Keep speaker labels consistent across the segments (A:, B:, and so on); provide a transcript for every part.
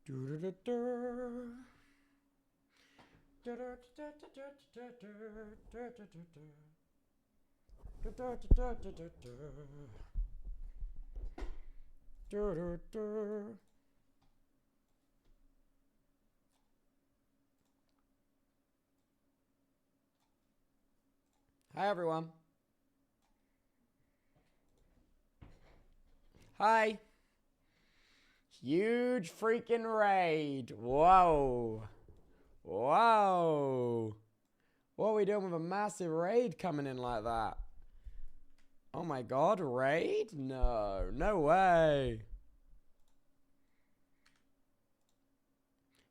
A: Hi, everyone. Hi. Huge freaking raid. Whoa. Whoa. What are we doing with a massive raid coming in like that? Oh my god, raid? No. No way.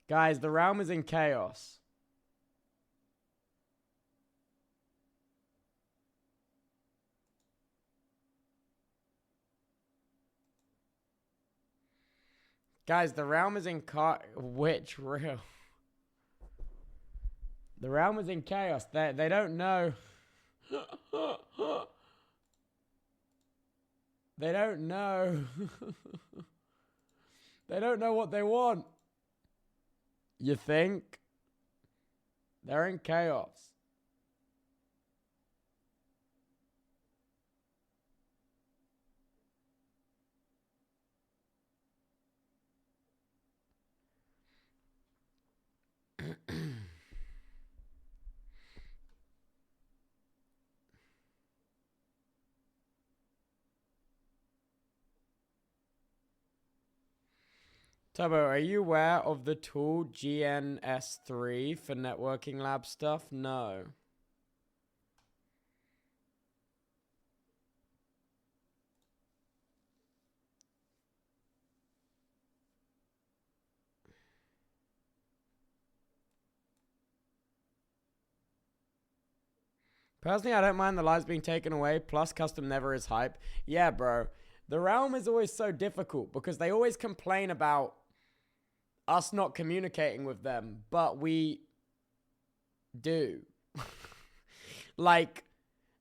A: Guys, the realm is in chaos. Guys, the realm is in which realm? The realm is in chaos. They don't know. They don't know. They don't know what they want. You think? They're in chaos. Tubbo, are you aware of the tool GNS3 for networking lab stuff? No. Personally, I don't mind the lives being taken away, plus custom never is hype. Yeah, bro. The realm is always so difficult because they always complain about us not communicating with them, but we do. Like,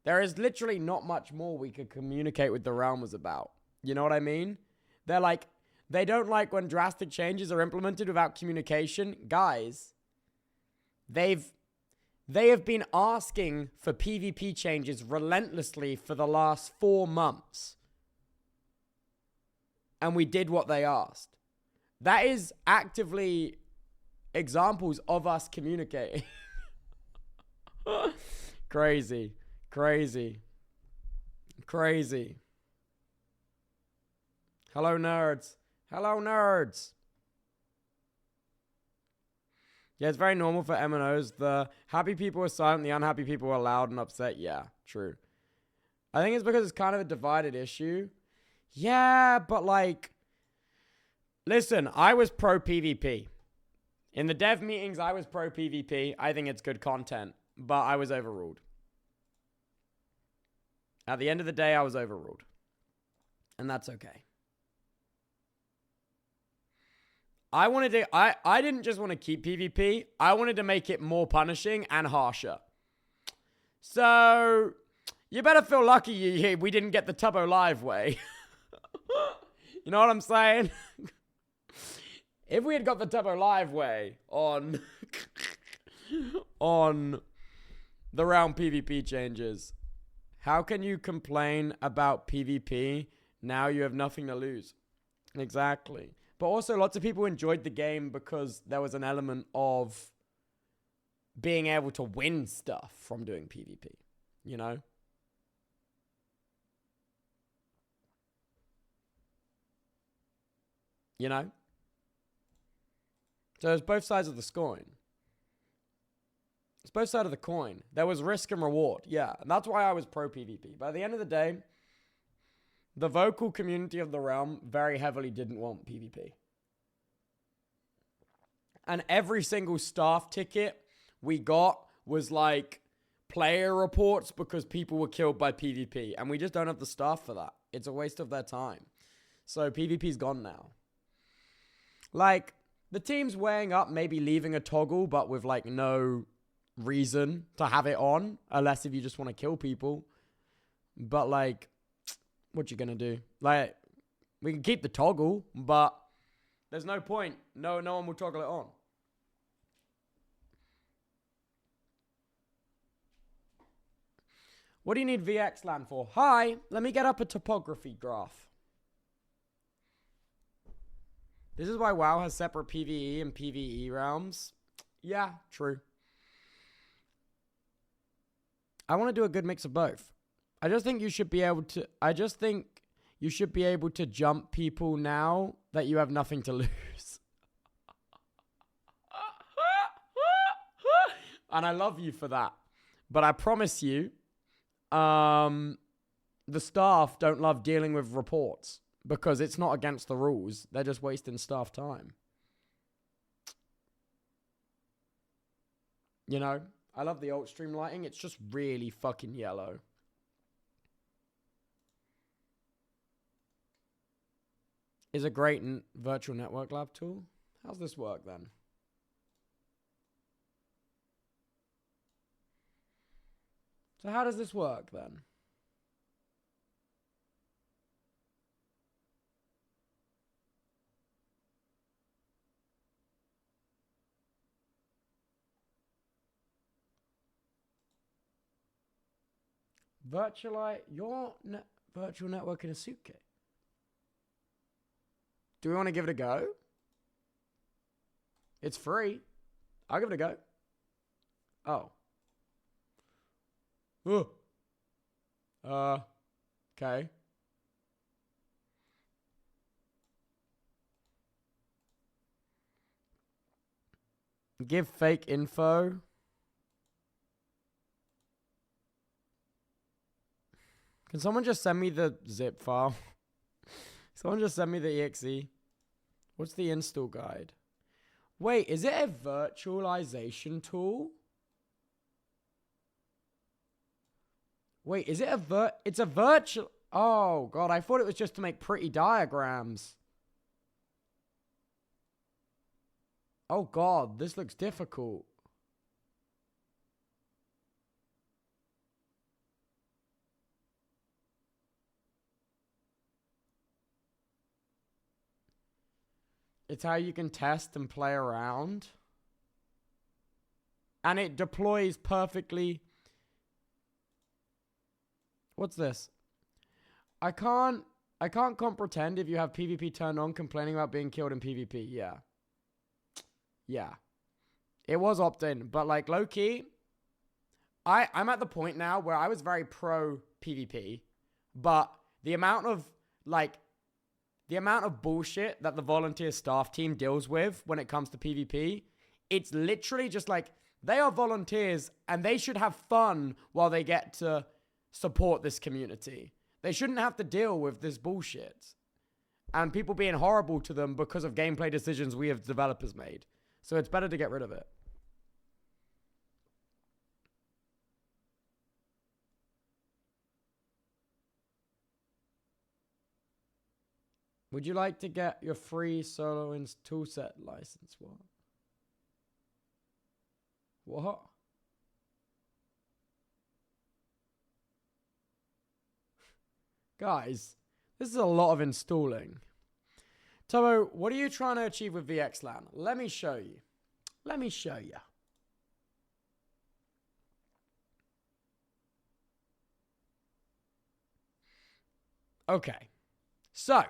A: there is literally not much more we could communicate with the realmers about. You know what I mean? They're like, they don't like when drastic changes are implemented without communication. Guys, they have been asking for PvP changes relentlessly for the last 4 months. And we did what they asked. That is actively examples of us communicating. Crazy. Crazy. Crazy. Hello, nerds. Hello, nerds. Yeah, it's very normal for MNOs. The happy people are silent, the unhappy people are loud and upset. Yeah, true. I think it's because it's kind of a divided issue. Yeah, but like, listen, I was pro PvP. In the dev meetings, I was pro PvP. I think it's good content, but I was overruled. At the end of the day, I was overruled. And that's okay. I didn't just want to keep PvP. I wanted to make it more punishing and harsher. So, you better feel lucky we didn't get the Tubbo live way. You know what I'm saying? If we had got the Tubbo live way on the round PvP changes, how can you complain about PvP now you have nothing to lose? Exactly. But also, lots of people enjoyed the game because there was an element of being able to win stuff from doing PvP, you know? You know? So it's both sides of the coin. It's both sides of the coin. There was risk and reward, yeah. And that's why I was pro PvP. But at the end of the day, the vocal community of the realm very heavily didn't want PvP. And every single staff ticket we got was like player reports because people were killed by PvP. And we just don't have the staff for that. It's a waste of their time. So PvP's gone now. Like, the team's weighing up maybe leaving a toggle, but with like no reason to have it on. Unless if you just want to kill people. But like, what you gonna do? Like, we can keep the toggle, but There's no point. No one will toggle it on. What do you need VXLAN for? Hi, let me get up a topography graph. This is why WoW has separate PvE and PvE realms. Yeah, true. I want to do a good mix of both. I just think you should be able to jump people now that you have nothing to lose. And I love you for that. But I promise you, the staff don't love dealing with reports because it's not against the rules. They're just wasting staff time. You know, I love the alt stream lighting. It's just really fucking yellow. Is a great virtual network lab tool. How's this work then? So how does this work then? Virtualize your virtual network in a suitcase. Do we want to give it a go? It's free. I'll give it a go. Oh. Okay. Give fake info. Can someone just send me the zip file? Someone just send me the exe. What's the install guide? Wait, is it a virtualization tool? Wait, is it it's a virtual... Oh, God, I thought it was just to make pretty diagrams. Oh, God, this looks difficult. It's how you can test and play around. And it deploys perfectly. What's this? I can't comprehend if you have PvP turned on complaining about being killed in PvP. Yeah. Yeah. It was opt-in, but like low-key, I'm at the point now where I was very pro PvP, but the amount of bullshit that the volunteer staff team deals with when it comes to PvP, it's literally just like, they are volunteers and they should have fun while they get to support this community. They shouldn't have to deal with this bullshit and people being horrible to them because of gameplay decisions we as developers made. So it's better to get rid of it. Would you like to get your free SolarWinds toolset license? What? What? Guys, this is a lot of installing. Tubbo, what are you trying to achieve with VXLAN? Let me show you. Let me show you. Okay. So,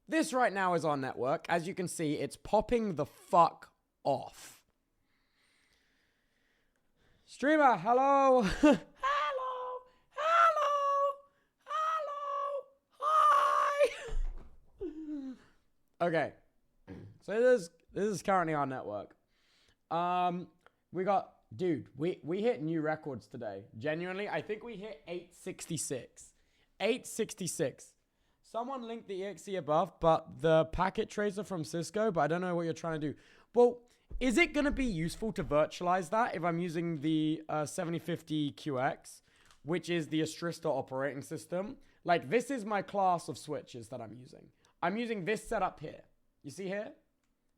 A: this right now is our network. As you can see, it's popping the fuck off. Streamer, hello. Hello. Hi. Okay. So this is currently our network. We got, dude, we hit new records today. Genuinely, I think we hit 866. 866. Someone linked the exe above, but the packet tracer from Cisco, but I don't know what you're trying to do. Well, is it going to be useful to virtualize that if I'm using the 7050QX, which is the Arista operating system? Like, this is my class of switches that I'm using. I'm using this setup here. You see here?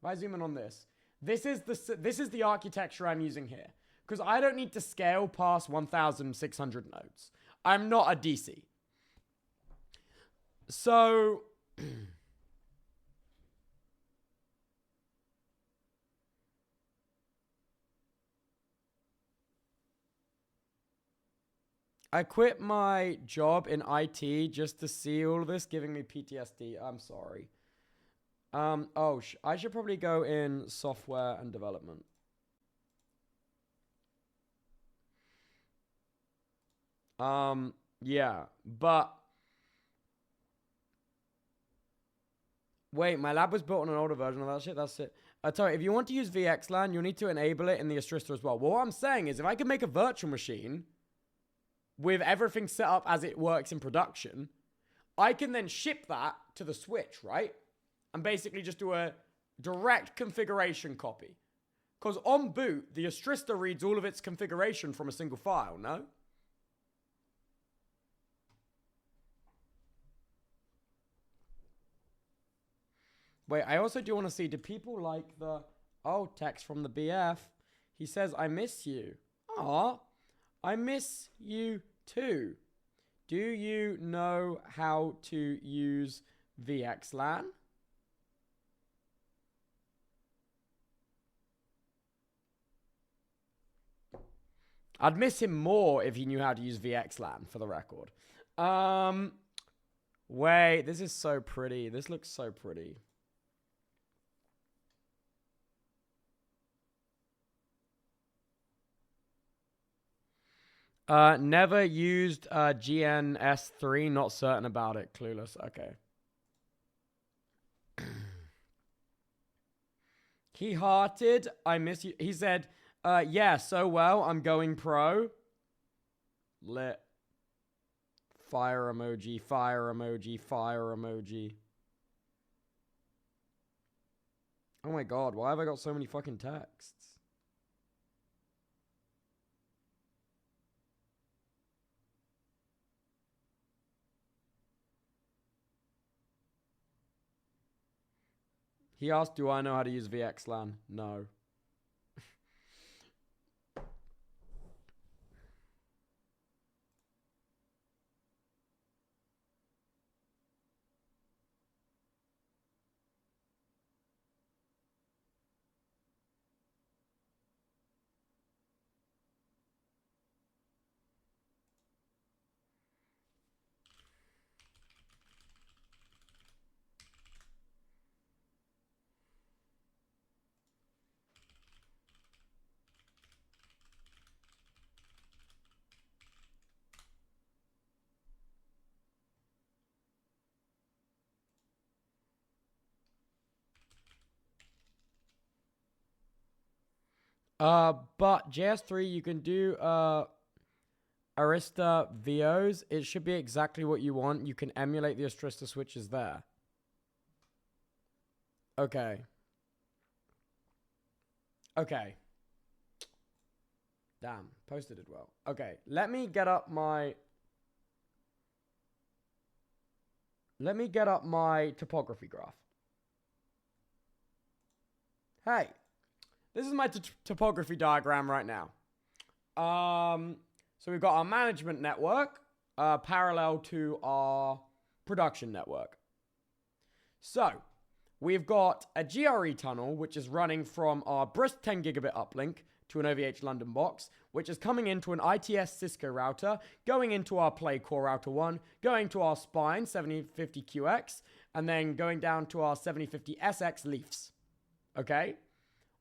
A: If I zoom in on this, this is the architecture I'm using here. Because I don't need to scale past 1,600 nodes. I'm not a DC. So, I quit my job in IT just to see all of this, giving me PTSD. I'm sorry. I should probably go in software and development. Yeah, but wait, my lab was built on an older version of that shit. That's it. Sorry, if you want to use VXLAN, you'll need to enable it in the Arista as well. Well, what I'm saying is if I can make a virtual machine with everything set up as it works in production, I can then ship that to the switch, right? And basically just do a direct configuration copy. Because on boot, the Arista reads all of its configuration from a single file, no? Wait, I also do want to see, do people like the, oh, text from the BF. He says, I miss you. Aw, I miss you too. Do you know how to use VXLAN? I'd miss him more if he knew how to use VXLAN, for the record. Wait, this is so pretty. This looks so pretty. Never used GNS3, not certain about it. Clueless. Okay. He hearted, I miss you. He said, yeah, so well, I'm going pro. Lit. Fire emoji, fire emoji, fire emoji. Oh my god, why have I got so many fucking texts? He asked, do I know how to use VXLAN? No. But JS3, you can do Arista VOs. It should be exactly what you want. You can emulate the Arista switches there. Okay. Okay. Damn, posted it well. Okay, let me get up my topography graph. Hey. This is my topography diagram right now. So we've got our management network parallel to our production network. So we've got a GRE tunnel, which is running from our Brist 10 gigabit uplink to an OVH London box, which is coming into an ITS Cisco router, going into our Play Core Router 1, going to our Spine 7050QX, and then going down to our 7050SX Leafs. Okay?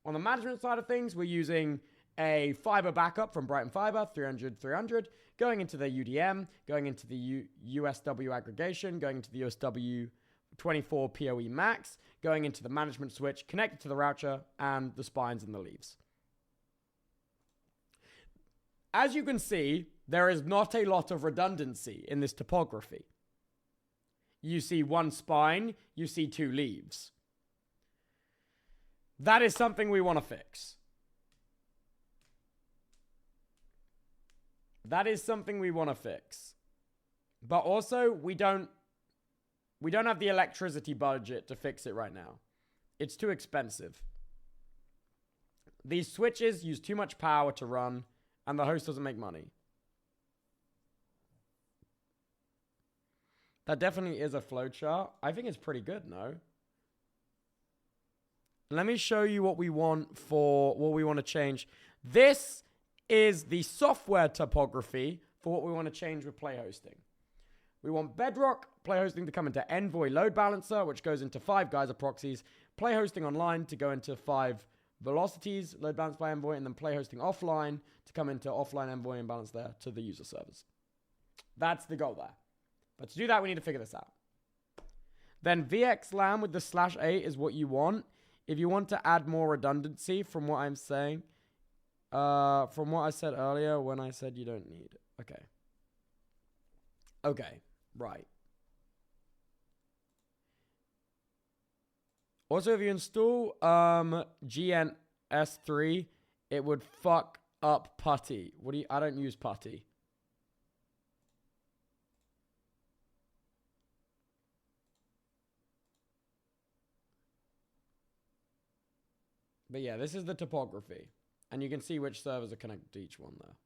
A: On the management side of things, we're using a fiber backup from Brighton Fiber, 300, going into the UDM, going into the USW aggregation, going into the USW 24 PoE max, going into the management switch, connected to the router, and the spines and the leaves. As you can see, there is not a lot of redundancy in this topography. You see one spine, you see two leaves. That is something we want to fix. That is something we want to fix. But also, we don't have the electricity budget to fix it right now. It's too expensive. These switches use too much power to run, and the host doesn't make money. That definitely is a flowchart. I think it's pretty good, no? Let me show you what we want to change. This is the software topography for what we want to change with play hosting. We want Bedrock play hosting to come into Envoy load balancer, which goes into 5 Geyser proxies, play hosting online to go into 5 velocities, load balanced by Envoy, and then play hosting offline to come into offline Envoy and balance there to the user servers. That's the goal there. But to do that, we need to figure this out. Then VXLAN with the /8 is what you want. If you want to add more redundancy from what I'm saying, from what I said earlier when I said you don't need. Okay. Okay, right. Also, if you install GNS3, it would fuck up putty. I don't use putty. But yeah, this is the topography. And you can see which servers are connected to each one there.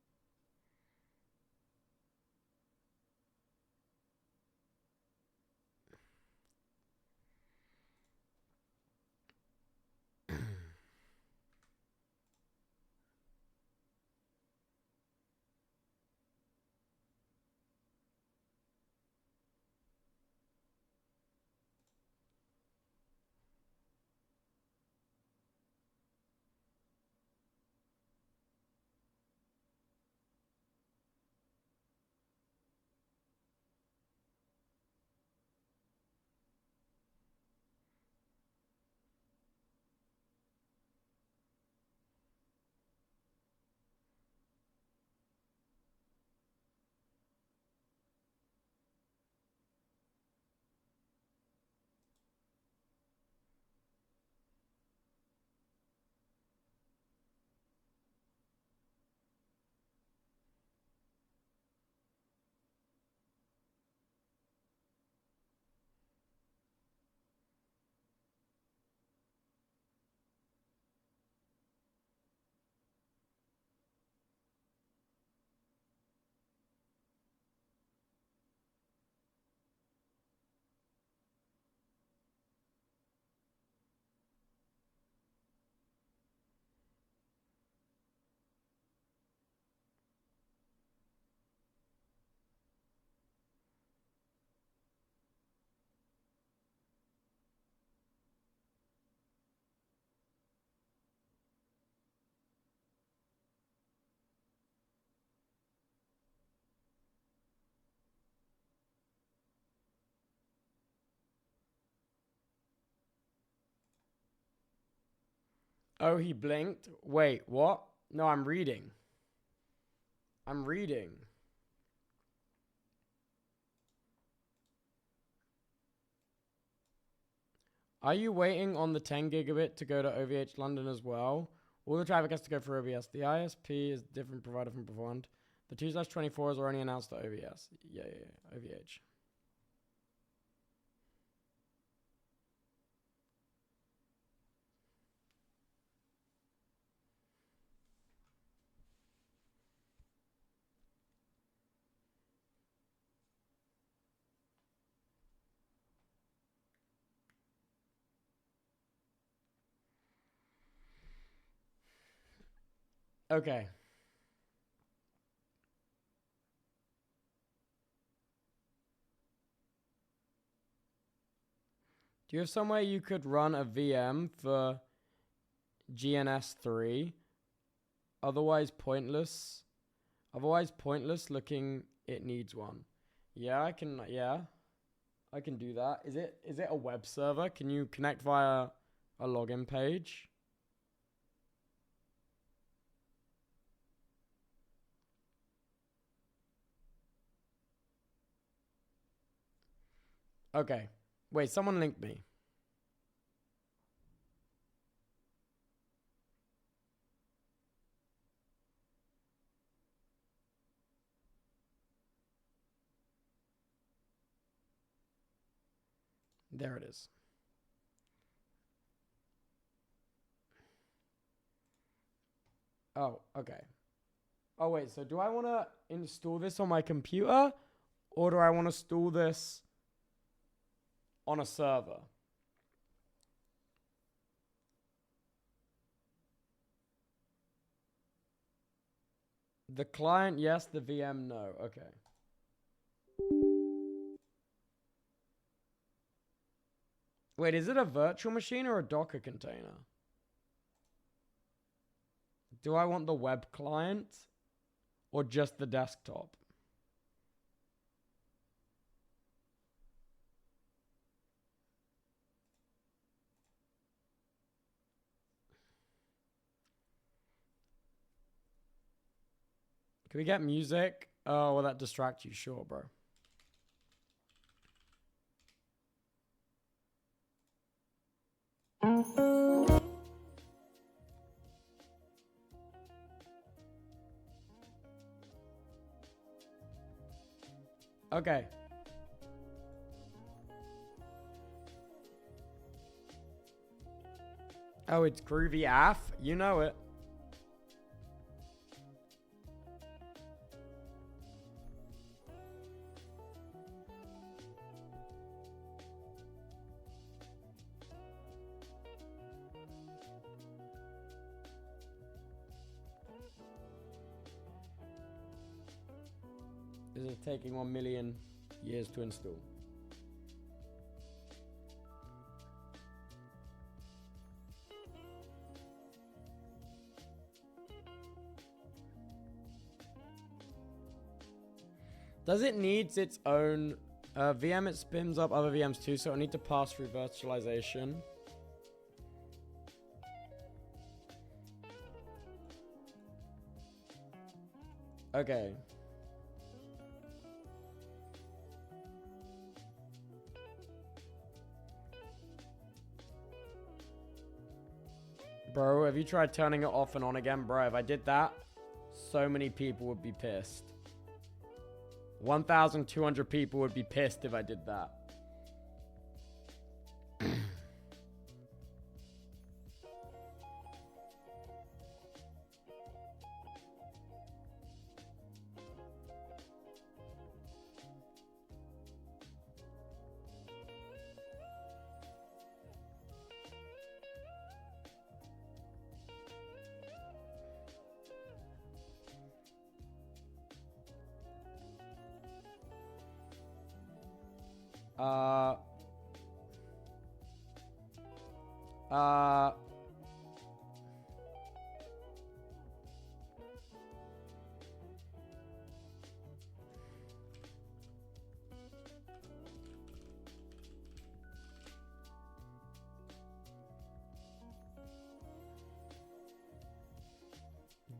A: Oh, he blinked? Wait, what? No, I'm reading. I'm reading. Are you waiting on the 10 gigabit to go to OVH London as well? All the traffic has to go for OVS. The ISP is different provider from Provand. The 2/24 is already announced to OVS. Yeah, OVH. Okay. Do you have somewhere you could run a VM for GNS3? Otherwise pointless. Otherwise pointless looking it needs one. Yeah, I can do that. Is it a web server? Can you connect via a login page? Okay. Wait, someone linked me. There it is. Oh, okay. Oh, wait, so do I want to install this on my computer? Or do I want to install this on a server? The client, yes. The VM, no. Okay. Wait, is it a virtual machine or a Docker container? Do I want the web client or just the desktop? Can we get music? Oh, will that distract you? Sure, bro. Okay. Oh, it's Groovy AF? You know it. This is taking 1 million years to install. Does it need its own VM? It spins up other VMs too, so I need to pass through virtualization. Okay. Bro, have you tried turning it off and on again? Bro, if I did that, so many people would be pissed. 1,200 people would be pissed if I did that.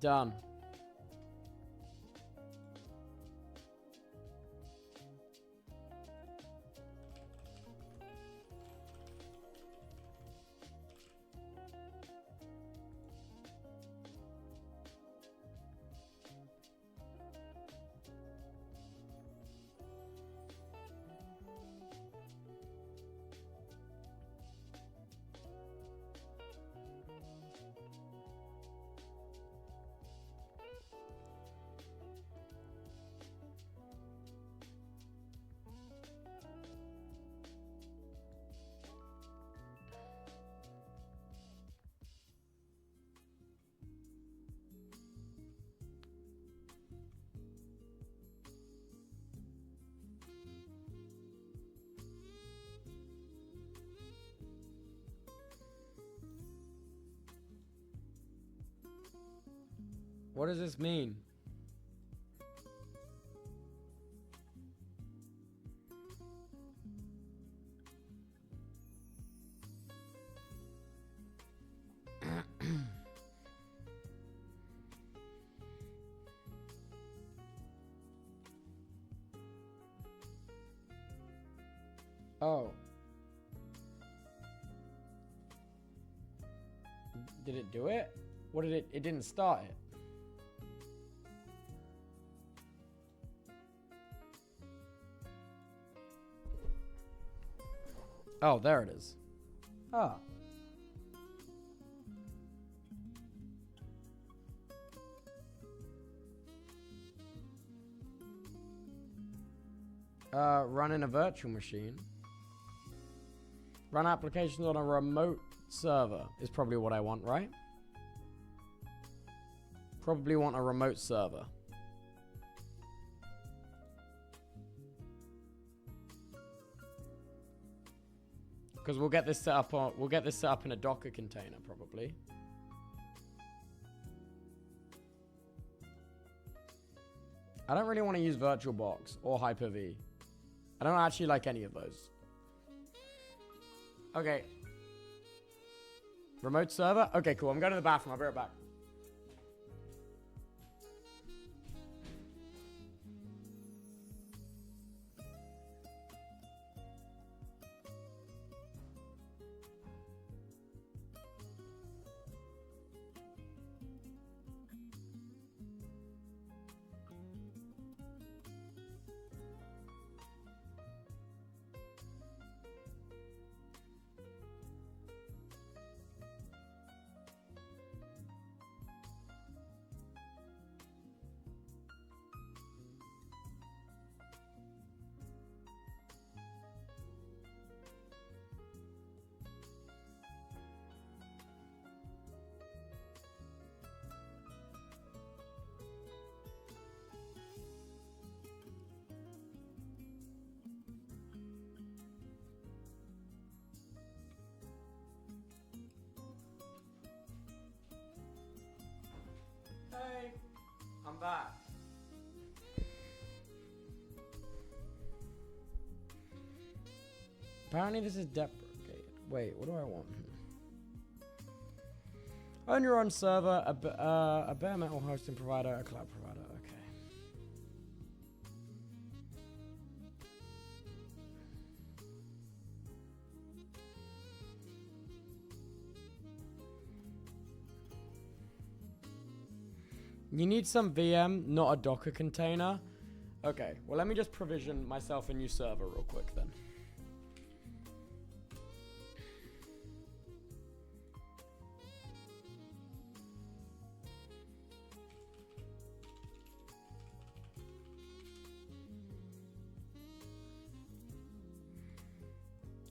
A: Done. What does this mean? Oh. Did it do it? What did it didn't start it. Oh, there it is. Ah. Running a virtual machine. Run applications on a remote server is probably what I want, right? Probably want a remote server. Because we'll get this set up in a Docker container probably. I don't really want to use VirtualBox or Hyper-V. I don't actually like any of those. Okay. Remote server? Okay, cool. I'm going to the bathroom. I'll be right back. Hey, I'm back. Apparently this is deprecated. Wait, what do I want? Own your own server, a bare metal hosting provider, a cloud provider. Okay. You need some VM, not a Docker container. Okay, well let me just provision myself a new server real quick then.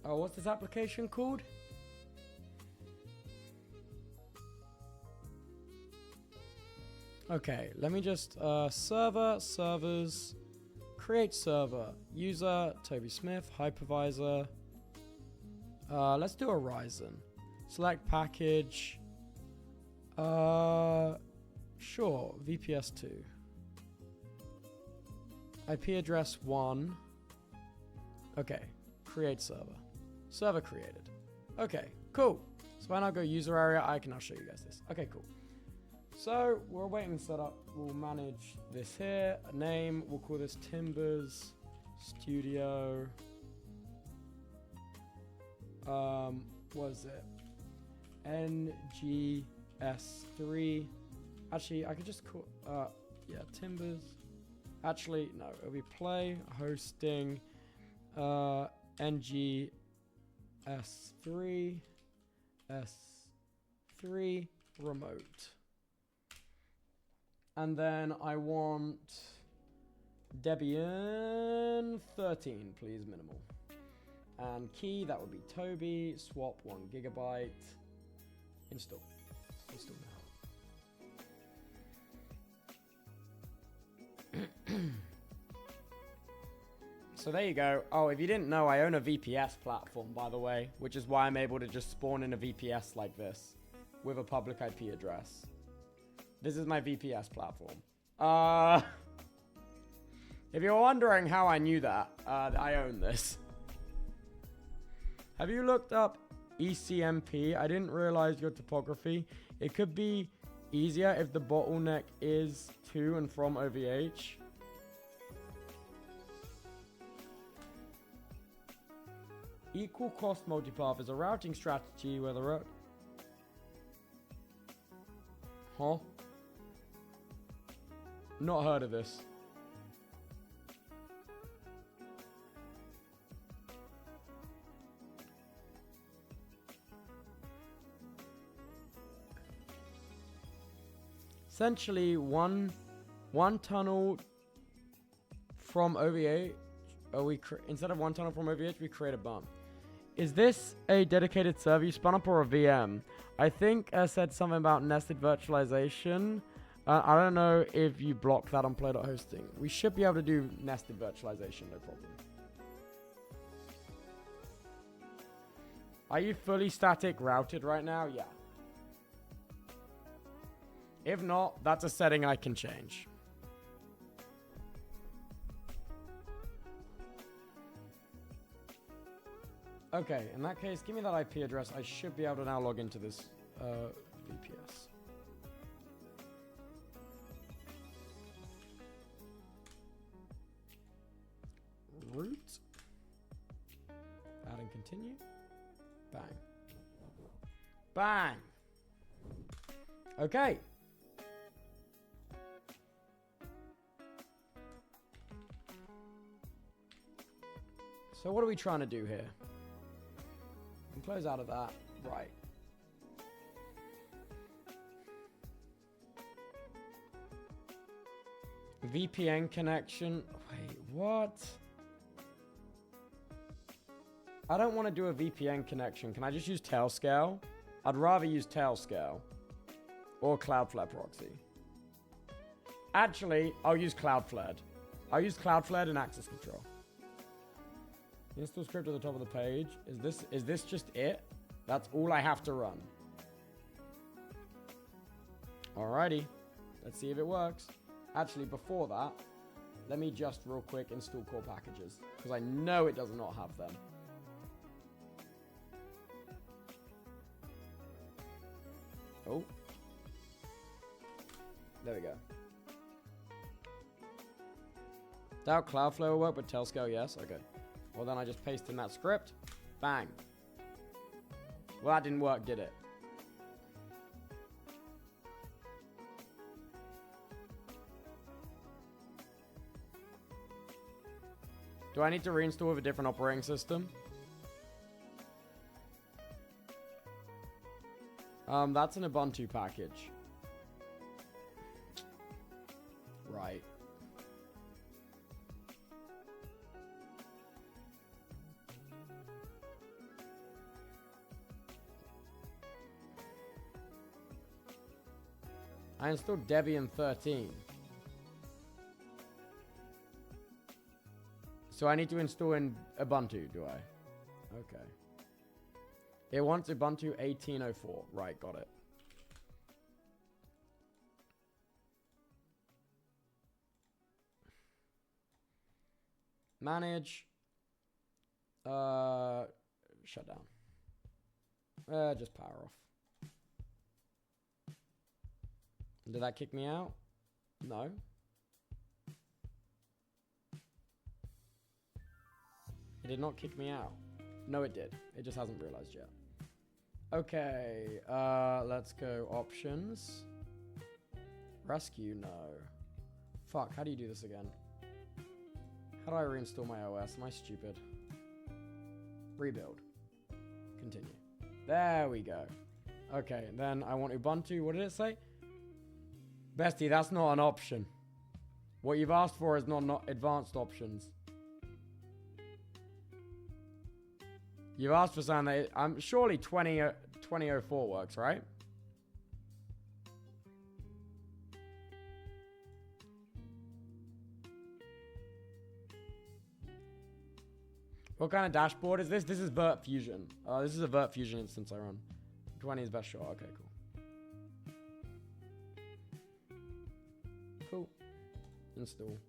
A: Oh, what's this application called? Okay, let me just servers, create server, user, Toby Smith, hypervisor. Let's do a Ryzen. Select package. Sure, VPS2. IP address 1. Okay, create server. Server created. Okay, cool. So when I go user area, I can now show you guys this. Okay, cool. So we're waiting setup. We'll manage this here. A name. We'll call this Timbers Studio. What is it? NGS3. Actually, I could just call. Yeah, Timbers. Actually, no. It'll be play hosting. NGS3. S3 remote. And then I want Debian 13, please, minimal. And key, that would be Toby, swap 1 GB. Install. Install now. So there you go. Oh, if you didn't know, I own a VPS platform, by the way, which is why I'm able to just spawn in a VPS like this with a public IP address. This is my VPS platform. If you're wondering how I knew that, I own this. Have you looked up ECMP? I didn't realize your topography. It could be easier if the bottleneck is to and from OVH. Equal cost multipath is a routing strategy where the route... Huh? Not heard of this. Essentially, one tunnel from OVH. Instead of one tunnel from OVH, we create a bump. Is this a dedicated server you spun up or a VM? I think I said something about nested virtualization. I don't know if you block that on play.hosting. We should be able to do nested virtualization, no problem. Are you fully static routed right now? Yeah. If not, that's a setting I can change. Okay, in that case, give me that IP address. I should be able to now log into this VPS. Root. Add and continue. Bang. Bang. Okay. So what are we trying to do here? We can close out of that. Right. VPN connection. Wait, what? I don't want to do a VPN connection. Can I just use Tailscale? I'd rather use Tailscale. Or Cloudflare proxy. Actually, I'll use Cloudflare. I'll use Cloudflare and access control. Install script at the top of the page. Is this just it? That's all I have to run. Alrighty. Let's see if it works. Actually, before that, let me just real quick install core packages. Because I know it does not have them. Oh. There we go. Doubt Cloudflare will work, but Tailscale, yes. Okay. Well, then I just paste in that script. Bang. Well, that didn't work, did it? Do I need to reinstall with a different operating system? That's an Ubuntu package. Right. I installed Debian 13. So I need to install in Ubuntu, do I? Okay. It wants Ubuntu 18.04. Right, got it. Manage. Shut down. Just power off. Did that kick me out? No. It did not kick me out. No, it did. It just hasn't realized yet. Okay, let's go options. Rescue, no. Fuck, how do you do this again? How do I reinstall my OS? Am I stupid? Rebuild. Continue. There we go. Okay, then I want Ubuntu. What did it say? Bestie, that's not an option. What you've asked for is not advanced options. You've asked for something that I'm surely 2004 works, right? What kind of dashboard is this? This is Vert Fusion. This is a Vert Fusion instance I run. 20 is best shot. Okay, cool. Cool. Install.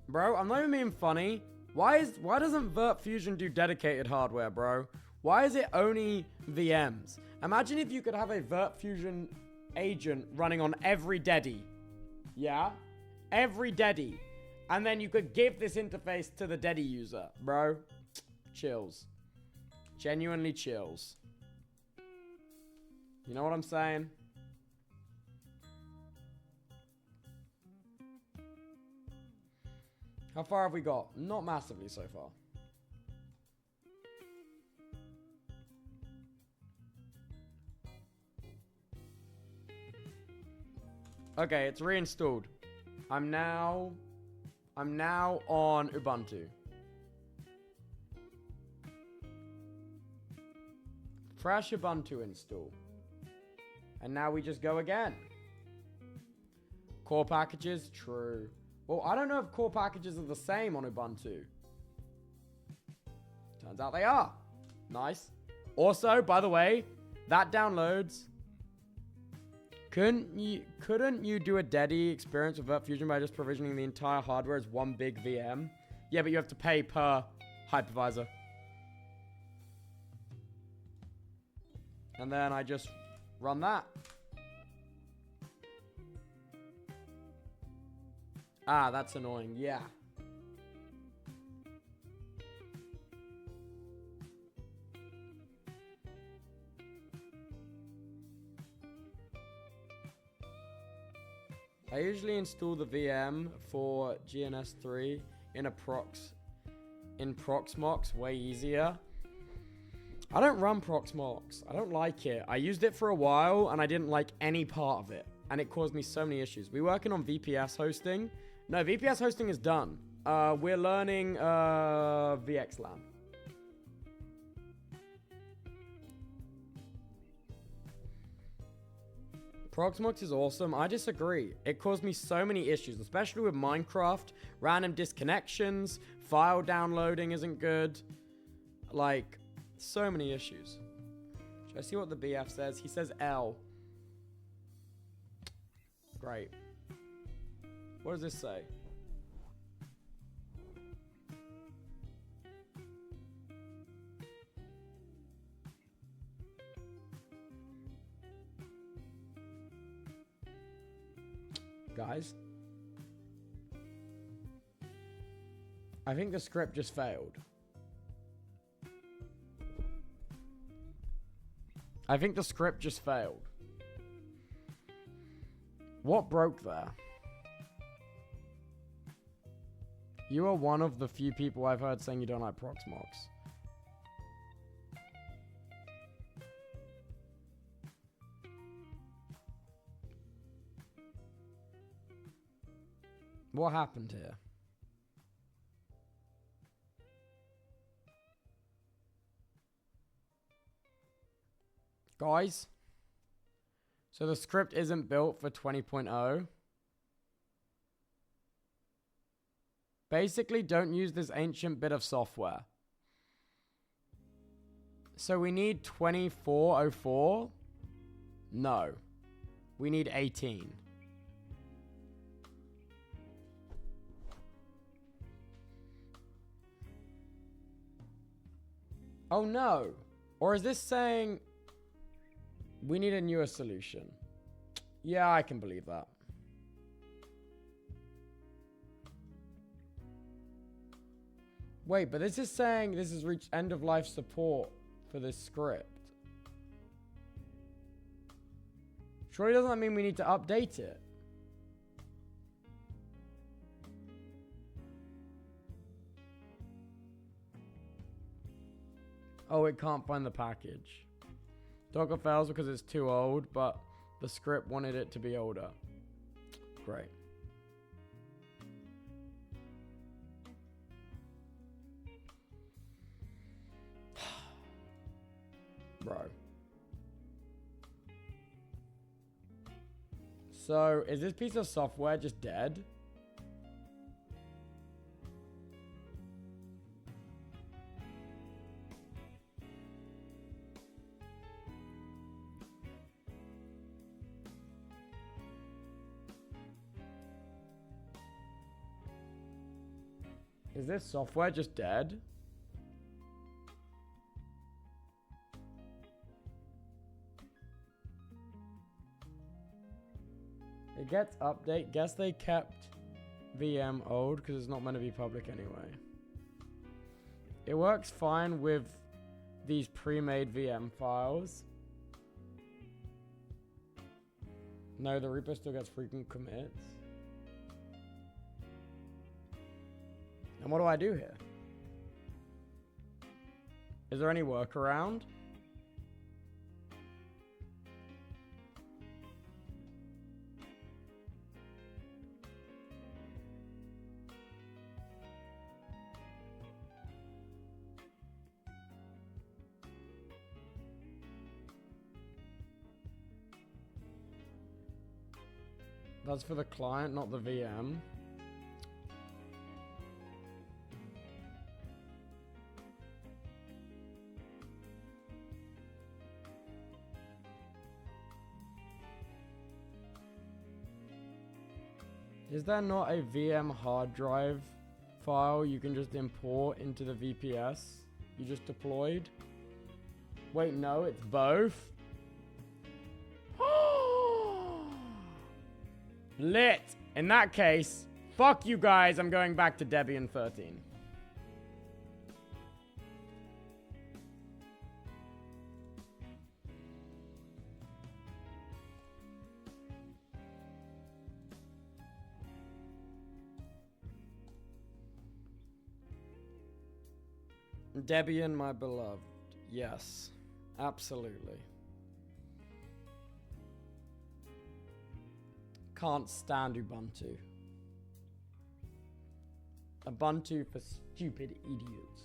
A: Bro, I'm not even being funny. Why doesn't Vert Fusion do dedicated hardware, bro? Why is it only VMs? Imagine if you could have a Vert Fusion agent running on every Dedi. Yeah? Every Dedi. And then you could give this interface to the Dedi user. Bro, chills. Genuinely chills. You know what I'm saying? How far have we got? Not massively so far. Okay, it's reinstalled. I'm now on Ubuntu. Fresh Ubuntu install. And now we just go again. Core packages, true. Well, I don't know if core packages are the same on Ubuntu. Turns out they are. Nice. Also, by the way, that downloads. Couldn't you do a Dedi experience with Vert Fusion by just provisioning the entire hardware as one big VM? Yeah, but you have to pay per hypervisor. And then I just run that. Ah, that's annoying. Yeah. I usually install the VM for GNS3 in Proxmox, way easier. I don't run Proxmox. I don't like it. I used it for a while and I didn't like any part of it. And it caused me so many issues. We're working on VPS hosting. No, VPS hosting is done. We're learning VXLAN. Proxmox is awesome. I disagree. It caused me so many issues, especially with Minecraft. Random disconnections. File downloading isn't good. Like, so many issues. Should I see what the BF says? He says L. Great. What does this say? Guys, I think the script just failed. I think the script just failed. What broke there? You are one of the few people I've heard saying you don't like Proxmox. What happened here? Guys? So the script isn't built for 20.0. Basically, don't use this ancient bit of software. So we need 2404? No. We need 18. Oh no. Or is this saying we need a newer solution? Yeah, I can believe that. Wait, but this is saying this has reached end of life support for this script. Surely doesn't that mean we need to update it? Oh, it can't find the package. Docker fails because it's too old, but the script wanted it to be older. Great. Bro. So, is this piece of software just dead? Is this software just dead? It gets update. Guess they kept VM old because it's not meant to be public anyway. It works fine with these pre-made VM files. No, the repo still gets frequent commits. And what do I do here? Is there any workaround? That's for the client, not the VM. Is there not a VM hard drive file you can just import into the VPS you just deployed? Wait, no, it's both. Lit. In that case, fuck you guys. I'm going back to Debian 13. Debian, my beloved. Yes, absolutely. Can't stand Ubuntu. Ubuntu for stupid idiots.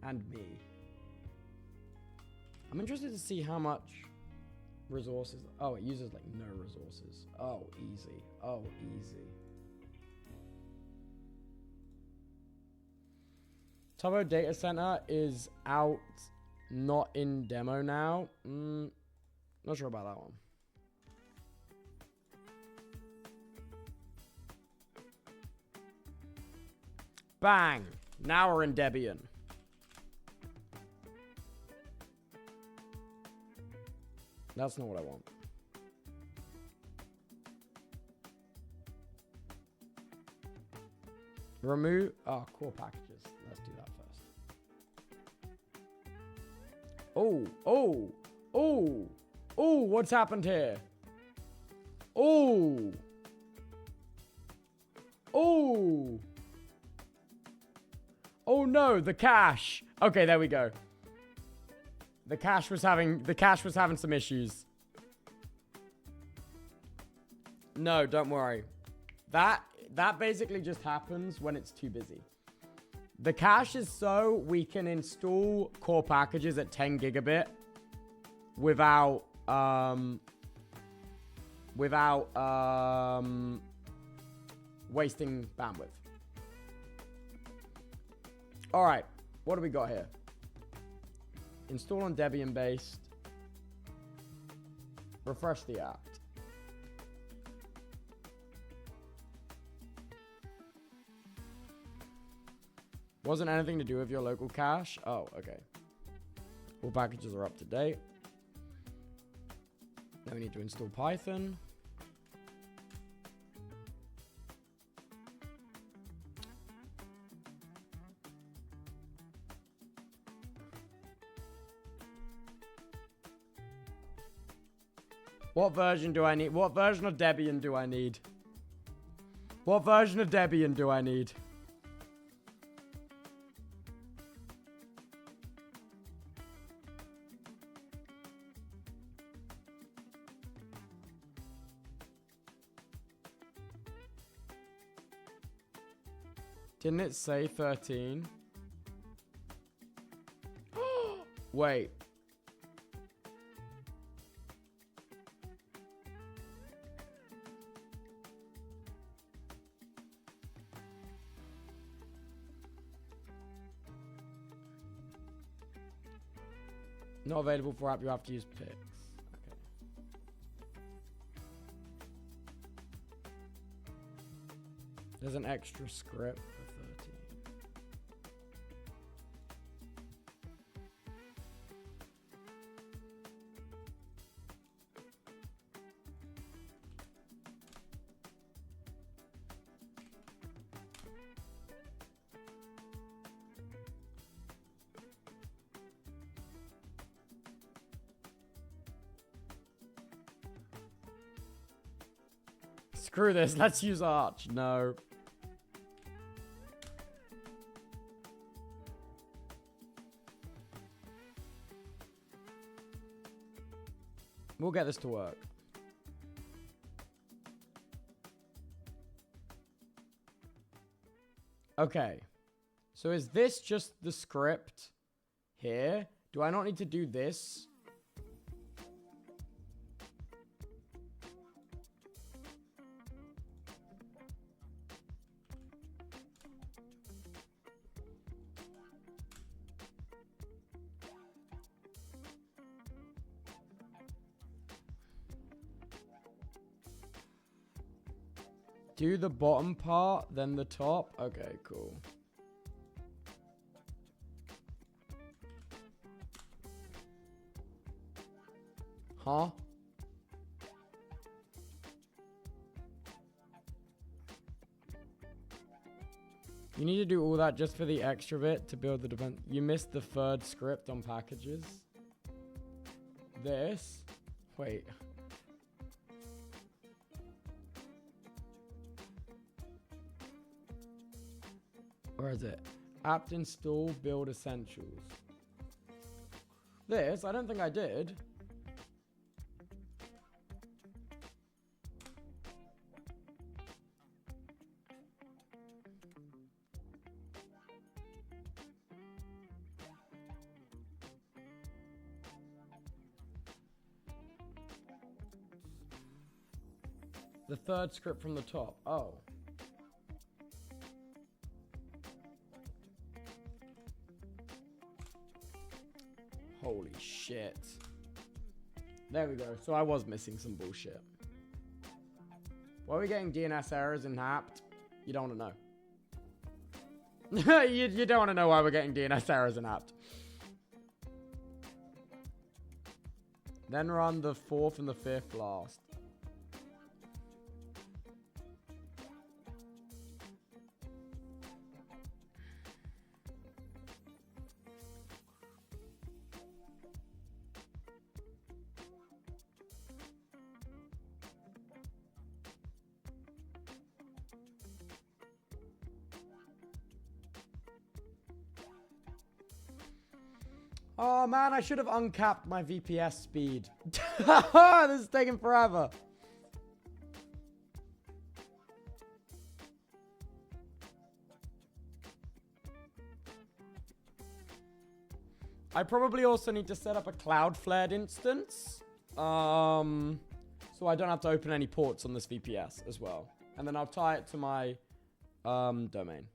A: And me. I'm interested to see how much resources. Oh, it uses like no resources. Oh, easy. Oh, easy. Tubbo Data Center is out, not in demo now. Not sure about that one. Bang! Now we're in Debian. That's not what I want. Remove. Oh, core packages. Let's do that first. Oh, oh, oh, oh, what's happened here? Oh. Oh. Oh no, the cache. Okay, there we go. The cache was having some issues. No, don't worry. That basically just happens when it's too busy. The cache is so we can install core packages at 10 gigabit without wasting bandwidth. All right, what do we got here? Install on Debian based. Refresh the app. Wasn't anything to do with your local cache? Oh, okay. All packages are up to date. Now we need to install Python. What version do I need? What version of Debian do I need? What version of Debian do I need? Didn't it say 13? Wait. Not available for app, you have to use Pix. Okay. There's an extra script for 13. Screw this, let's use Arch. No. We'll get this to work. Okay. So is this just the script here? Do I not need to do this? Do the bottom part, then the top. Okay, cool. Huh? You need to do all that just for the extra bit to build the defense. You missed the third script on packages. This. Wait. Where is it? Apt install build essentials. This, I don't think I did. The third script from the top. Oh. Holy shit. There we go. So I was missing some bullshit. Why are we getting DNS errors in apt? You don't want to know. you don't want to know why we're getting DNS errors in apt. Then run the 4th and the 5th last. Oh man, I should have uncapped my VPS speed. This is taking forever. I probably also need to set up a Cloudflare instance. So I don't have to open any ports on this VPS as well. And then I'll tie it to my domain.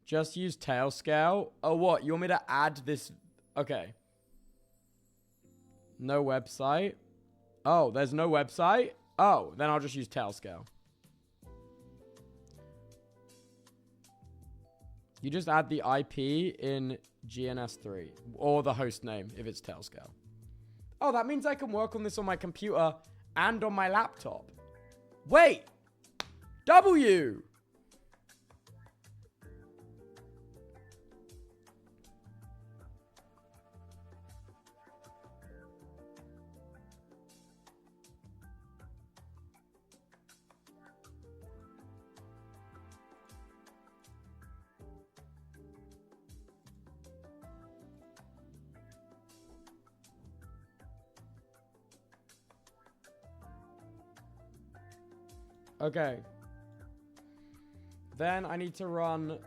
A: Just use Tailscale. Oh, what? You want me to add this? Okay. No website. Oh, there's no website? Oh, then I'll just use Tailscale. You just add the IP in GNS3. Or the host name, if it's Tailscale. Oh, that means I can work on this on my computer and on my laptop. Wait! W! Okay. Then I need to run...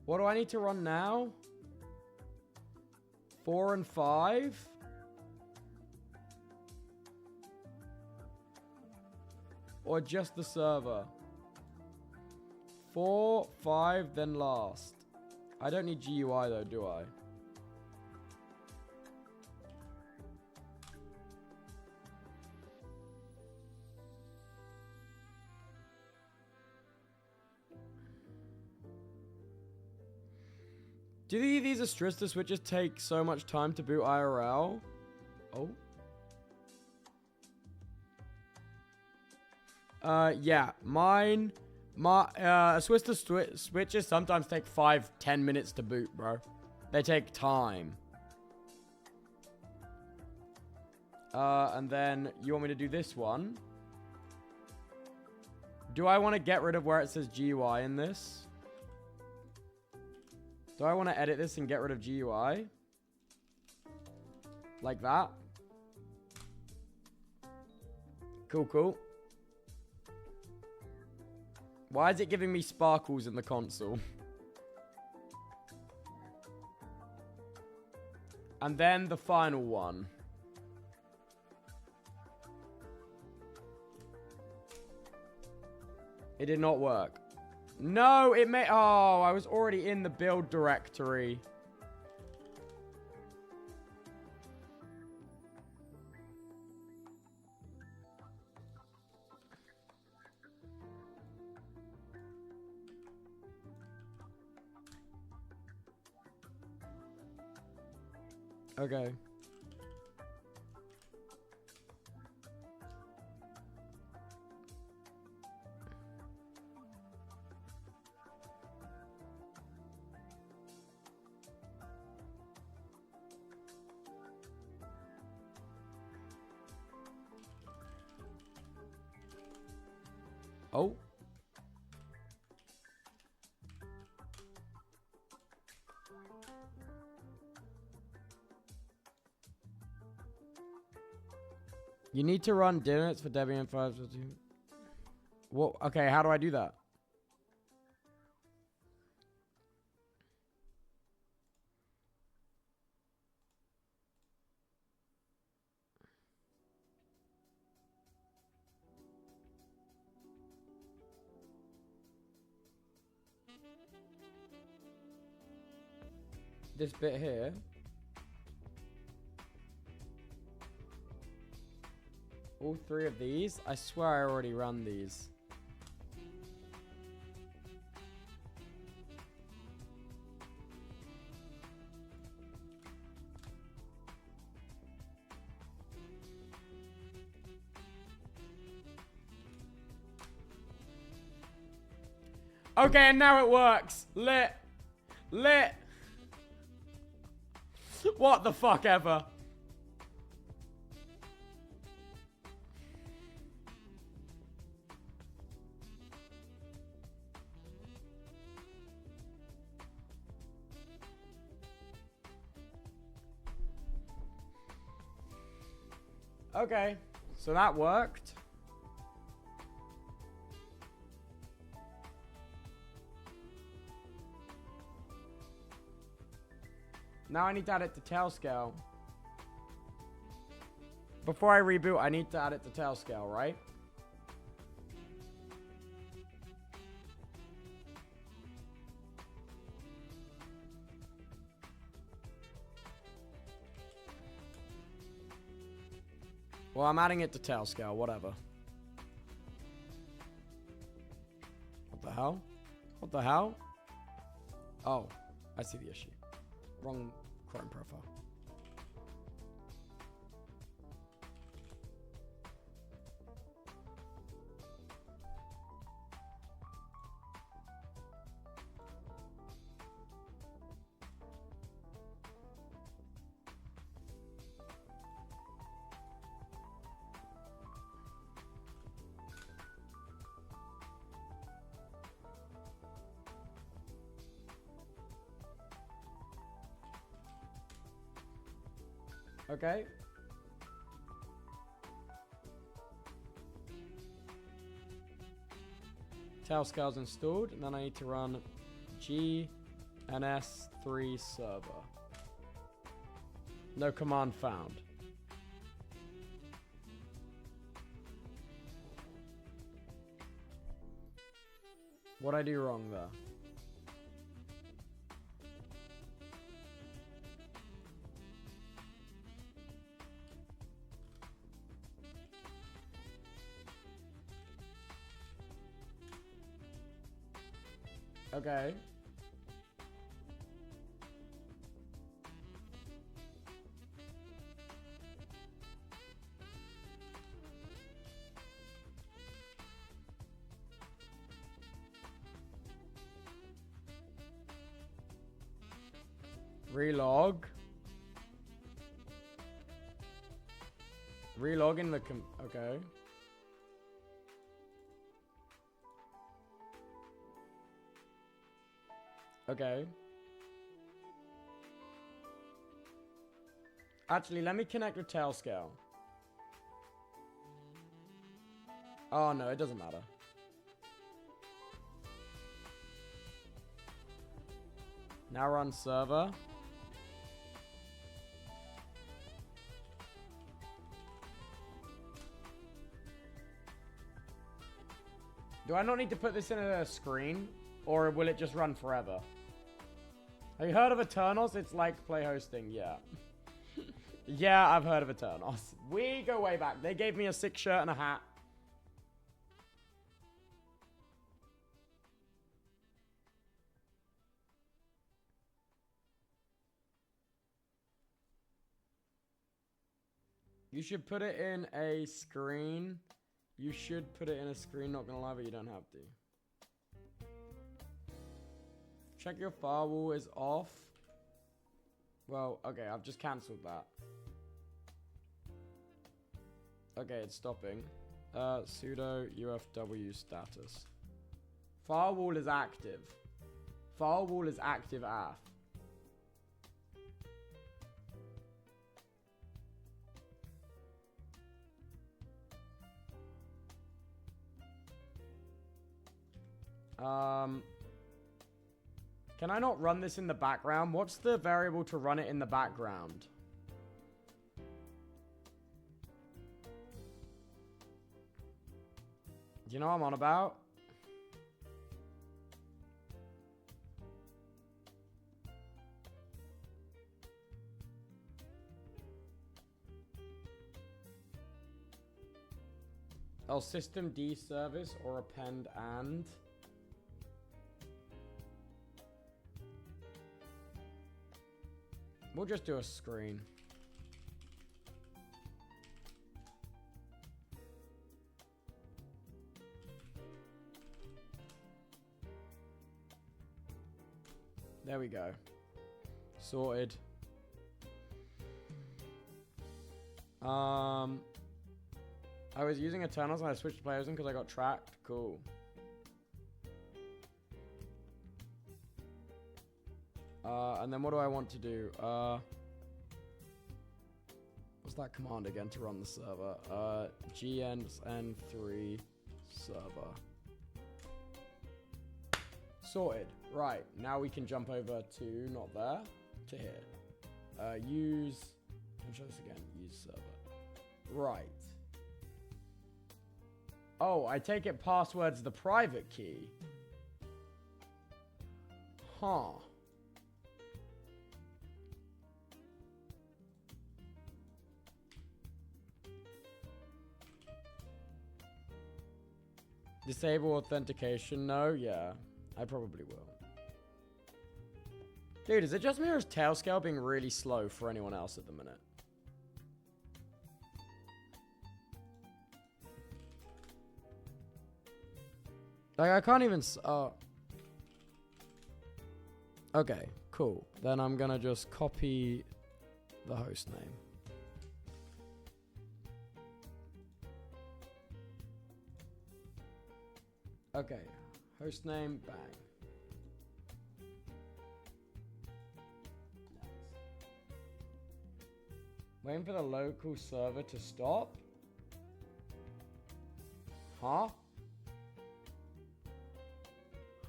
A: What do I need to run now? 4 and 5? Or just the server? 4, 5, then last. I don't need GUI though, do I? Do these Arista switches take so much time to boot IRL? Oh. Yeah, my Arista switches sometimes take 5-10 minutes to boot, bro. They take time. And then you want me to do this one? Do I want to get rid of where it says GUI in this? Do I want to edit this and get rid of GUI? Like that? Cool, cool. Why is it giving me sparkles in the console? And then the final one. It did not work. No, it may... Oh, I was already in the build directory. Okay. Oh. You need to run dinners for Debian 5. What? Okay, how do I do that? This bit here. All three of these? I swear I already run these. Okay, and now it works. Lit. Lit. What the fuck ever. Okay, so that worked. Now I need to add it to Tailscale. Before I reboot, I need to add it to Tailscale, right? Well, I'm adding it to Tailscale, whatever. What the hell? What the hell? Oh, I see the issue. Wrong Chrome profile. Okay. Tailscale's installed, and then I need to run GNS3 server. No command found. What'd I do wrong there? Okay. Relog. Relog in the okay. Okay. Actually, let me connect with Tailscale. Oh no, it doesn't matter. Now run server. Do I not need to put this in a screen? Or will it just run forever? Have you heard of Eternals? It's like play hosting, yeah. Yeah, I've heard of Eternals. We go way back. They gave me a sick shirt and a hat. You should put it in a screen. You should put it in a screen, not gonna lie, but you don't have to. Check your firewall is off. Well, okay, I've just cancelled that. Okay, it's stopping. Sudo UFW status. Firewall is active. Firewall is active AF. Can I not run this in the background? What's the variable to run it in the background? Do you know what I'm on about? Oh, system D service or append and. We'll just do a screen. There we go. Sorted. I was using Eternals and I switched to players because I got tracked. Cool. And then what do I want to do? What's that command again to run the server? GNN3 server. Sorted. Right. Now we can jump over to, not there, to here. Use, let me show this again. Use server. Right. Oh, I take it password's the private key. Huh. Disable authentication? No? Yeah. I probably will. Dude, is it just me or is Tailscale being really slow for anyone else at the minute? Like, I can't even... Okay, cool. Then I'm gonna just copy the host name. Okay, host name, bang. Waiting for the local server to stop? Huh?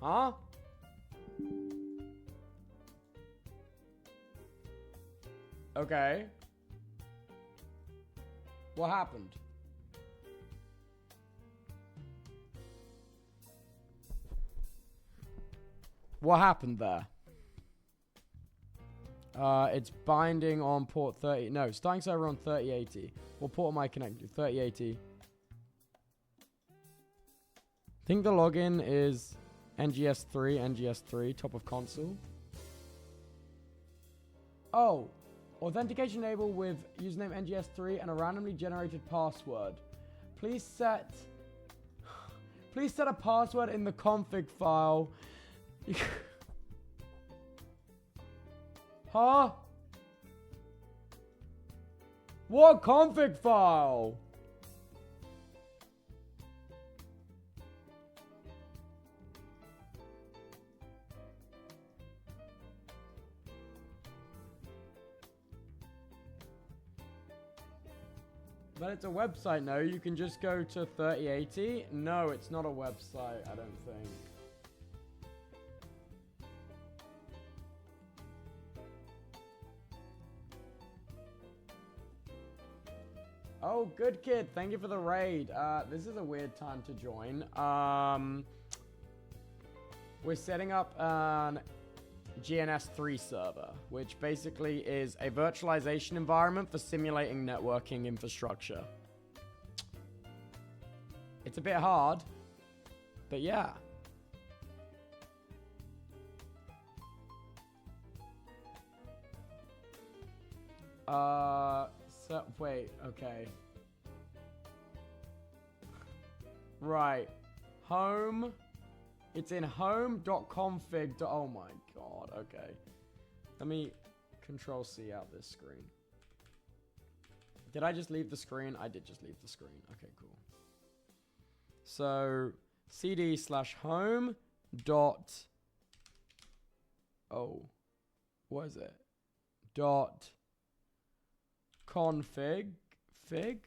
A: Huh? Okay. What happened? What happened there? It's binding on port 30. No, starting server on 3080. What port am I connected to? 3080. I think the login is NGS3, top of console. Oh, authentication enabled with username NGS3 and a randomly generated password. Please set a password in the config file. Huh? What config file? But it's a website, no? You can just go to 3080? No, it's not a website, I don't think. Oh, good kid. Thank you for the raid. This is a weird time to join. We're setting up an GNS3 server, which basically is a virtualization environment for simulating networking infrastructure. It's a bit hard, but yeah. So, wait, okay. Right. Home. It's in home.config. Oh my god, okay. Let me Control C out this screen. Did I just leave the screen? I did just leave the screen. Okay, cool. So, cd/home dot... Oh. What is it? Dot config. Fig?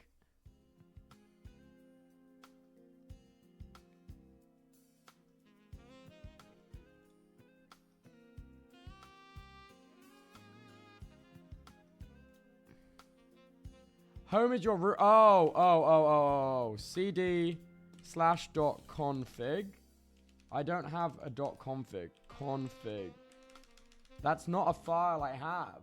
A: Home is your root. Oh. cd/.config. I don't have a .config. Config. That's not a file I have.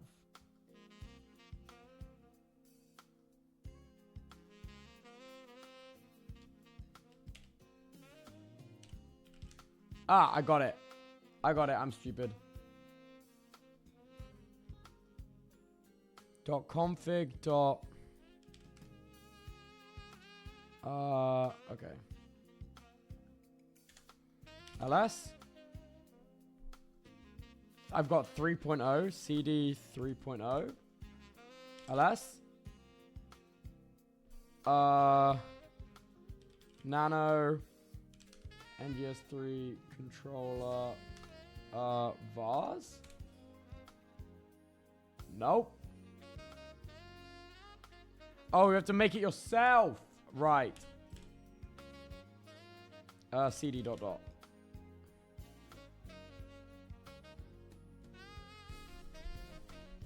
A: Ah, I got it. I'm stupid. .config. Okay. ls. I've got 3.0, cd 3.0. ls. Nano. NGS3 controller. VARs. Nope. Oh, you have to make it yourself. Right. cd ...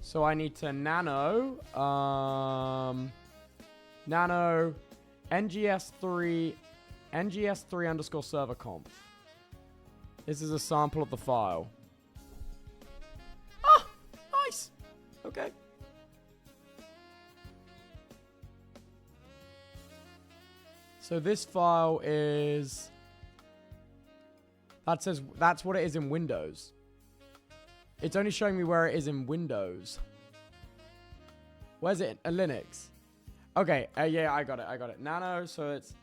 A: So I need to nano NGS3 underscore server conf. This is a sample of the file. Ah, nice. Okay. So this file is... That's what it is in Windows. It's only showing me where it is in Windows. Where's it? Linux. Okay, yeah, I got it. Nano, so it's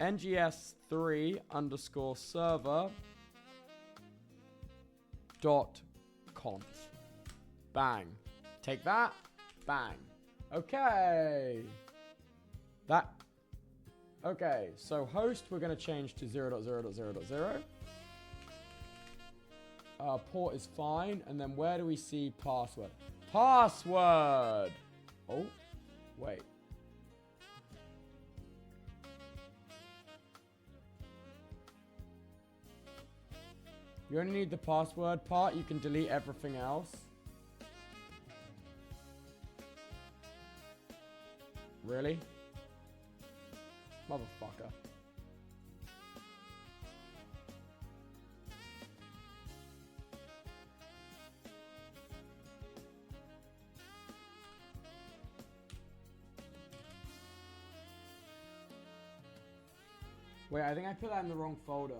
A: NGS3 underscore server dot conf. Bang. Take that. Bang. Okay. Okay, so host we're going to change to 0.0.0.0. Port is fine. And then where do we see password? Password! Oh, wait. You only need the password part. You can delete everything else. Really? Motherfucker. Wait, I think I put that in the wrong folder.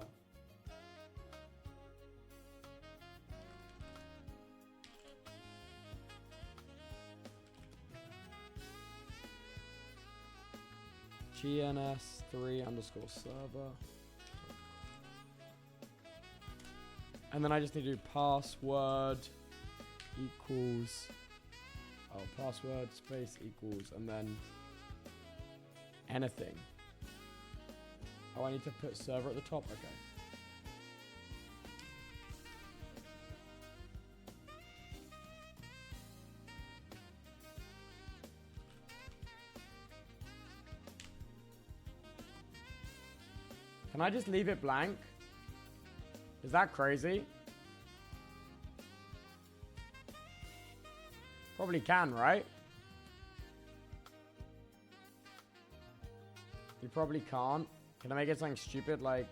A: GNS3 underscore server. And then I just need to do password equals... Oh, password space equals, and then anything. Oh, I need to put server at the top? Okay. Can I just leave it blank? Is that crazy? Probably can, right? You probably can't. Can I make it something stupid like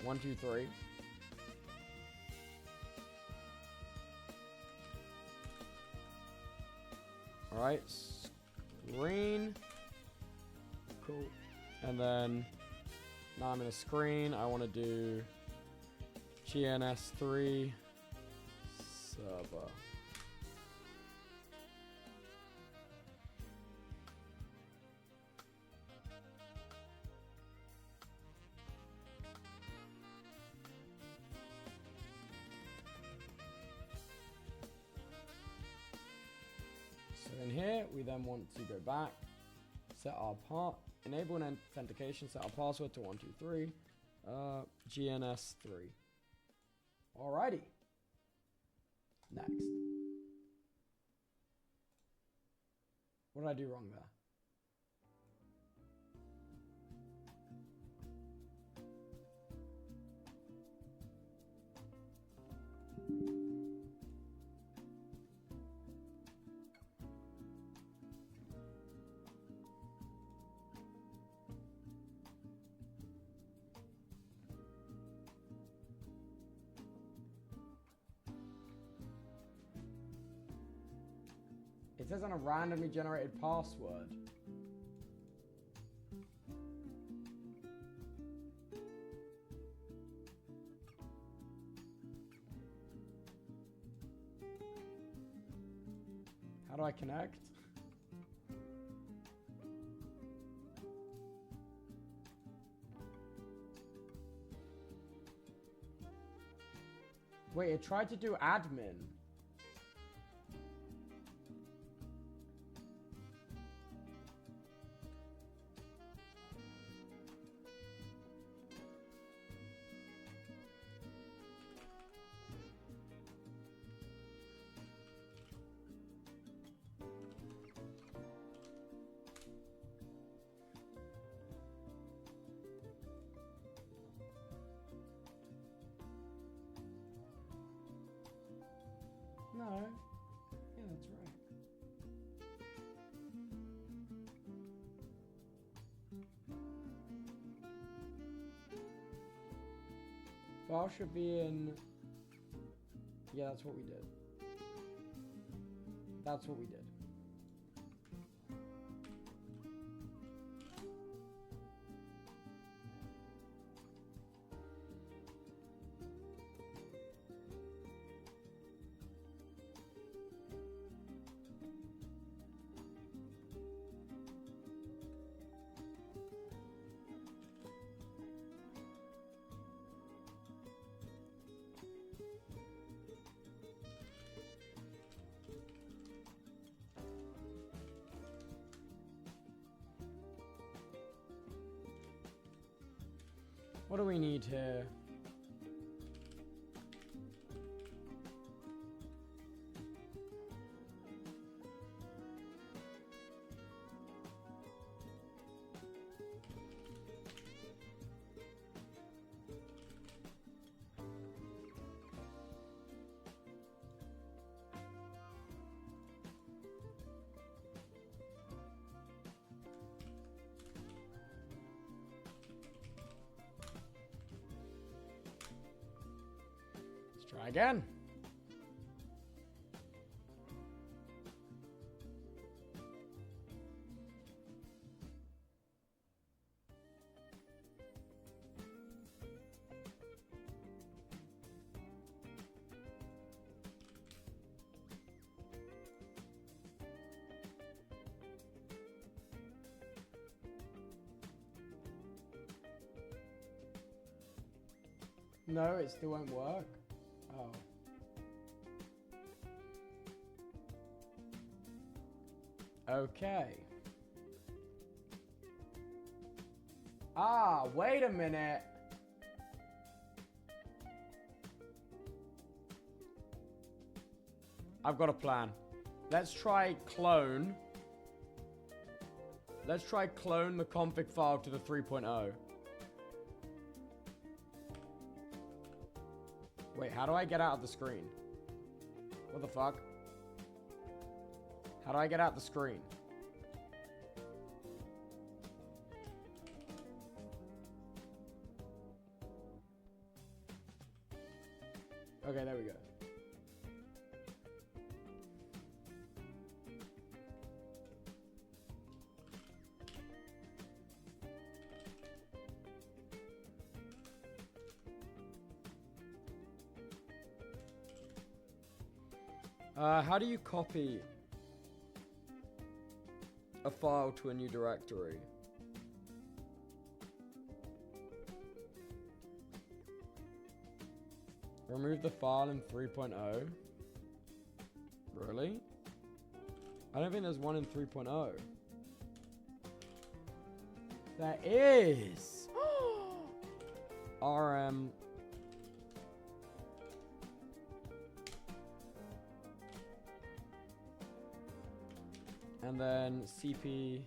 A: 1, 2, 3? Alright, screen. Cool. And then now I'm in a screen. I want to do GNS3 server. we then want to go back, set our enable an authentication, set our password to 123, GNS3. Alrighty. Next. What did I do wrong there? It says on a randomly generated password. How do I connect? Wait, it tried to do admin. No. Yeah, that's right. File should be in... Yeah, that's what we did. That's what we did. What do we need here? Try again. No, it still won't work. Oh. Okay. Ah, wait a minute. I've got a plan. Let's try clone. Let's try clone the config file to the 3.0. Wait, how do I get out of the screen? What the fuck? How do I get out the screen? Okay, there we go. How do you copy a file to a new directory? Remove the file in 3.0. Really? I don't think there's one in 3.0. There is. RM. And then CP.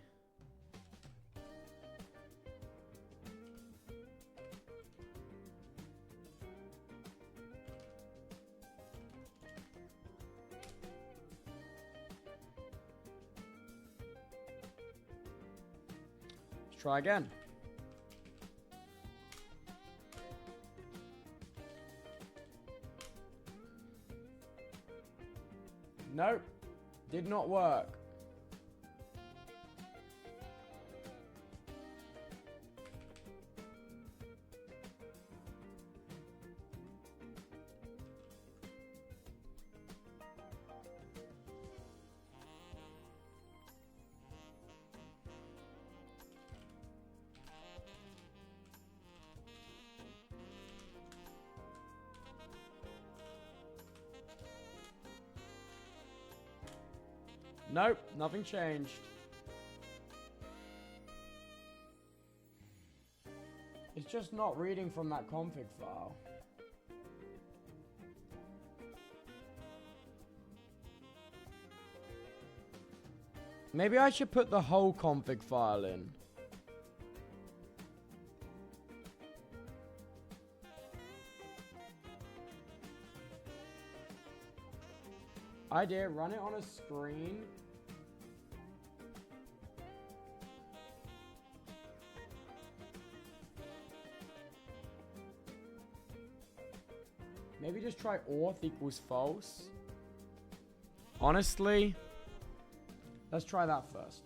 A: Let's try again. Nope. Did not work. Nope, nothing changed. It's just not reading from that config file. Maybe I should put the whole config file in. Idea, run it on a screen. Maybe just try auth equals false. Honestly, let's try that first.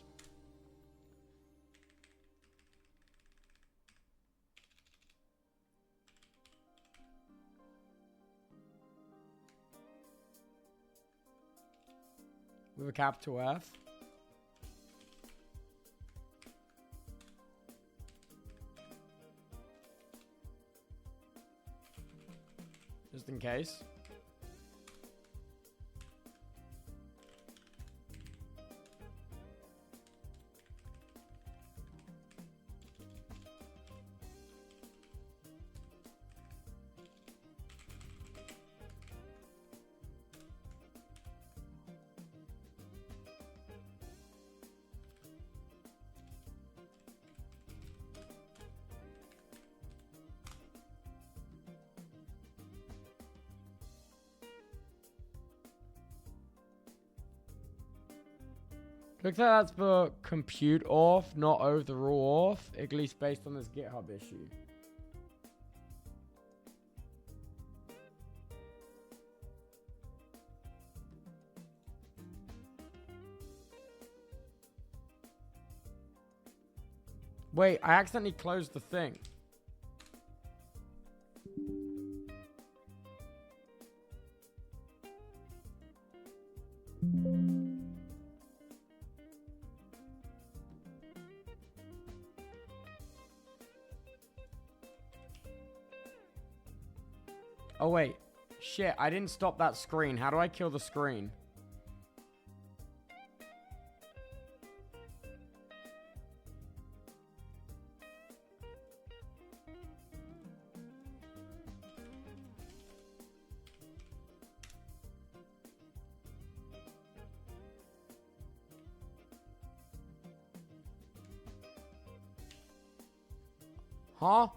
A: With a capital F. Just in case. Looks like that's for compute auth, not overall auth, at least based on this GitHub issue. Wait, I accidentally closed the thing. Oh wait, shit, I didn't stop that screen. How do I kill the screen? Huh?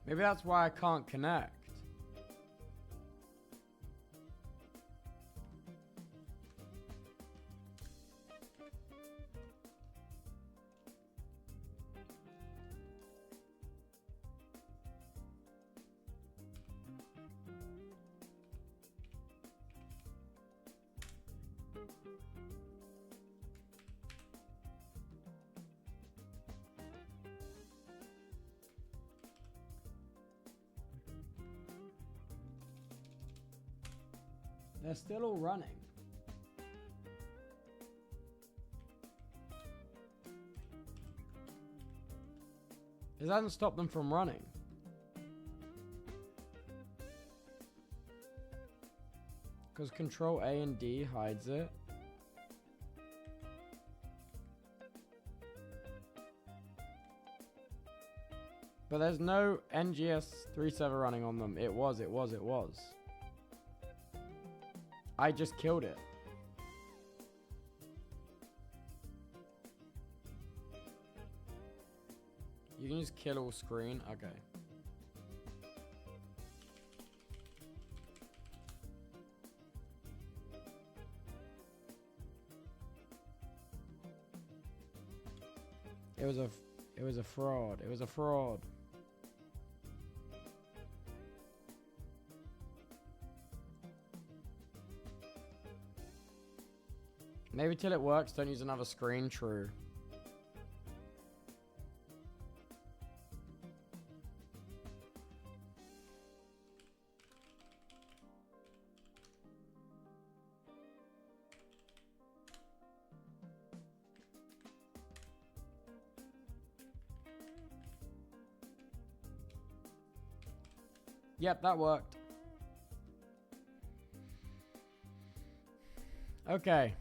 A: Maybe that's why I can't connect. They're still all running. It hasn't stopped them from running. Because Control A and D hides it. But there's no NGS 3 server running on them. It was. I just killed it. You can just kill all screen. Okay. It was a fraud. It was a fraud. Maybe till it works, don't use another screen. True. Yep, that worked. Okay.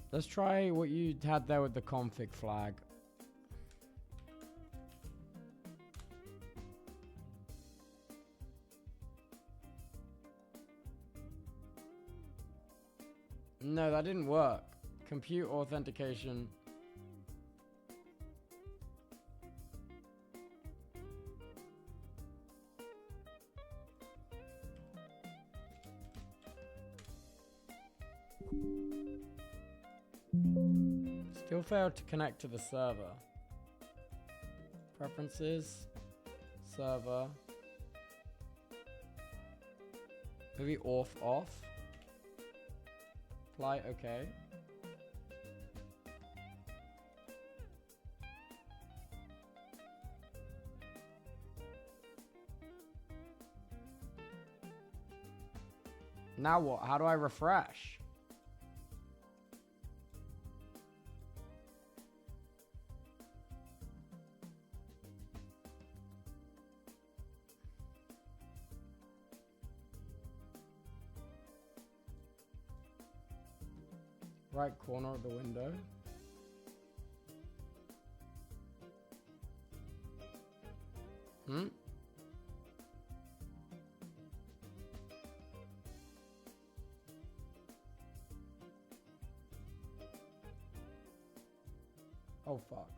A: Let's try what you had there with the config flag. No, that didn't work. Compute authentication. Still failed to connect to the server. Preferences, server. Maybe off. Apply, okay. Now what? How do I refresh? Right corner of the window. Oh fuck.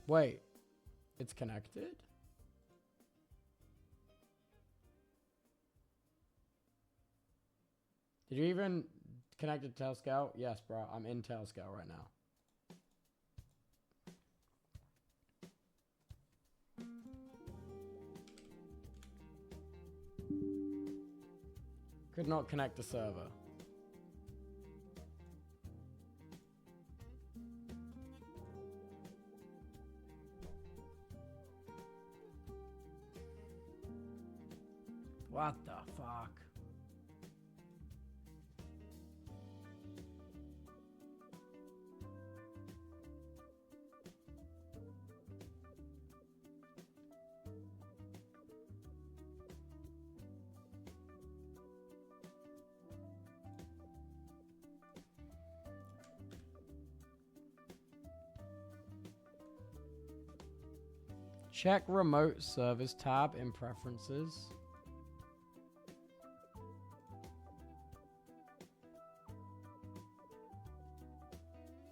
A: Wait. It's connected? Did you even connect to Tailscale? Yes, bro. I'm in Tailscale right now. Could not connect the server. What the fuck? Check remote service tab in preferences.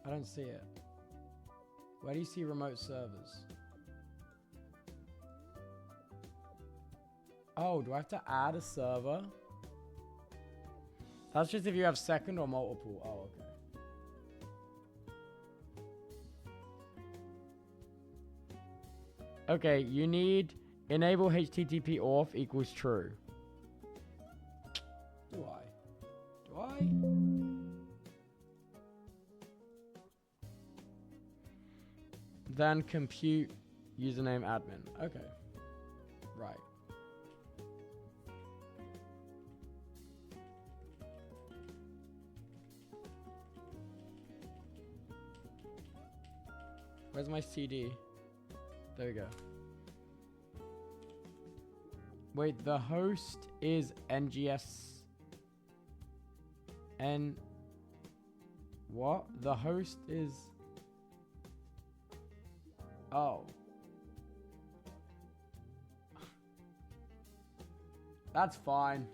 A: I don't see it. Where do you see remote servers? Oh, do I have to add a server? That's just if you have second or multiple. Oh, okay. Okay, you need enable HTTP auth equals true. Do I? Then compute username admin. Okay. Right. Where's my CD? There we go. Wait, the host is NGS. What? The host is... Oh. That's fine.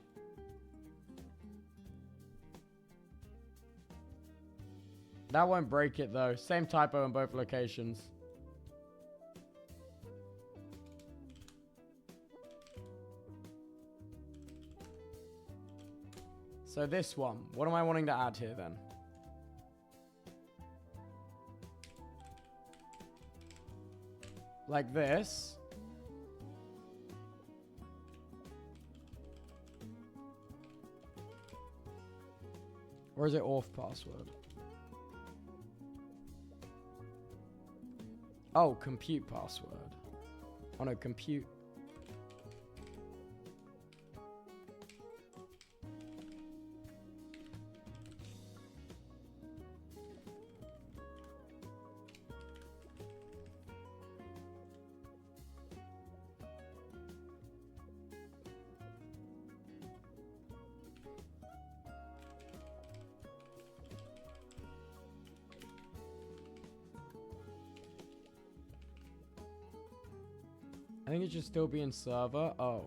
A: That won't break it though. Same typo in both locations. So this one, what am I wanting to add here then? Like this. Or is it auth password? Oh, compute password. Oh no, compute. I think it should still be in server. Oh.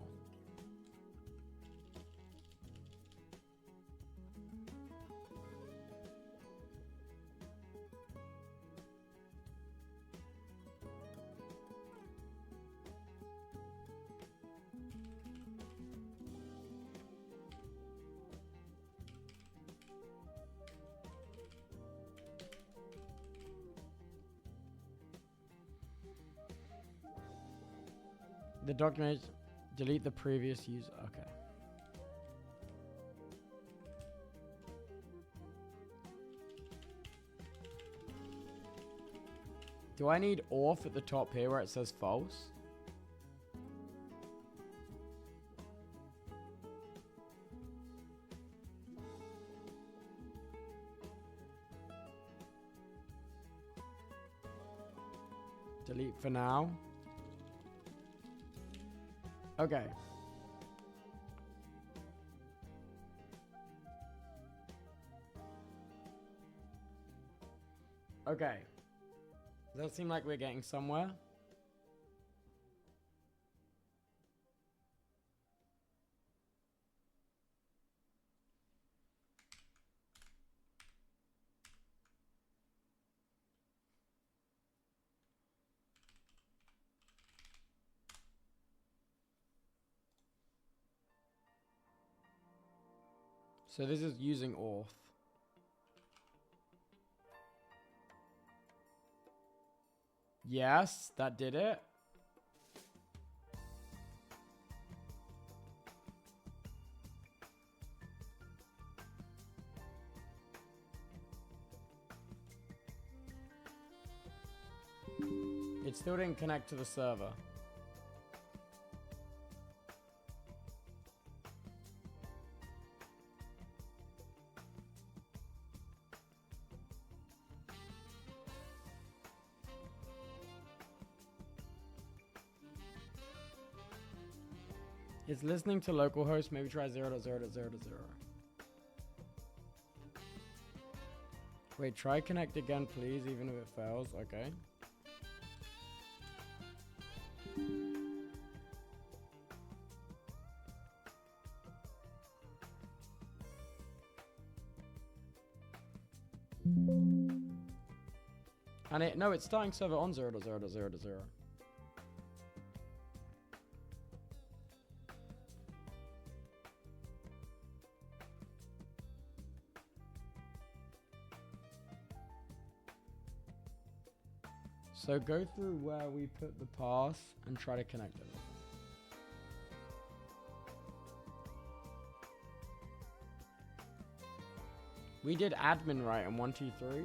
A: The document, delete the previous user. Okay. Do I need auth at the top here where it says false? Delete for now. Okay. Okay. Does that seem like we're getting somewhere? So this is using auth. Yes, that did it. It still didn't connect to the server. It's listening to localhost. Maybe try 0.0.0.0. Wait, try connect again, please, even if it fails. Okay. And it, no, it's starting server on 0.0.0.0. So go through where we put the path and try to connect it. We did admin right on 1, 2, 3.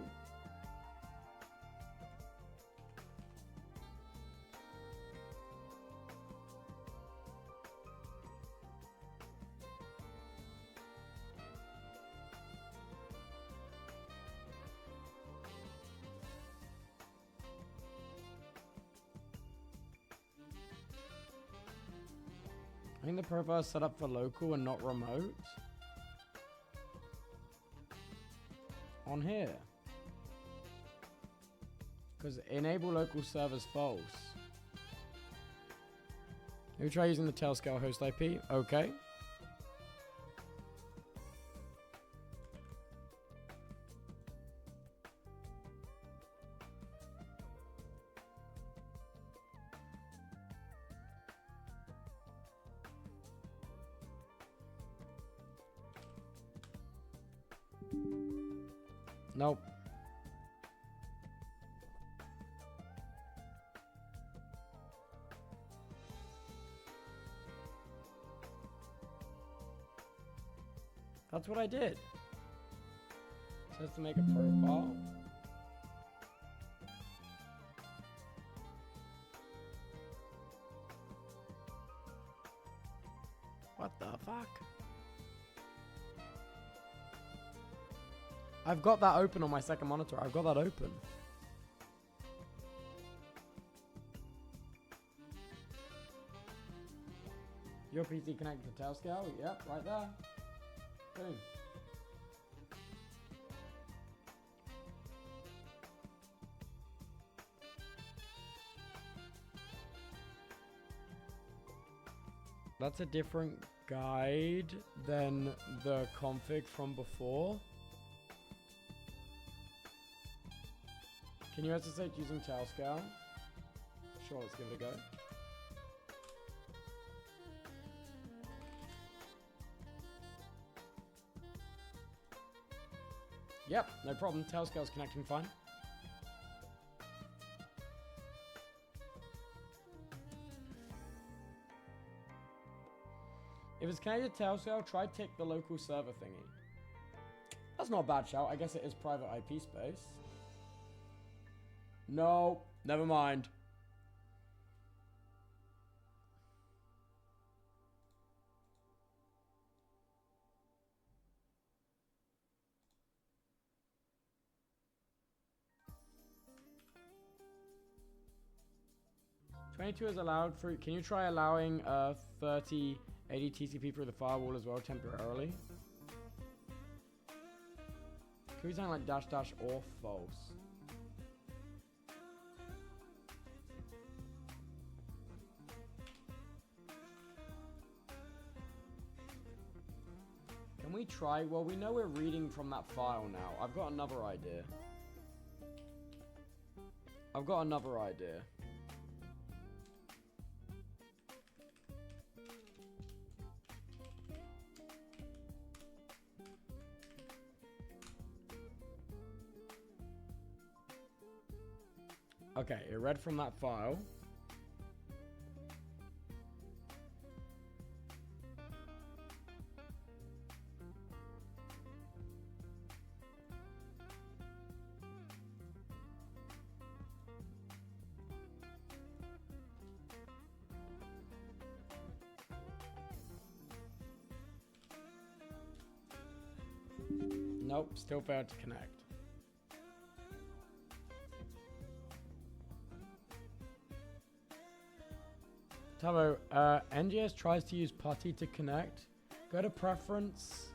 A: I think the profile is set up for local and not remote. On here. Because enable local servers false. Maybe try using the Tailscale host IP. Okay. Nope. That's what I did. It says to make a profile. What the fuck? I've got that open on my second monitor. I've got that open. Your PC connected to Tailscale? Yep, right there. Boom. That's a different guide than the config from before. Can you SSH using Tailscale? Sure, let's give it a go. Yep, no problem. Tailscale's connecting fine. If it's connected to Tailscale, try tick the local server thingy. That's not a bad shout. I guess it is private IP space. No, never mind. $22 is allowed for. Can you try allowing 3080 TCP through the firewall as well temporarily? Could be something like -- or false. Can we try? Well, we know we're reading from that file now. I've got another idea. Okay, it read from that file. Nope, still failed to connect. Tubbo, NGS tries to use PuTTY to connect. Go to preference.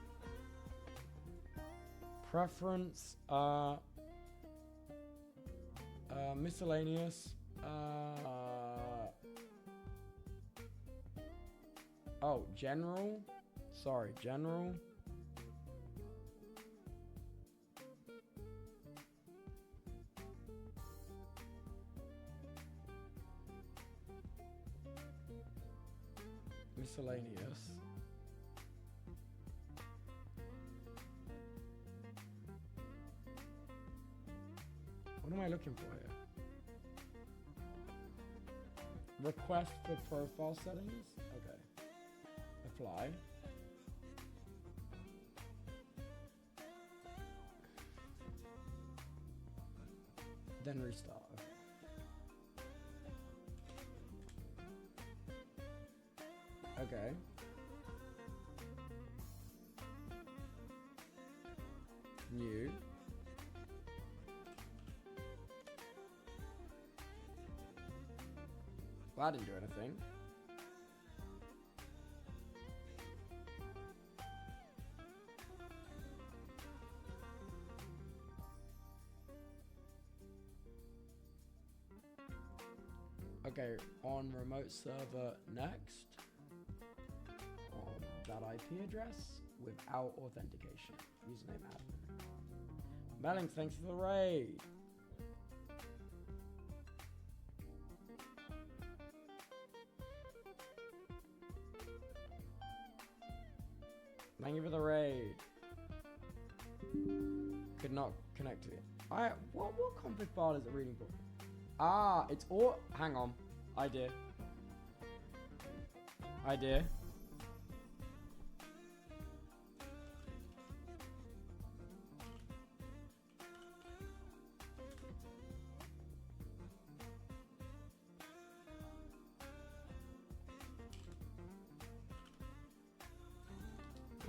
A: Miscellaneous. Oh, general. Sorry, general. Miscellaneous. What am I looking for here? Request for profile settings? Okay. Apply. Then restart. Okay. New. Well, I didn't do anything. Okay, on remote server next. On that IP address without authentication. Username admin. Mellings, thanks for the raid. Thank you for the raid. Could not connect to it. What config file is it reading for? Ah, it's all. Hang on. Idea.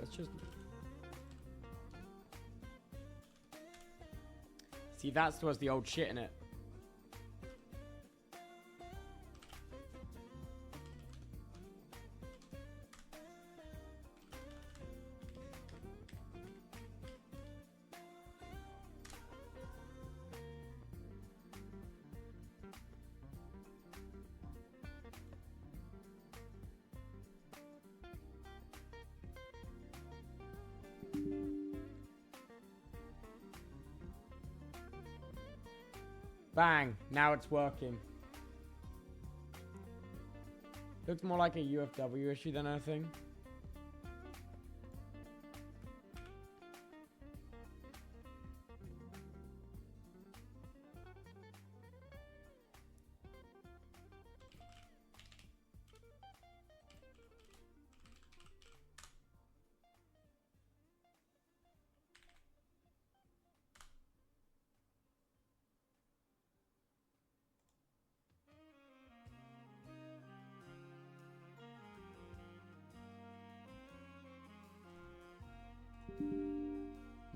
A: Let's just. See, that's towards the old shit in it. Bang! Now it's working. Looks more like a UFW issue than anything.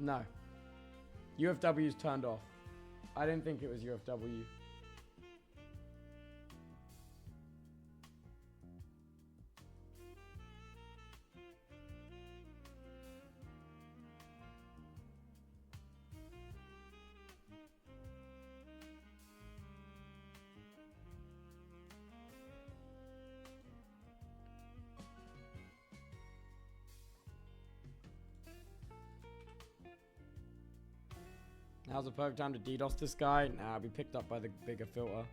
A: No. UFW's turned off. I didn't think it was UFW. Now's the perfect time to DDoS this guy. Nah, I'll be picked up by the bigger filter.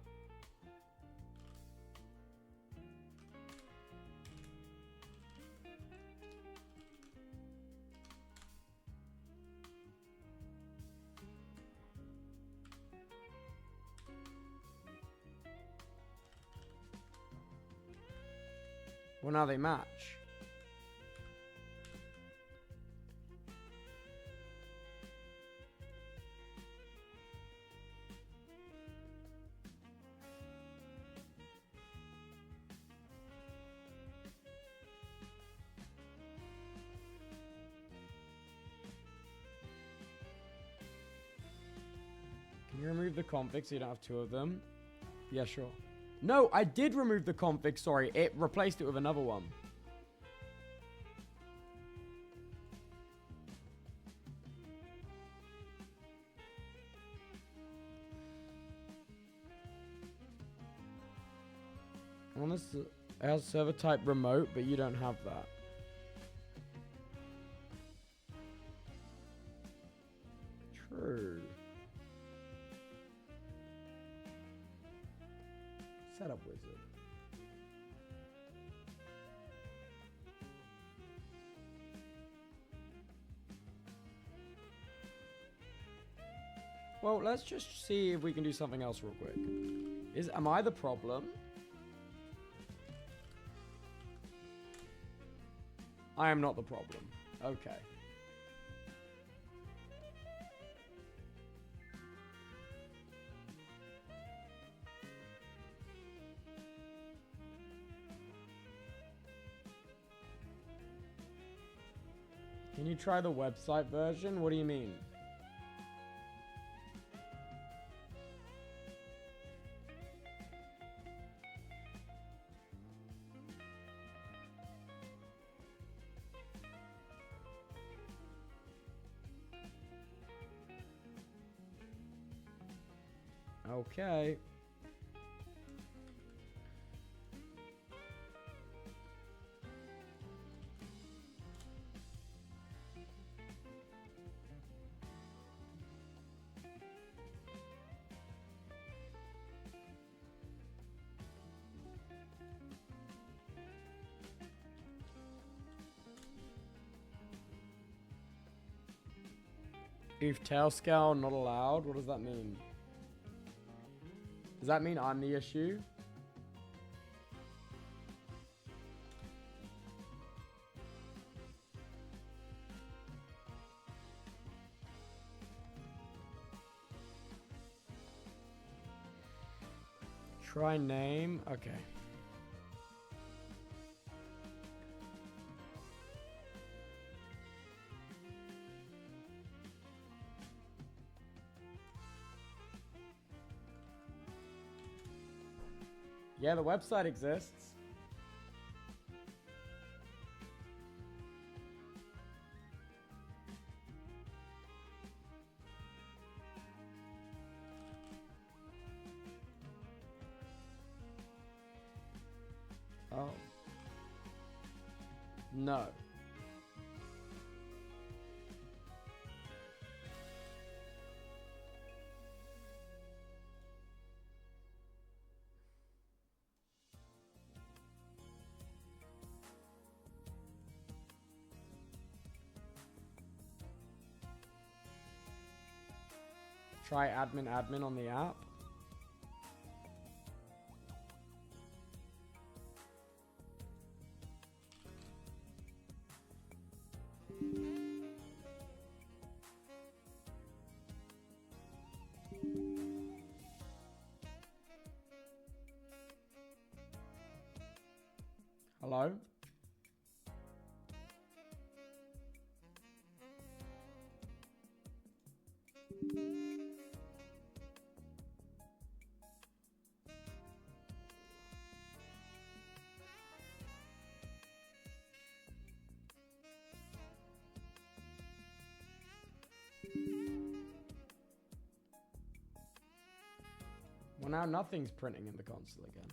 A: Well, now they match. Can you remove the config so you don't have two of them? Yeah, sure. No, I did remove the config, sorry. It replaced it with another one. On this, it has server type remote, but you don't have that. True. Setup wizard. Well, let's just see if we can do something else real quick. Am I the problem? I am not the problem. Okay. Can you try the website version? What do you mean? Okay. If Tailscale not allowed, what does that mean? Does that mean I'm the issue? Try name. Okay. Yeah, the website exists. Oh. No. Try admin on the app. Hello? Well, now nothing's printing in the console again.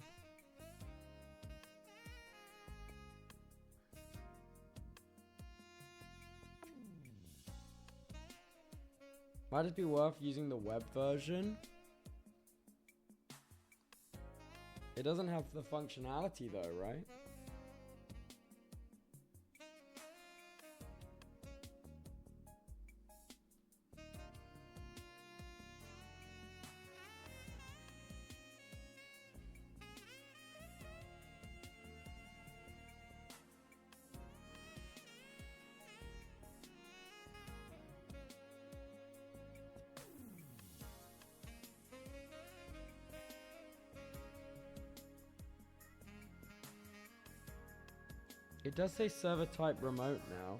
A: Might it be worth using the web version? It doesn't have the functionality though, right? It does say server type remote now.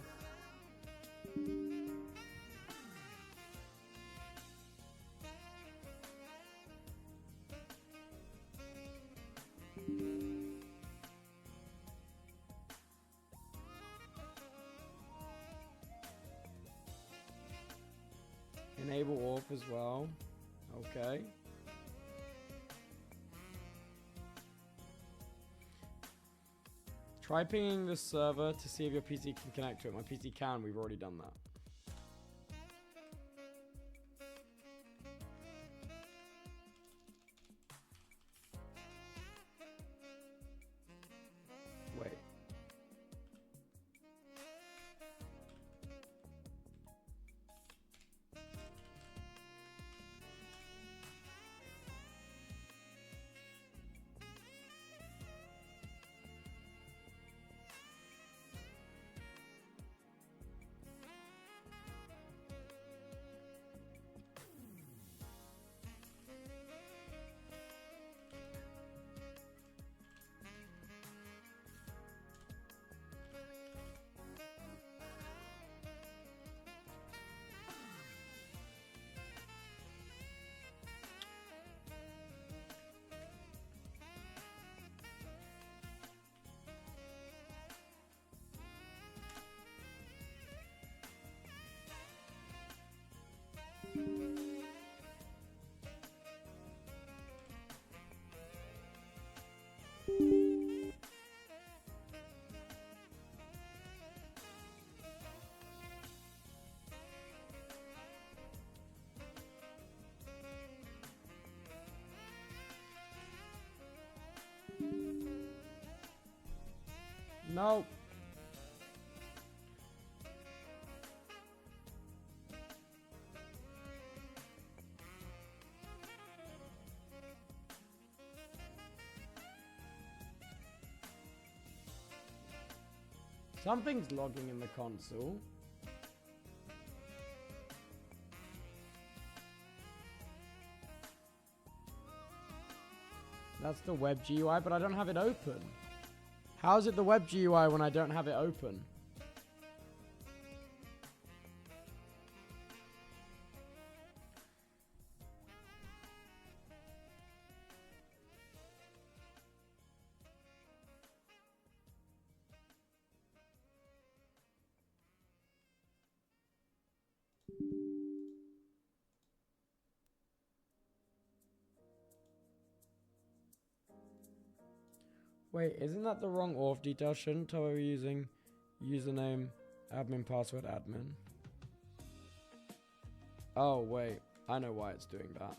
A: Enable auth as well. Okay. Try pinging the server to see if your PC can connect to it. My PC can, we've already done that. Wait. No. Something's logging in the console. That's the web GUI, but I don't have it open. How is it the web GUI when I don't have it open? Wait, isn't that the wrong auth detail? Shouldn't I be using username, admin, password, admin? Oh, wait. I know why it's doing that.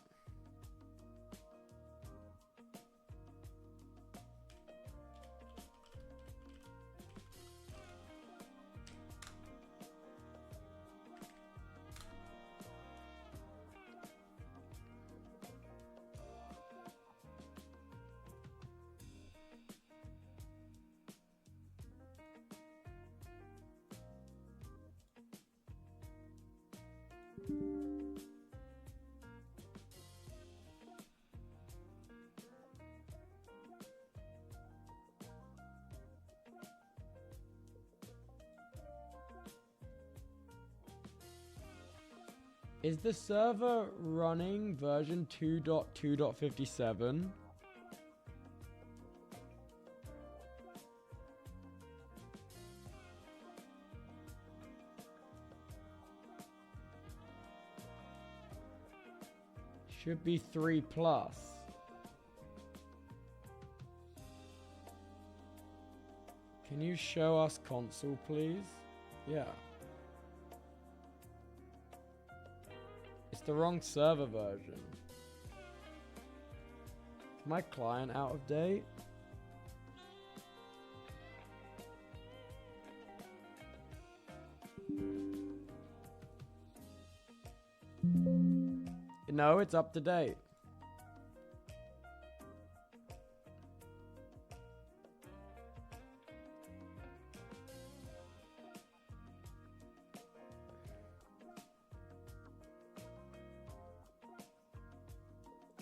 A: Is the server running version 2.2.57? Should be 3+. Can you show us console, please? Yeah. It's the wrong server version. Is my client out of date? No, it's up to date.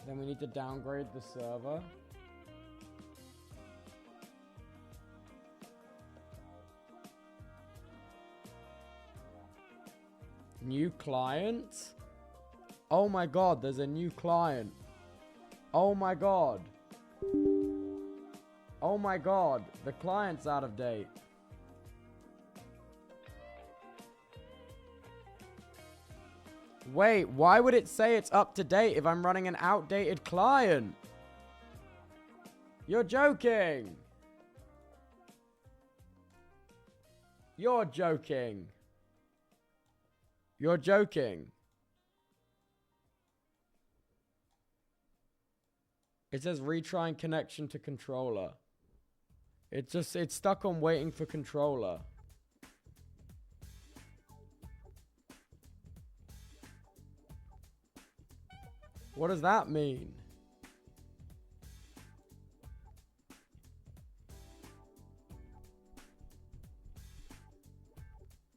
A: Then we need to downgrade the server. New client? Oh my god, there's a new client. Oh my god. Oh my god, the client's out of date. Wait, why would it say it's up to date if I'm running an outdated client? You're joking. You're joking. You're joking. It says retrying connection to controller. It's stuck on waiting for controller. What does that mean?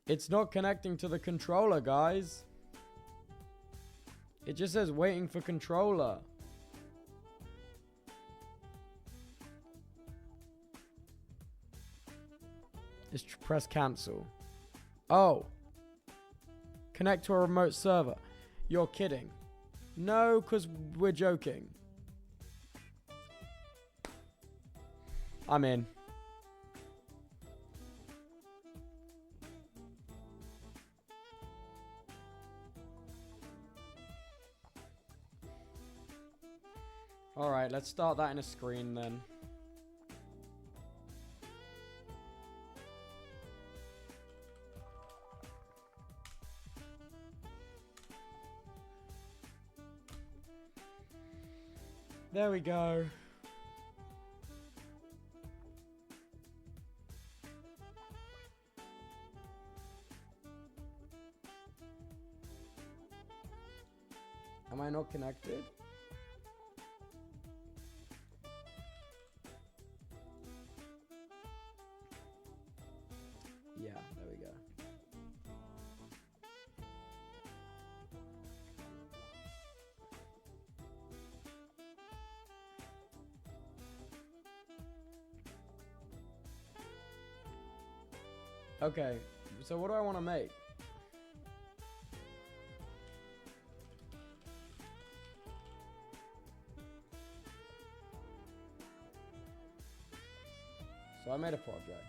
A: It's not connecting to the controller, guys. It just says waiting for controller. Just press cancel. Oh. Connect to a remote server. You're kidding. No, because we're joking. I'm in. Alright, let's start that in a screen then. There we go. Am I not connected? Okay, so what do I want to make? So I made a project.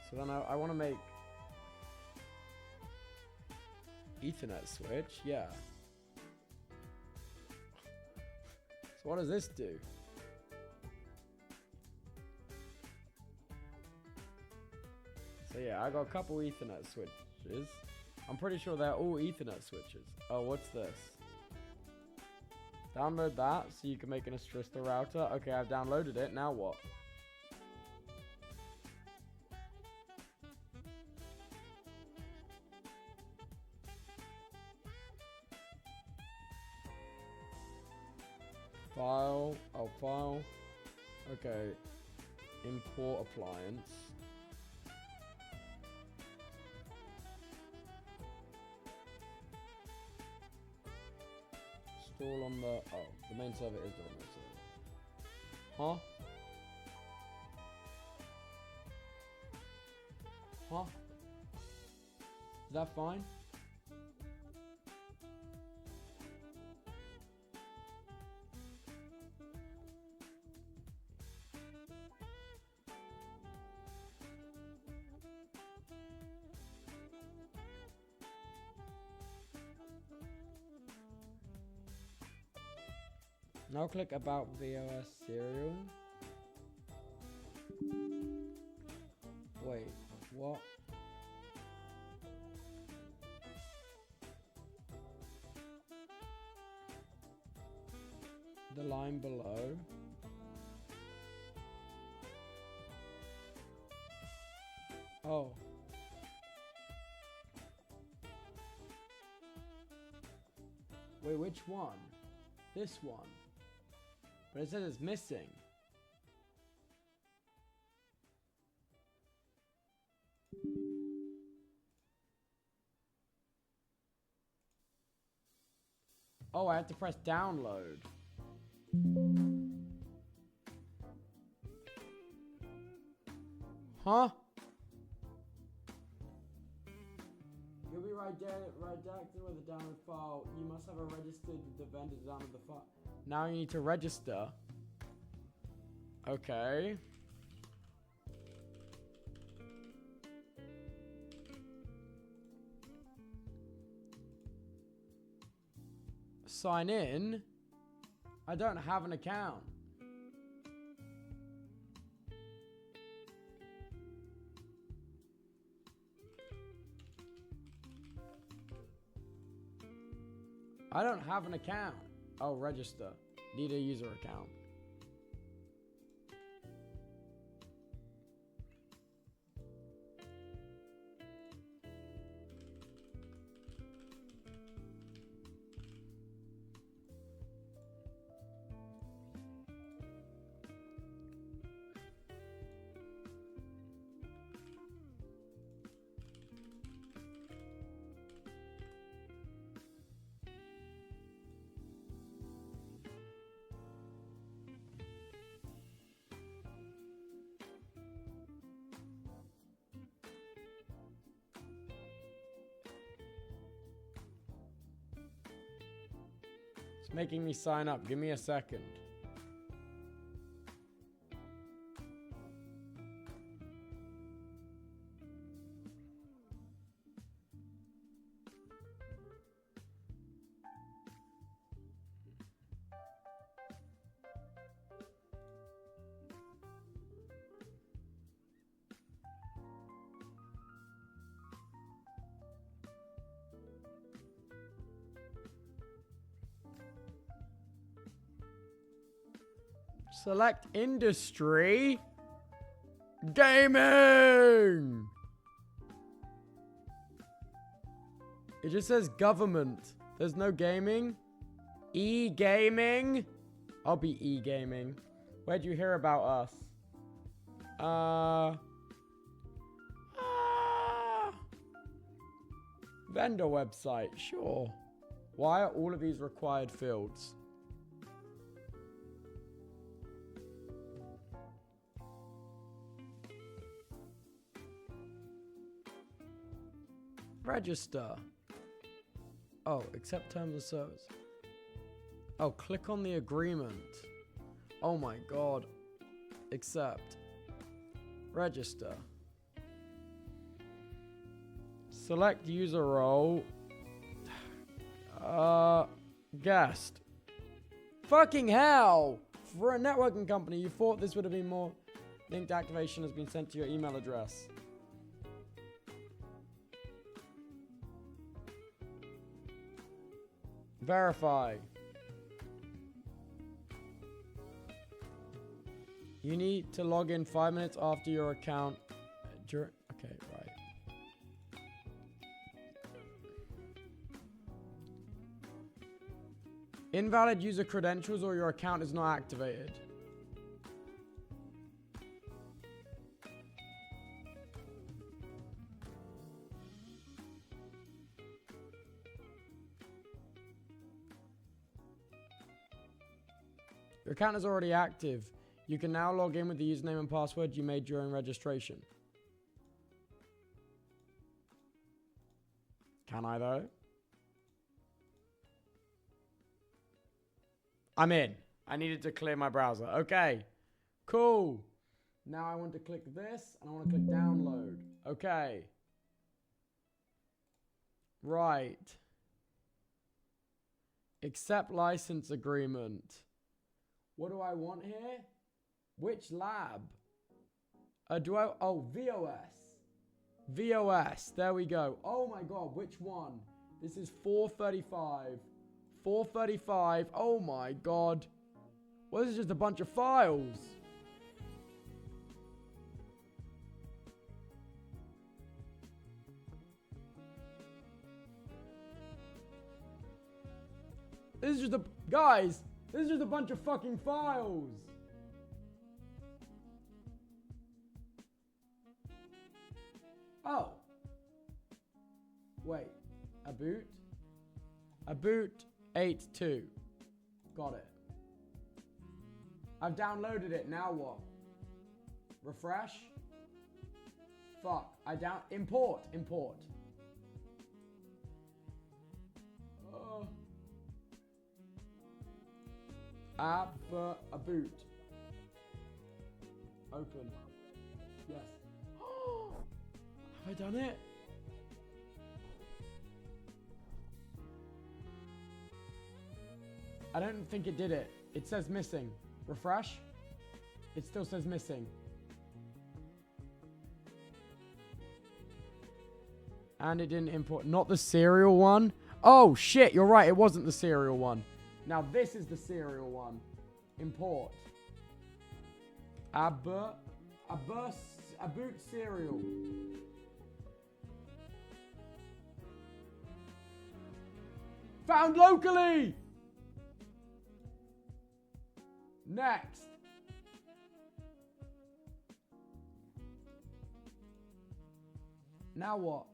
A: So then I want to make Ethernet switch, yeah. So what does this do? So yeah, I got a couple Ethernet switches. I'm pretty sure they're all Ethernet switches. Oh, what's this? Download that so you can make an Arista router. Okay, I've downloaded it. Now what? File. Oh, file. Okay. Import appliance. Install on the... Oh, the main server is the remote server. Huh? Huh? Is that fine? Now click About VOS Serial. Wait, what? The line below. Oh. Wait, which one? This one. But it says it's missing. Oh, I have to press download. Huh? You'll be redacted with a download file. You must have a registered with the vendor to download the file. Now you need to register. Okay. Sign in. I don't have an account. I don't have an account. Oh, register. Need a user account. It's making me sign up. Give me a second. Select industry. Gaming. It just says government. There's no gaming. E-gaming. I'll be e-gaming. Where'd you hear about us? Vendor website. Sure. Why are all of these required fields? Register. Oh, accept terms of service. Oh, click on the agreement. Oh my god. Accept. Register. Select user role. Guest. Fucking hell! For a networking company, you thought this would have been more. Linked activation has been sent to your email address. Verify. You need to log in 5 minutes after your account. Okay, right. Invalid user credentials or your account is not activated. Your account is already active. You can now log in with the username and password you made during registration. Can I though? I'm in. I needed to clear my browser. Okay, cool. Now I want to click this and I want to click download. Okay. Right. Accept license agreement. What do I want here? Which lab? Oh, VOS. VOS. There we go. Oh my god, which one? This is 435. 435. Oh my god. Well, this is just a bunch of files. This is just a... Guys, this is just a bunch of fucking files. Oh. Wait. A boot? A boot 8.2. Got it. I've downloaded it. Now what? Refresh? Fuck. Import. Import. App for a boot. Open. Yes. Have I done it? I don't think it did it. It says missing. Refresh. It still says missing. And it didn't import. Not the serial one. Oh shit, you're right. It wasn't the serial one. Now this is the serial one. Import. A boot serial. Found locally. Next. Now what?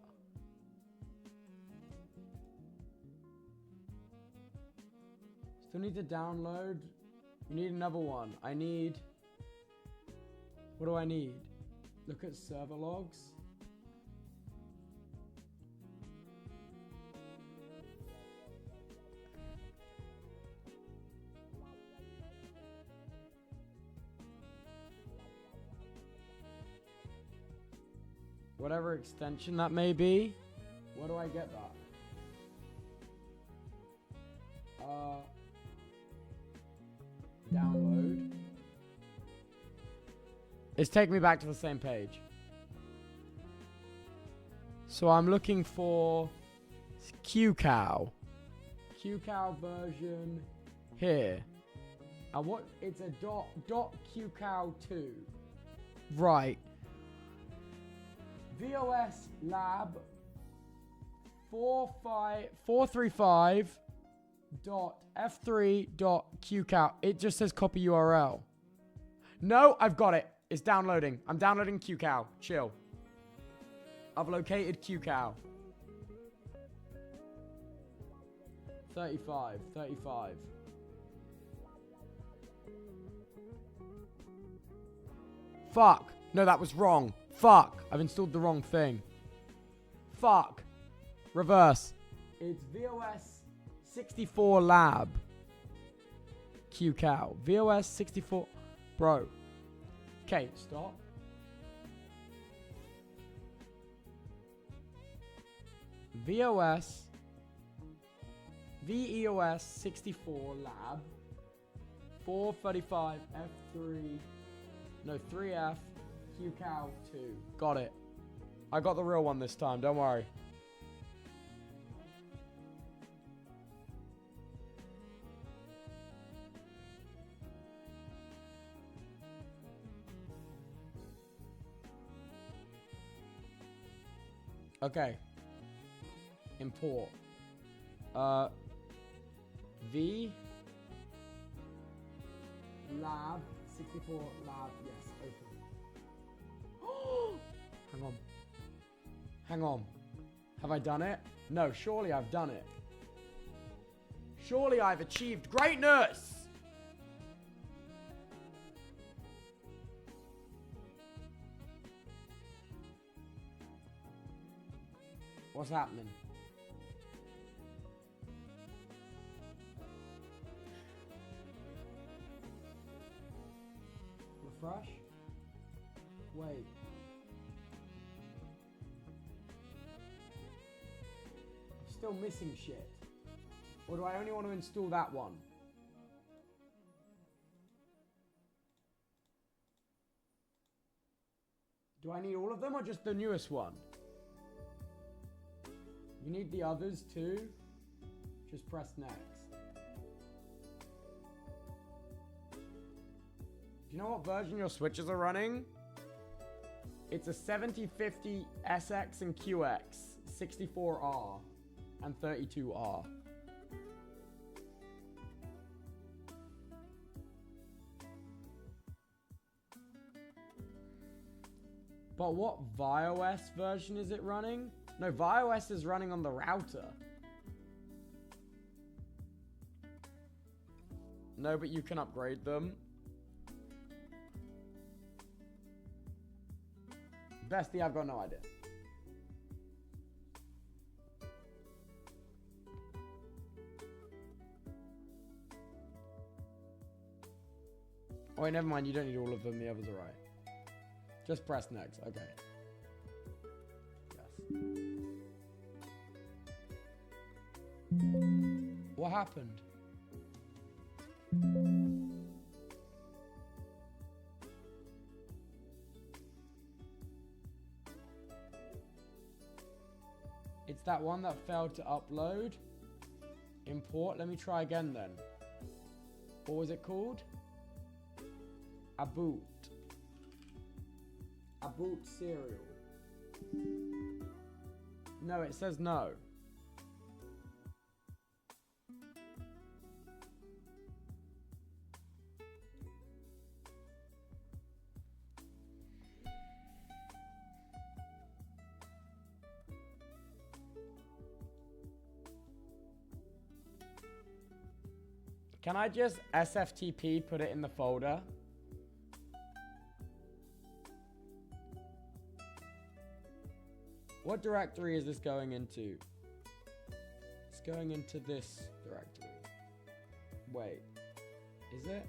A: Still need to download. You need another one. I need... What do I need? Look at server logs. Whatever extension that may be. Where do I get that? Download. It's taking me back to the same page. So I'm looking for QCow. QCow version here. And what? It's a dot QCow2. Right. VOS lab 435.f3.qcow. It just says copy URL. No, I've got it. It's downloading. I'm downloading QCow. Chill. I've located QCow. 35. 35. Fuck. No, that was wrong. Fuck. I've installed the wrong thing. Fuck. Reverse. It's VOS 64 Lab. QCow. VOS 64. Bro. Okay, stop. VOS. VEOS 64 Lab. 435 F3. No, 3F. QCow 2. Got it. I got the real one this time. Don't worry. Okay. Import. V Lab 64 Lab. Yes, open. Hang on. Hang on. Have I done it? No, surely I've done it. Surely I've achieved greatness. What's happening? Refresh? Wait. I'm still missing shit. Or do I only want to install that one? Do I need all of them or just the newest one? You need the others too? Just press next. Do you know what version your switches are running? It's a 7050 SX and QX, 64R, and 32R. But what VOS version is it running? No, VOS is running on the router. No, but you can upgrade them. Bestie, I've got no idea. Oh wait, never mind, you don't need all of them, the others are right. Just press next, okay. Yes. What happened? It's that one that failed to upload. Import. Let me try again then. What was it called? Aboot. Aboot serial. No, it says no. Can I just SFTP put it in the folder? What directory is this going into? It's going into this directory. Wait, is it?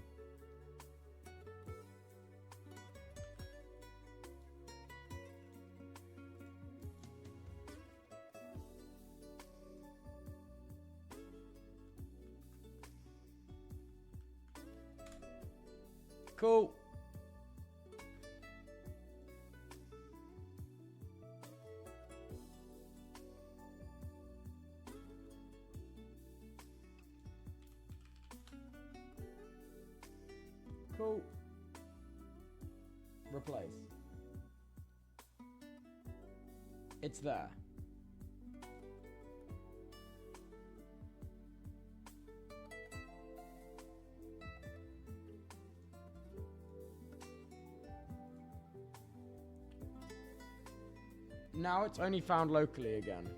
A: Cool. Cool. Replace. It's there. Now it's only found locally again.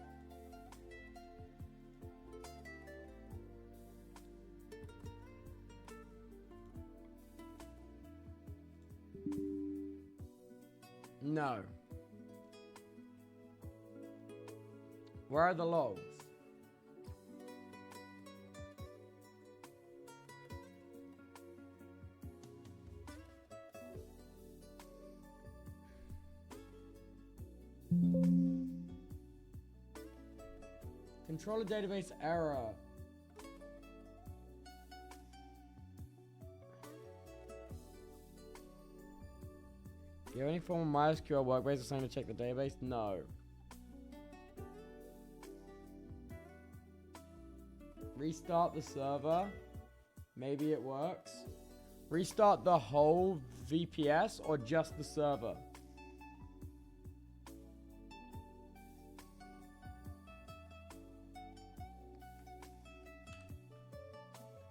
A: No. Where are the logs? Controller database error. Do you have any form of MySQL workbase or something to check the database? No. Restart the server. Maybe it works. Restart the whole VPS or just the server?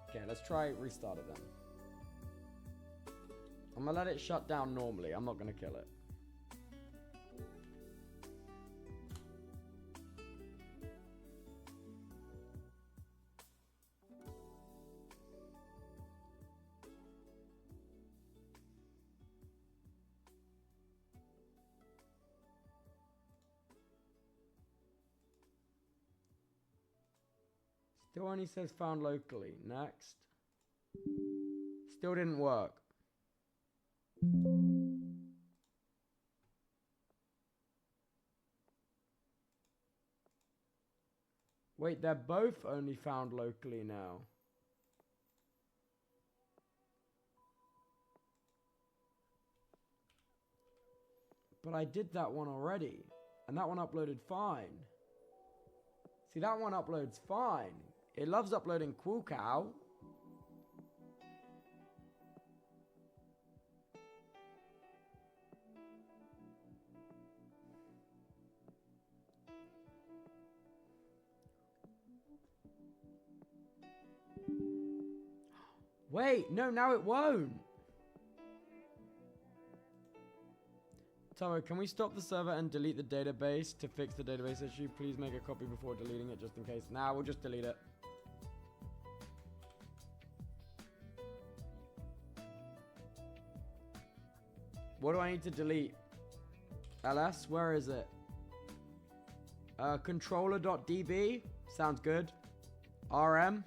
A: Okay, let's try restart it then. I'm gonna let it shut down normally. I'm not gonna kill it. Still only says found locally. Next. Still didn't work. Wait, they're both only found locally now. But I did that one already. And that one uploaded fine. See, that one uploads fine. It loves uploading Cool Cow. Wait, no, now it won't. Tubbo, can we stop the server and delete the database to fix the database issue? Please make a copy before deleting it just in case. Nah, we'll just delete it. What do I need to delete? LS, where is it? Controller.db, sounds good. RM.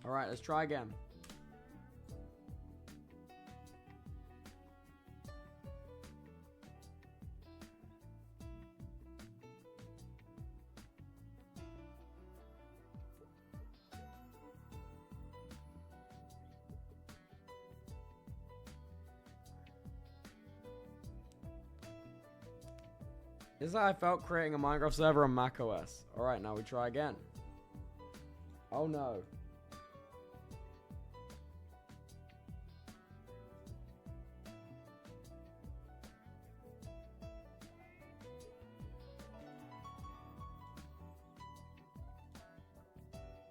A: All right, let's try again. This is how I felt creating a Minecraft server on macOS. All right, now we try again. Oh no.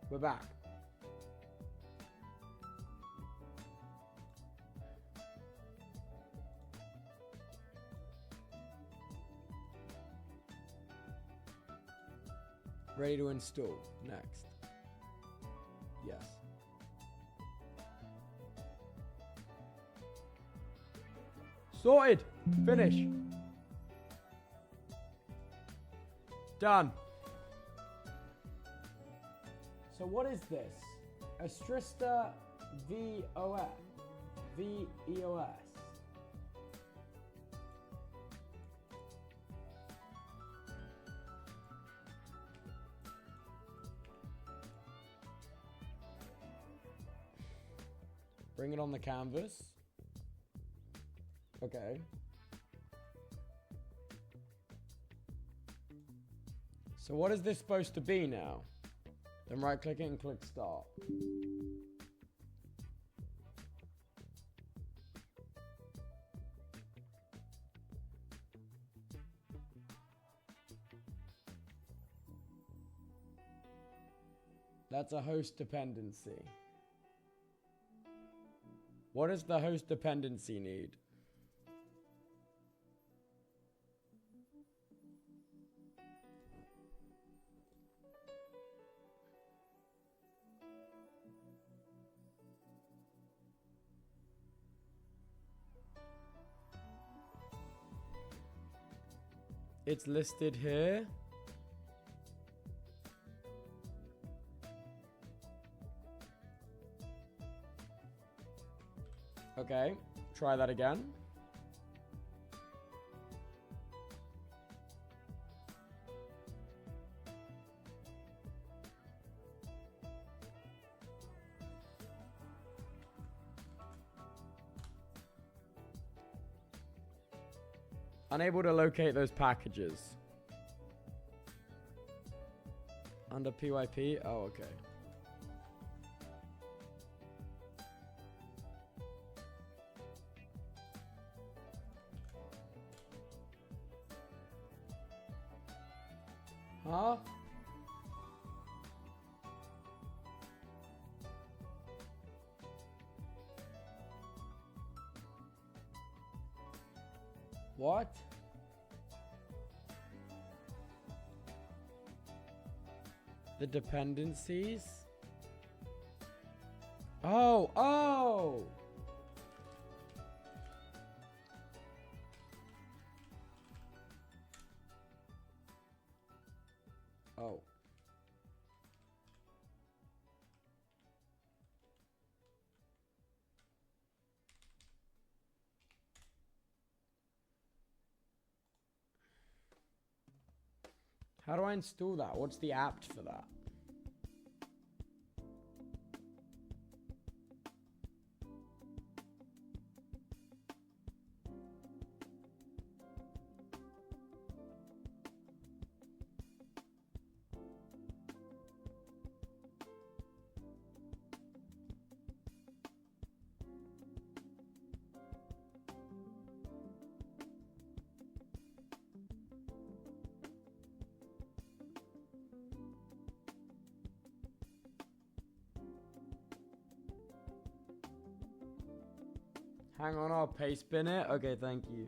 A: We're back. Ready to install. Next. Yes. Sorted. Finish. Done. So what is this? Arista VOS. VEOS. Bring it on the canvas. Okay. So what is this supposed to be now? Then right click it and click start. That's a host dependency. What does the host dependency need? It's listed here. Okay, try that again. Unable to locate those packages. Under PYP? Oh, okay. Huh? What? The dependencies? Oh, oh! Oh. How do I install that? What's the apt for that? Hang on, I'll paste bin it. Okay, thank you.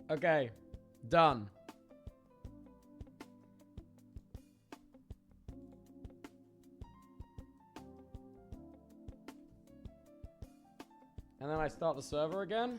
A: Okay, done. And then I start the server again.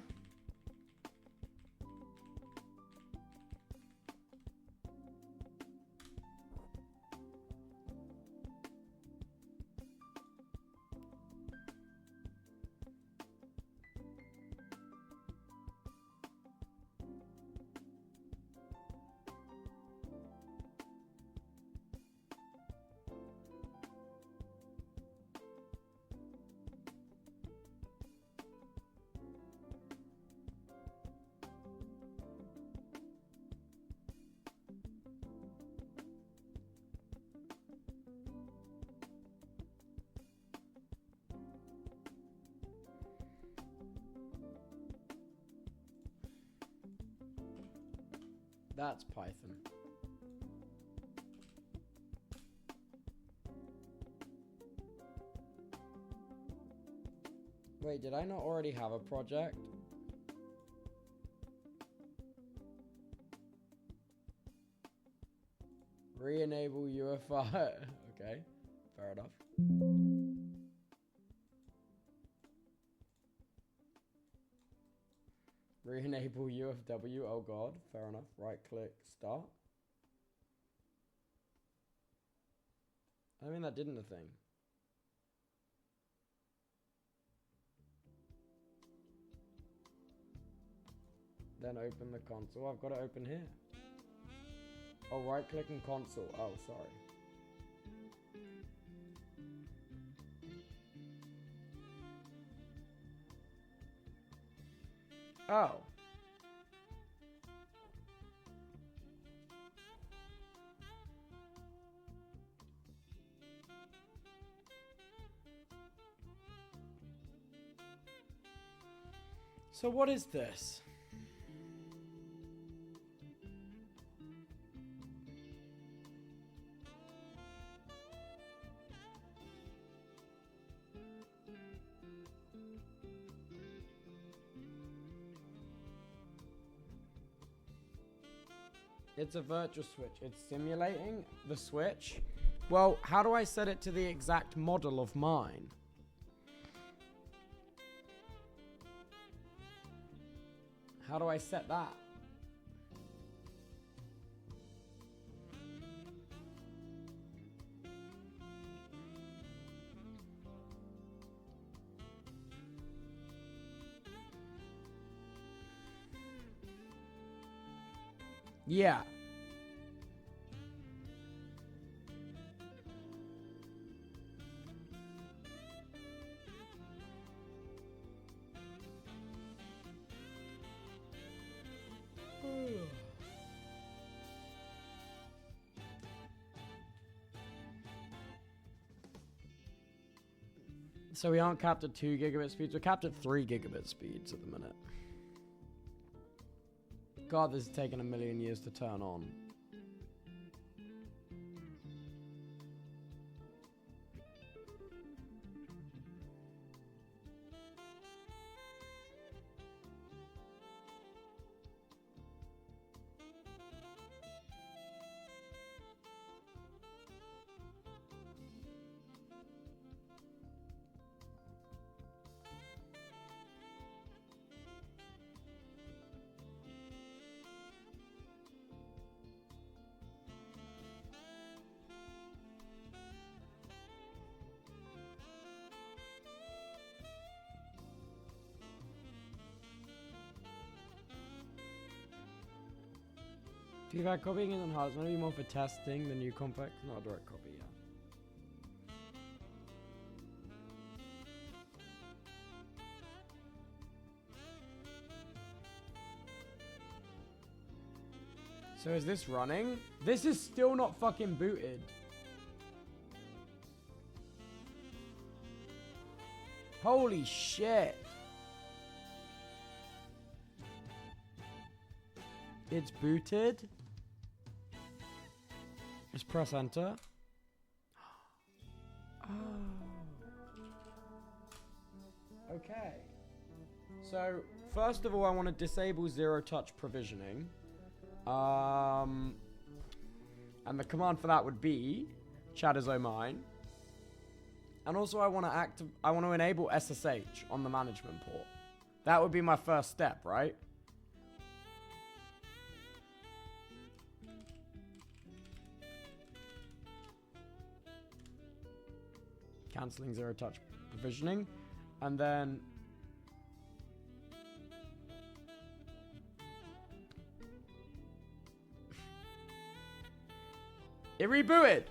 A: That's Python. Wait, did I not already have a project? Re-enable UEFI. Okay, fair enough. Re-enable UFW. Oh god. Fair enough. Right click. Start. I mean, that didn't a thing. Then open the console. I've got to open here. Oh, right click and console. Oh, sorry. Oh. So what is this? It's a virtual switch. It's simulating the switch. Well, how do I set it to the exact model of mine? How do I set that? Yeah. So we aren't capped at 2 gigabit speeds. We're capped at 3 gigabit speeds at the minute. God, this is taking a million years to turn on. Feedback copying isn't hard. It's maybe more for testing than new complex. Not a direct copy, yeah. So is this running? This is still not fucking booted. Holy shit. It's booted. Just press enter. Oh. Okay. So, first of all, I want to disable zero-touch provisioning. And the command for that would be Mine. And also, I want to enable SSH on the management port. That would be my first step, right? Canceling zero-touch provisioning, and then it rebooted.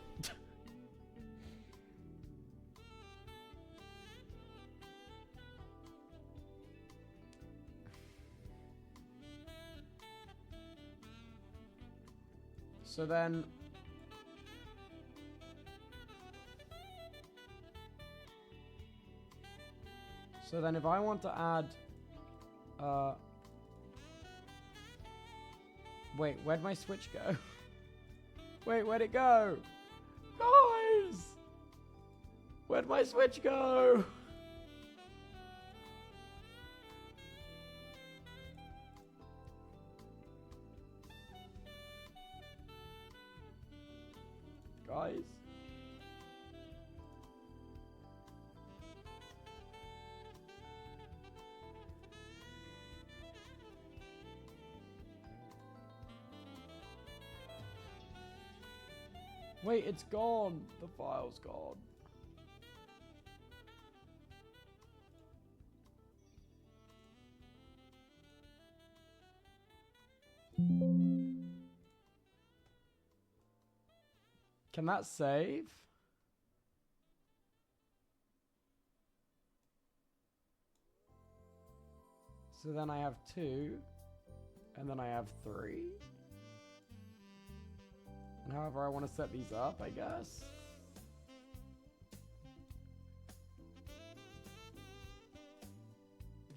A: So then if I want to add, wait, where'd my switch go? Wait, where'd it go? Guys! Where'd my switch go? Guys? Wait, it's gone. The file's gone. Can that save? So then I have 2, and then I have 3. And however I want to set these up, I guess.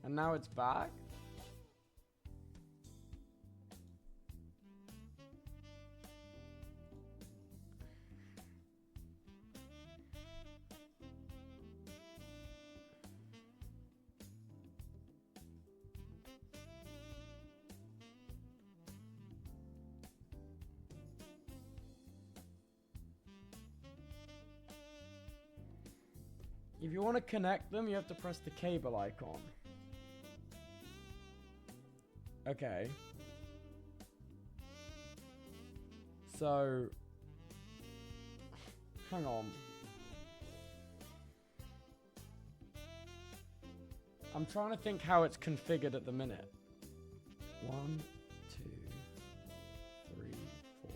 A: And now it's back. If you want to connect them, you have to press the cable icon. Okay. So, hang on. I'm trying to think how it's configured at the minute. 1, 2, 3, 4,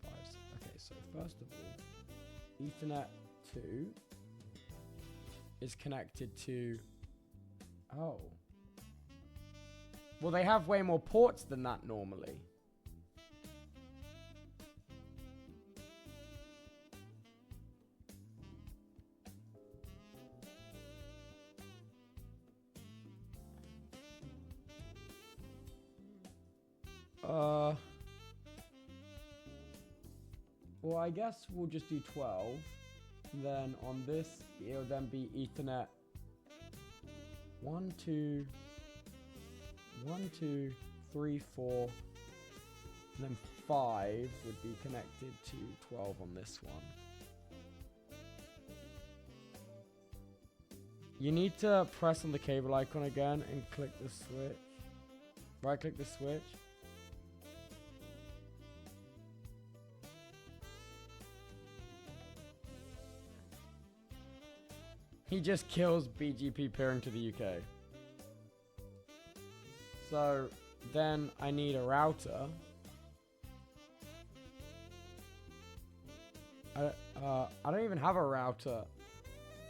A: 5, 6. Okay, so first of all, Ethernet 2 is connected to... Oh. Well, they have way more ports than that normally. Well, I guess we'll just do 12. Then on this, it'll then be Ethernet 1, 2, 3, 4, and then 5 would be connected to 12 on this one. You need to press on the cable icon again and click the switch. Right click the switch. He just kills BGP peering to the UK. So then I need a router. I don't even have a router.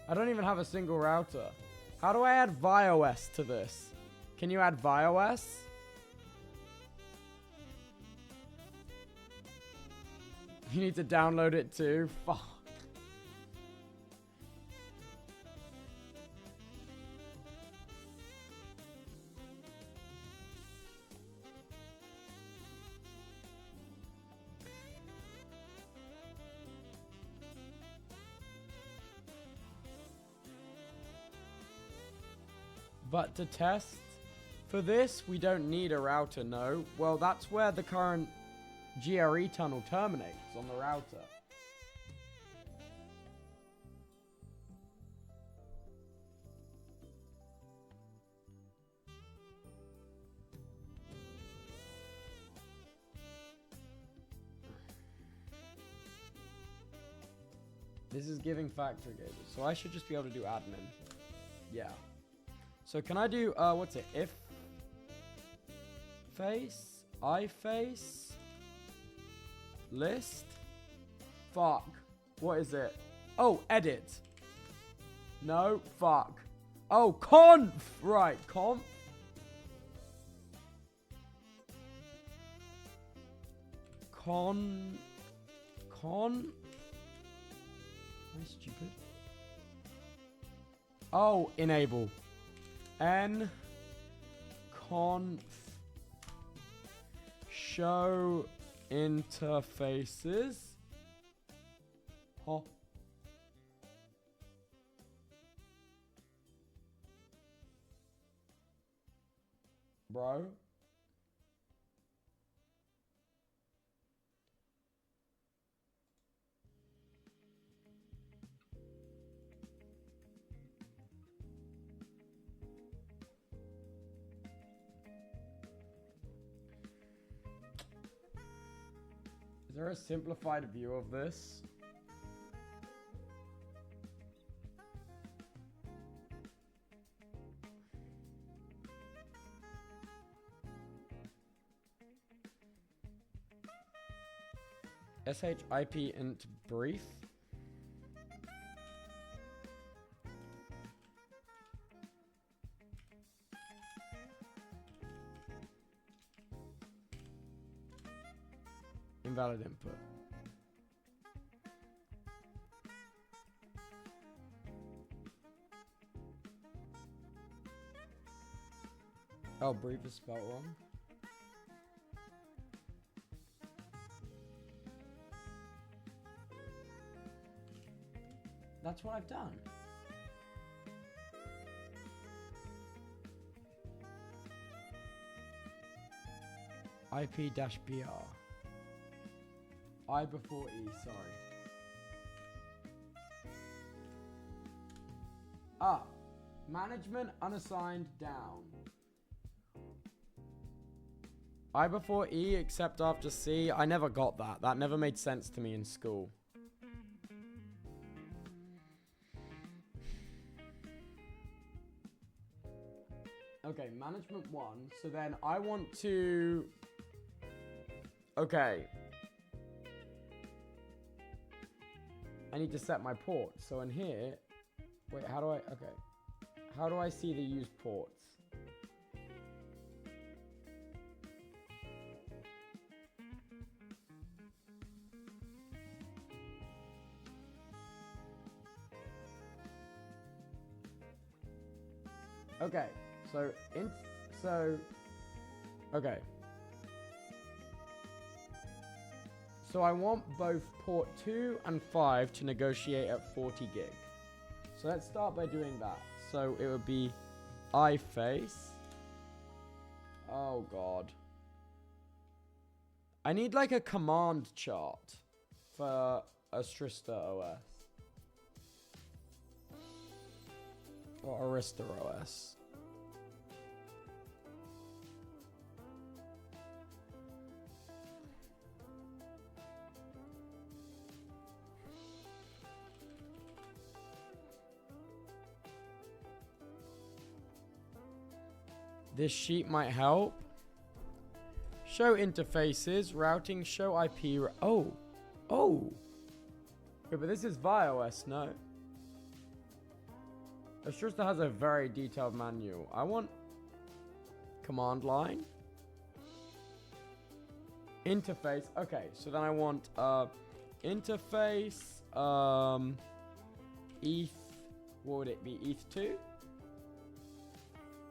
A: I don't even have a single router. How do I add VOS to this? Can you add VOS? You need to download it too. Fuck. But to test for this, we don't need a router, no. Well, that's where the current GRE tunnel terminates, on the router. This is giving factory cables, so I should just be able to do admin. Yeah. So can I do, what's it, if face, I face, list, fuck, what is it? Oh, edit. No, fuck. Oh, conf, right, conf. Am I stupid? Oh, enable. N conf show interfaces. Huh. Bro. there a simplified view of this? SHIP int brief. Invalid input. Oh, brief is spelled wrong. That's what I've done. IP-BR. I before E, sorry. Ah, management unassigned down. I before E except after C. I never got that. That never made sense to me in school. Okay, management 1. So then I want to... Okay. I need to set my port. So in here... Wait, how do I... Okay. How do I see the used ports? Okay. Okay. So I want both port 2 and 5 to negotiate at 40 gig. So let's start by doing that. So it would be iFace. Oh god. I need like a command chart for Arista OS. Or Arista OS. This sheet might help. Show interfaces, routing, show IP. Oh. Okay, but this is VODS, no? Arista has a very detailed manual. I want command line. Interface. Okay, so then I want interface ETH. What would it be? ETH2?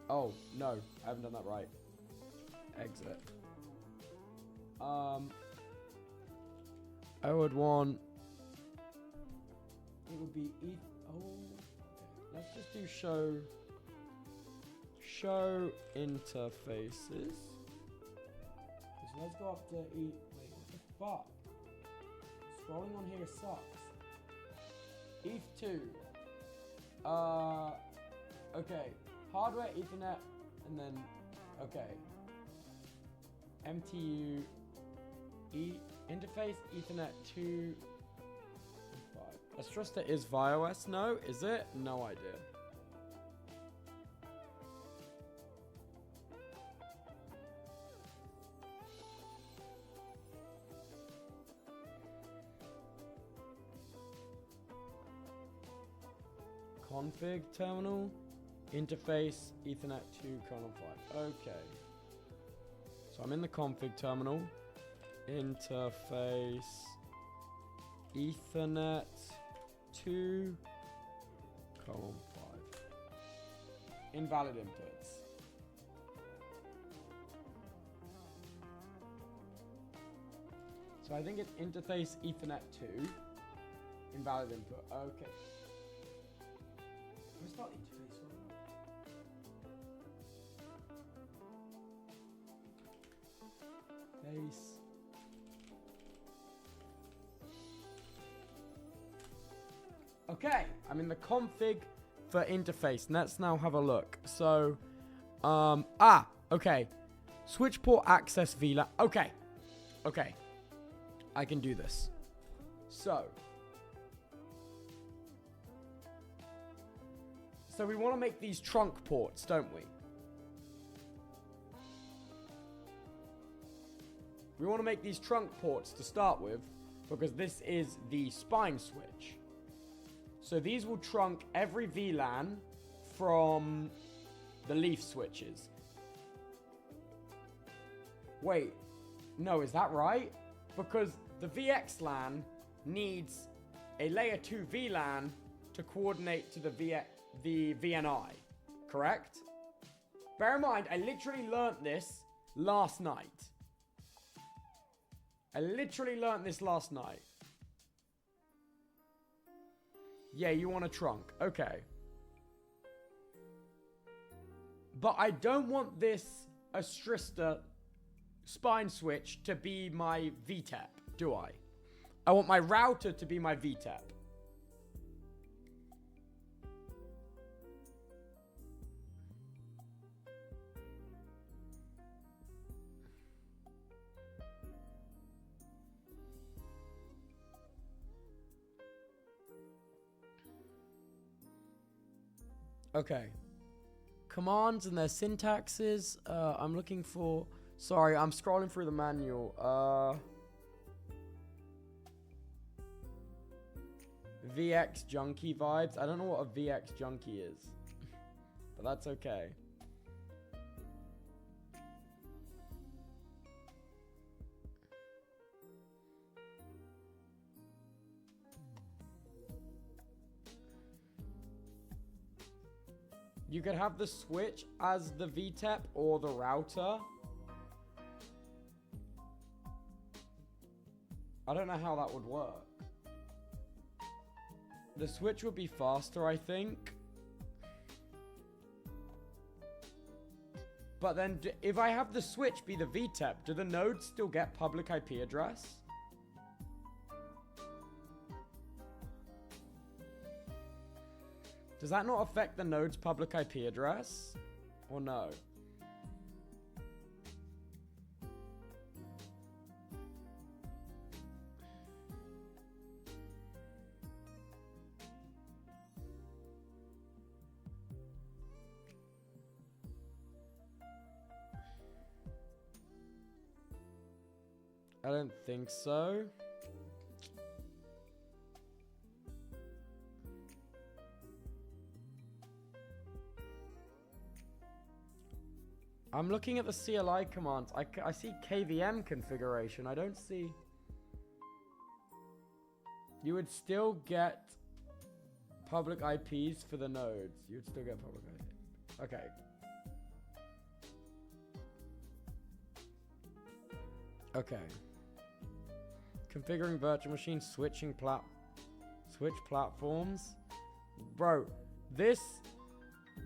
A: Oh, no. I haven't done that right. Exit. I would want... It would be ETH... Oh... Let's just do show interfaces. So let's go up to wait, what the fuck? Scrolling on here sucks. ETH2. Okay. Hardware, Ethernet, and then okay. MTU interface, Ethernet 2. Arista is VODS? No, is it? No idea. Config terminal, interface, Ethernet 2:5. Okay. So I'm in the config terminal. Interface, Ethernet 2:5. Invalid inputs. So I think it's interface Ethernet 2. Invalid input. Okay. Where's that interface one? Face. Okay, I'm in the config for interface. Let's now have a look. So, okay. Switch port access VLAN. Okay. I can do this. So we want to make these trunk ports, don't we? We want to make these trunk ports to start with, because this is the spine switch. So these will trunk every VLAN from the leaf switches. Wait, no, is that right? Because the VXLAN needs a layer 2 VLAN to coordinate to the VNI, correct? Bear in mind, I literally learnt this last night. Yeah, you want a trunk. Okay. But I don't want this Arista spine switch to be my VTEP, do I? I want my router to be my VTEP. Okay. Commands and their syntaxes. I'm looking for... Sorry, I'm scrolling through the manual. VX junkie vibes. I don't know what a VX junkie is. But that's okay. You could have the switch as the VTEP or the router. I don't know how that would work. The switch would be faster, I think. But then, if I have the switch be the VTEP, do the nodes still get public IP address? Does that not affect the node's public IP address? Or no? I don't think so. I'm looking at the CLI commands. I see KVM configuration. I don't see... You would still get public IPs for the nodes. You would still get public IPs. Okay. Okay. Configuring virtual machine, switch platforms. Bro, this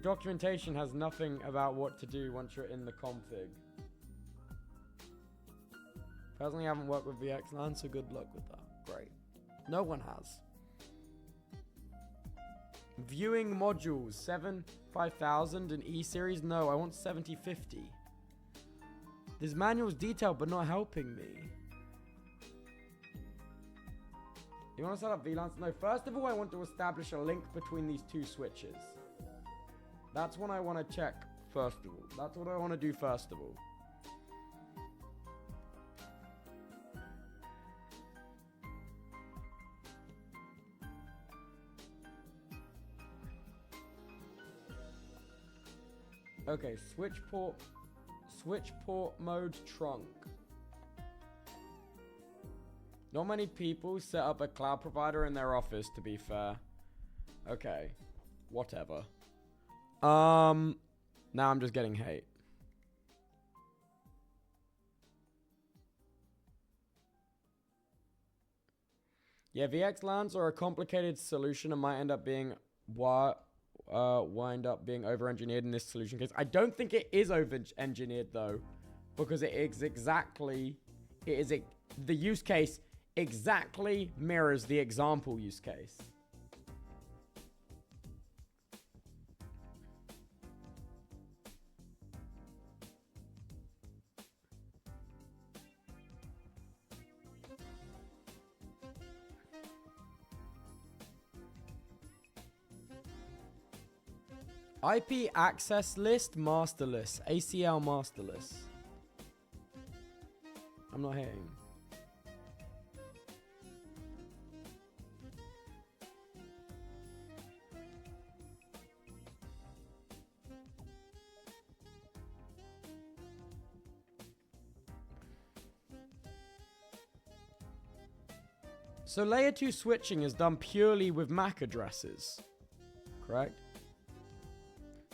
A: documentation has nothing about what to do once you're in the config. Personally, I haven't worked with VXLAN, so good luck with that. Great. No one has. Viewing modules, 5000 and E-series? No, I want 7050. This manual's detailed, but not helping me. You want to set up VLANs? No, first of all, I want to establish a link between these two switches. That's what I want to check first of all. That's what I want to do first of all. Okay, switch port mode trunk. Not many people set up a cloud provider in their office, to be fair. Okay, whatever. Now I'm just getting hate. Yeah, VXLANs are a complicated solution and might end up being wind up being over-engineered in this solution case. I don't think it is over-engineered though, because the use case exactly mirrors the example use case. IP access list, master list, ACL master list. I'm not hitting. So layer 2 switching is done purely with MAC addresses, correct?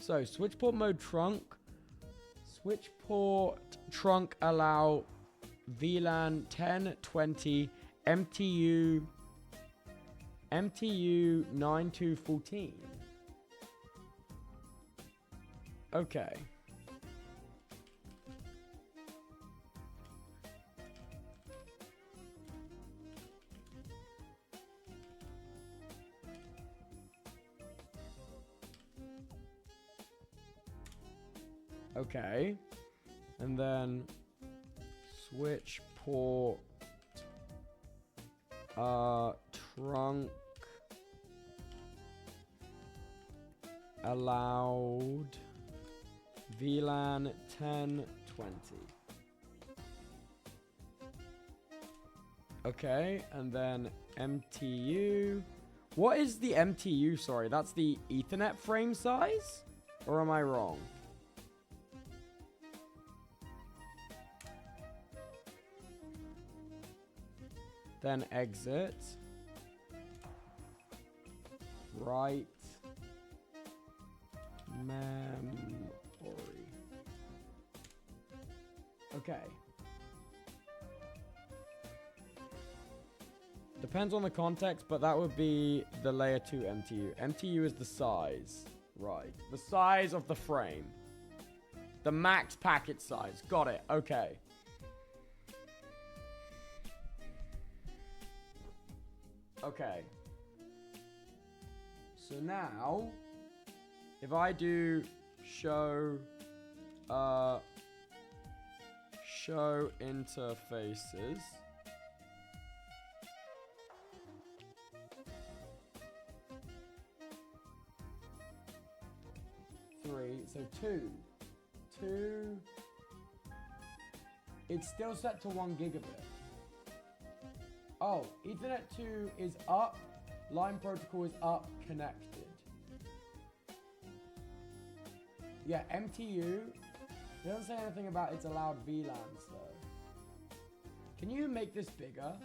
A: So switch port mode trunk, switch port trunk allow VLAN 1020 MTU 9214. Okay. Okay, and then switch port trunk allowed VLAN 1020. Okay, and then MTU. What is the MTU? Sorry, that's the Ethernet frame size? Or am I wrong? Then exit. Write memory. Okay. Depends on the context, but that would be the layer 2 MTU. MTU is the size. Right. The size of the frame. The max packet size. Got it. Okay. Okay. So now, if I do show interfaces, so two, it's still set to 1 gigabit. Oh, Ethernet 2 is up, line protocol is up, connected. Yeah, MTU, it doesn't say anything about its allowed VLANs though. Can you make this bigger?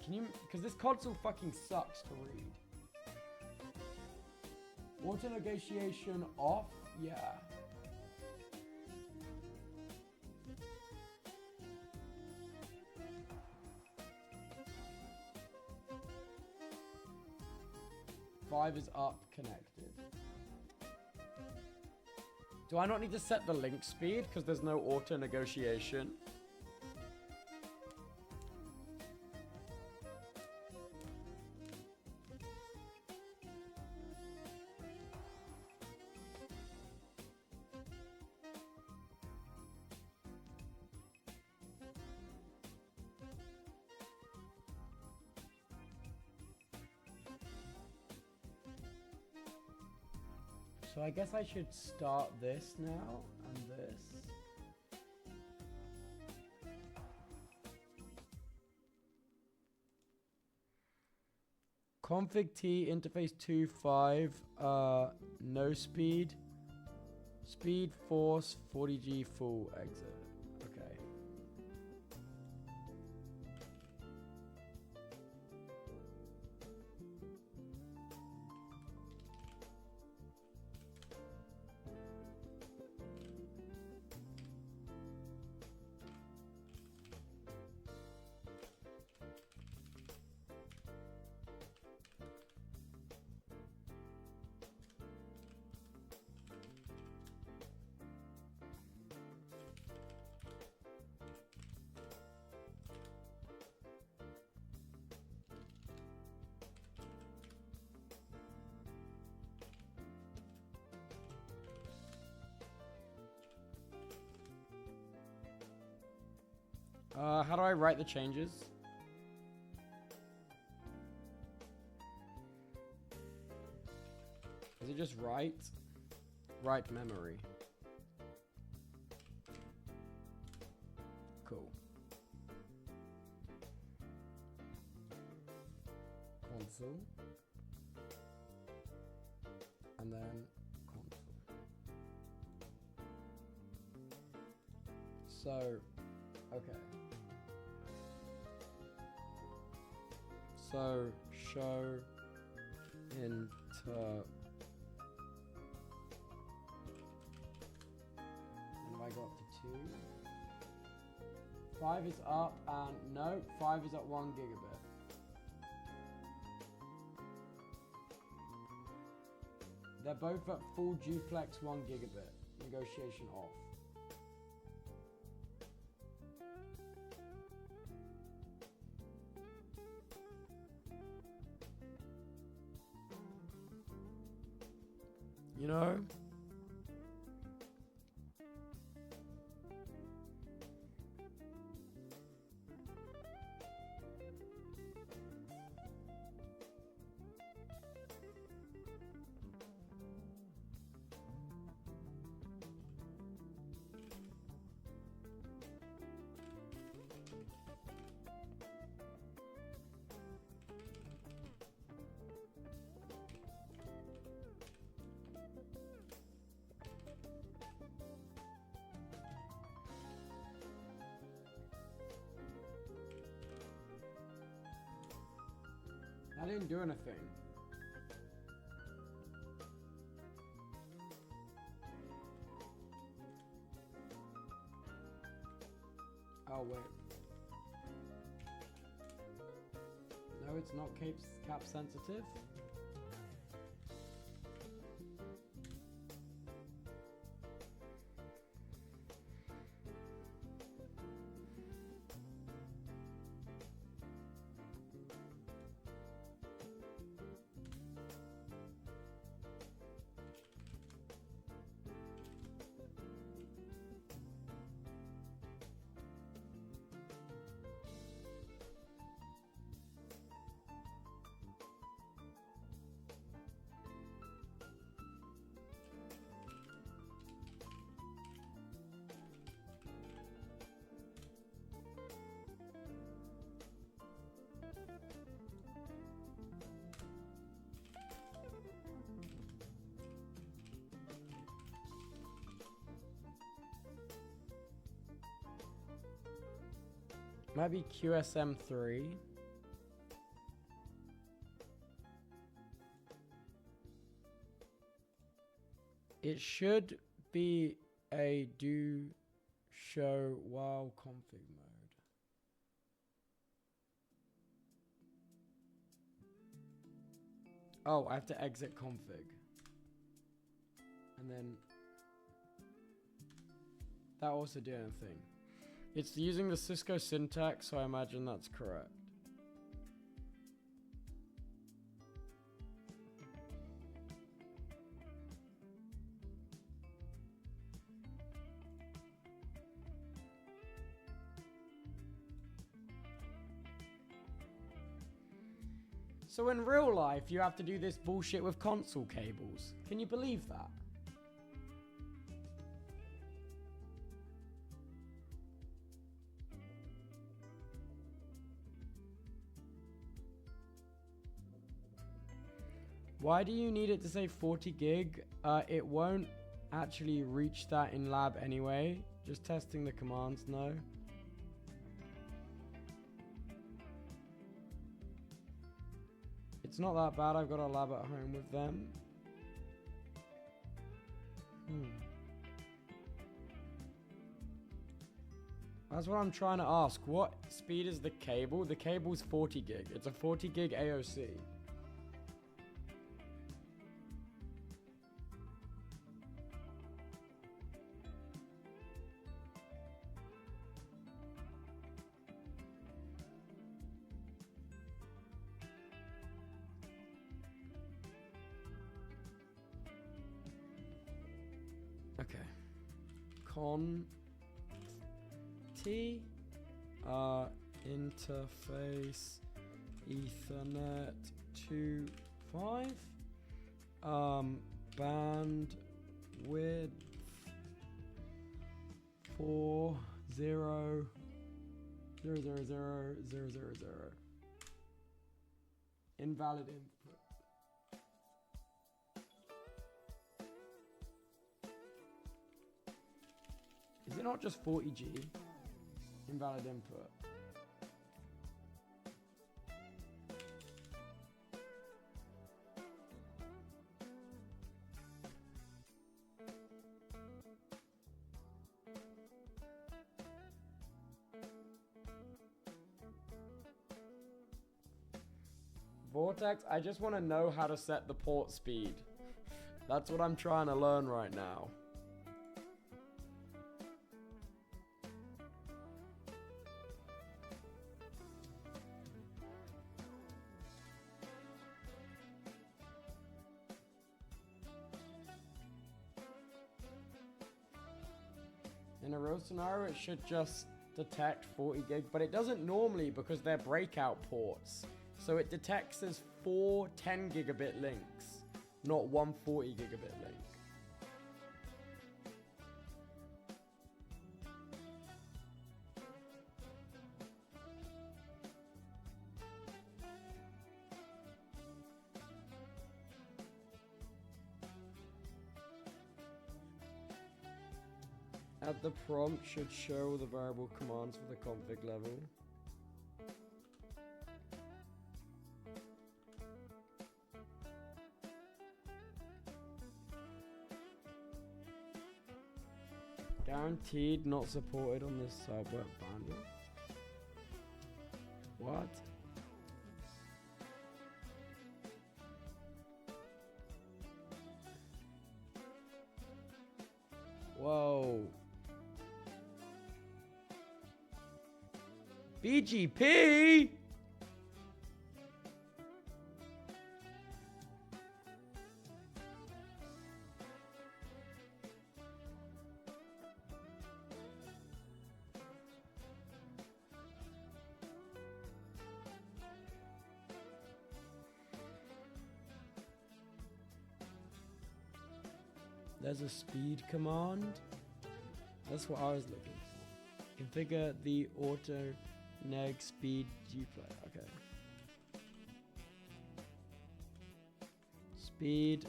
A: Can you, because this console fucking sucks to read. Auto negotiation off, yeah. Five is up, connected. Do I not need to set the link speed because there's no auto negotiation? So I guess I should start this now, and this. Config T, interface 2.5, no speed. Speed, force, 40G, full exit. Okay. How do I write the changes? Is it just write memory. Cool. Console. And then console. So, okay. So, show into. And if I go up to 2. 5 is up, and no, 5 is at 1 gigabit. They're both at full duplex 1 gigabit. Negotiation off. You know? I didn't do anything. Oh wait. No, it's not cap sensitive. Might be QSM3. It should be a do show while config mode. Oh, I have to exit config. And then that also did anything. It's using the Cisco syntax, so I imagine that's correct. So in real life, you have to do this bullshit with console cables. Can you believe that? Why do you need it to say 40 gig? It won't actually reach that in lab anyway. Just testing the commands, no. It's not that bad. I've got a lab at home with them. That's what I'm trying to ask. What speed is the cable? The cable's 40 gig. It's a 40 gig AOC. Okay. T interface Ethernet 2.5 bandwidth 4000000. Invalid input. Is it not just 40G? Invalid input. Vortex, I just want to know how to set the port speed. That's what I'm trying to learn right now. In a real scenario, it should just detect 40 gig, but it doesn't normally because they're breakout ports. So it detects as 4 10 gigabit links, not one 40 gigabit link. At the prompt should show the variable commands for the config level. Guaranteed not supported on this subweb bandwidth. What? Whoa. BGP? There's a speed command. That's what I was looking for. Configure the auto neg speed gplay. Okay. Speed.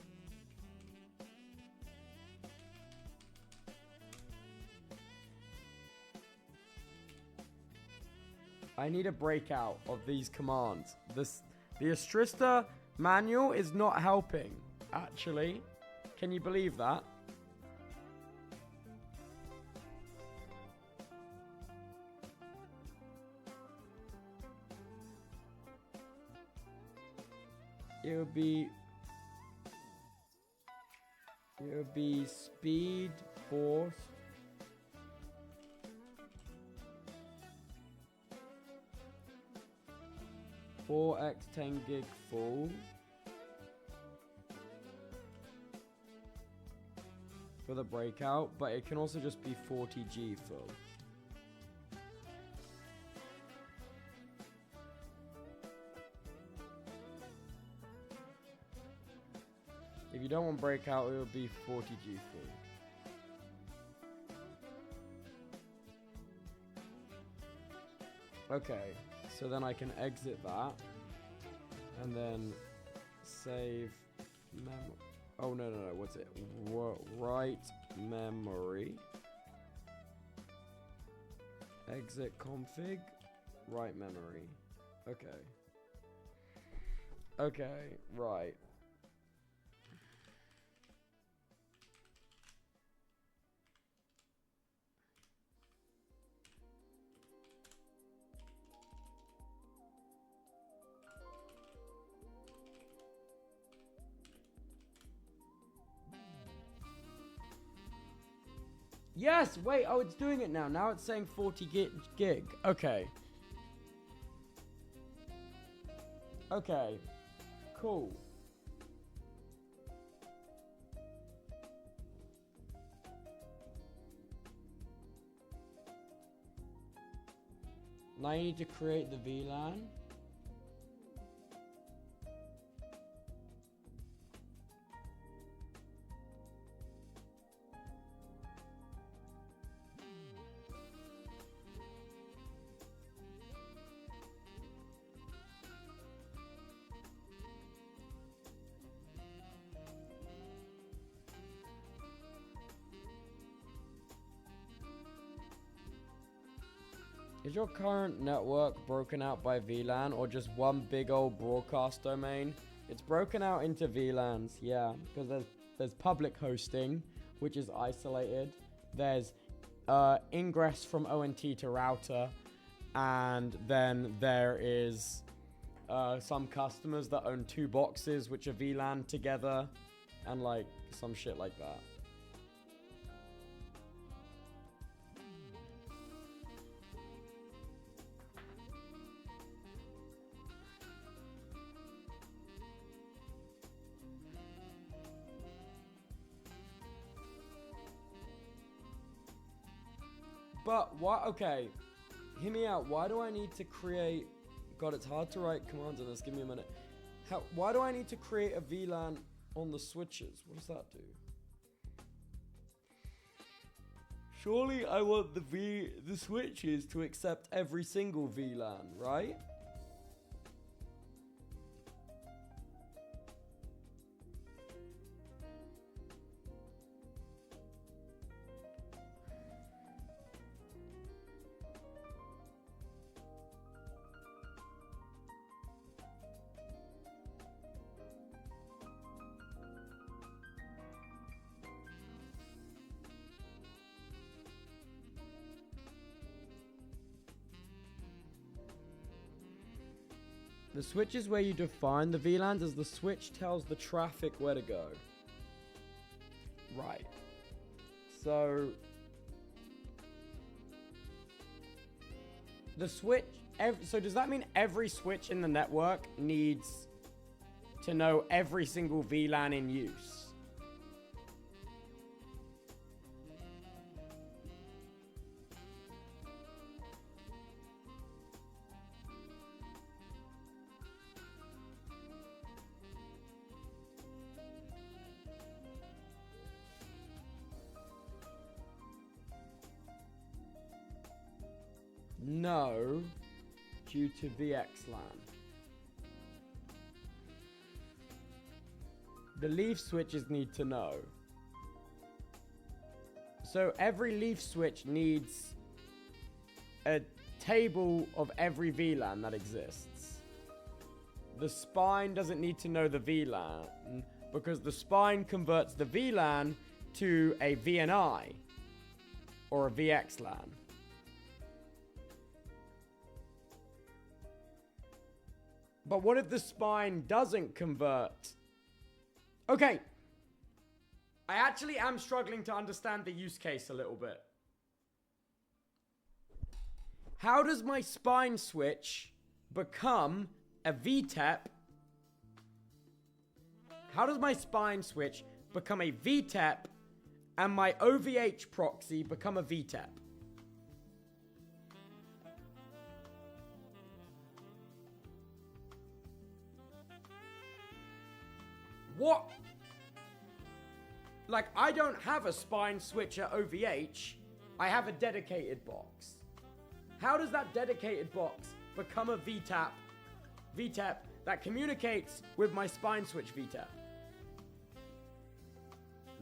A: I need a breakout of these commands. The Arista manual is not helping, actually. Can you believe that? It would be speed force 4x 10 gig full for the breakout, but it can also just be 40G full. If you don't want breakout, it will be 40G full. Okay, so then I can exit that and then save memory. Oh, no, what's it? Write memory. Exit config. Write memory. Okay. Okay, right. Yes, wait, oh, it's doing it now. Now it's saying 40 gig. Okay. Okay. Cool. Now I need to create the VLAN. Is your current network broken out by VLAN or just one big old broadcast domain? It's broken out into VLANs, yeah, because there's public hosting, which is isolated. There's ingress from ONT to router, and then there is some customers that own 2 boxes which are VLAN together, and like some shit like that. But why? Okay, hear me out. Why do I need to create? God, it's hard to write commands on this. Give me a minute. Why do I need to create a VLAN on the switches? What does that do? Surely I want the switches to accept every single VLAN, right? The switch is where you define the VLANs as the switch tells the traffic where to go. Right. So the switch, so does that mean every switch in the network needs to know every single VLAN in use? No, due to VXLAN. The leaf switches need to know. So every leaf switch needs a table of every VLAN that exists. The spine doesn't need to know the VLAN because the spine converts the VLAN to a VNI or a VXLAN. But what if the spine doesn't convert? Okay. I actually am struggling to understand the use case a little bit. How does my spine switch become a VTEP? How does my spine switch become a VTEP and my OVH proxy become a VTEP? What? Like, I don't have a spine switcher OVH. I have a dedicated box. How does that dedicated box become a VTEP that communicates with my spine switch VTEP?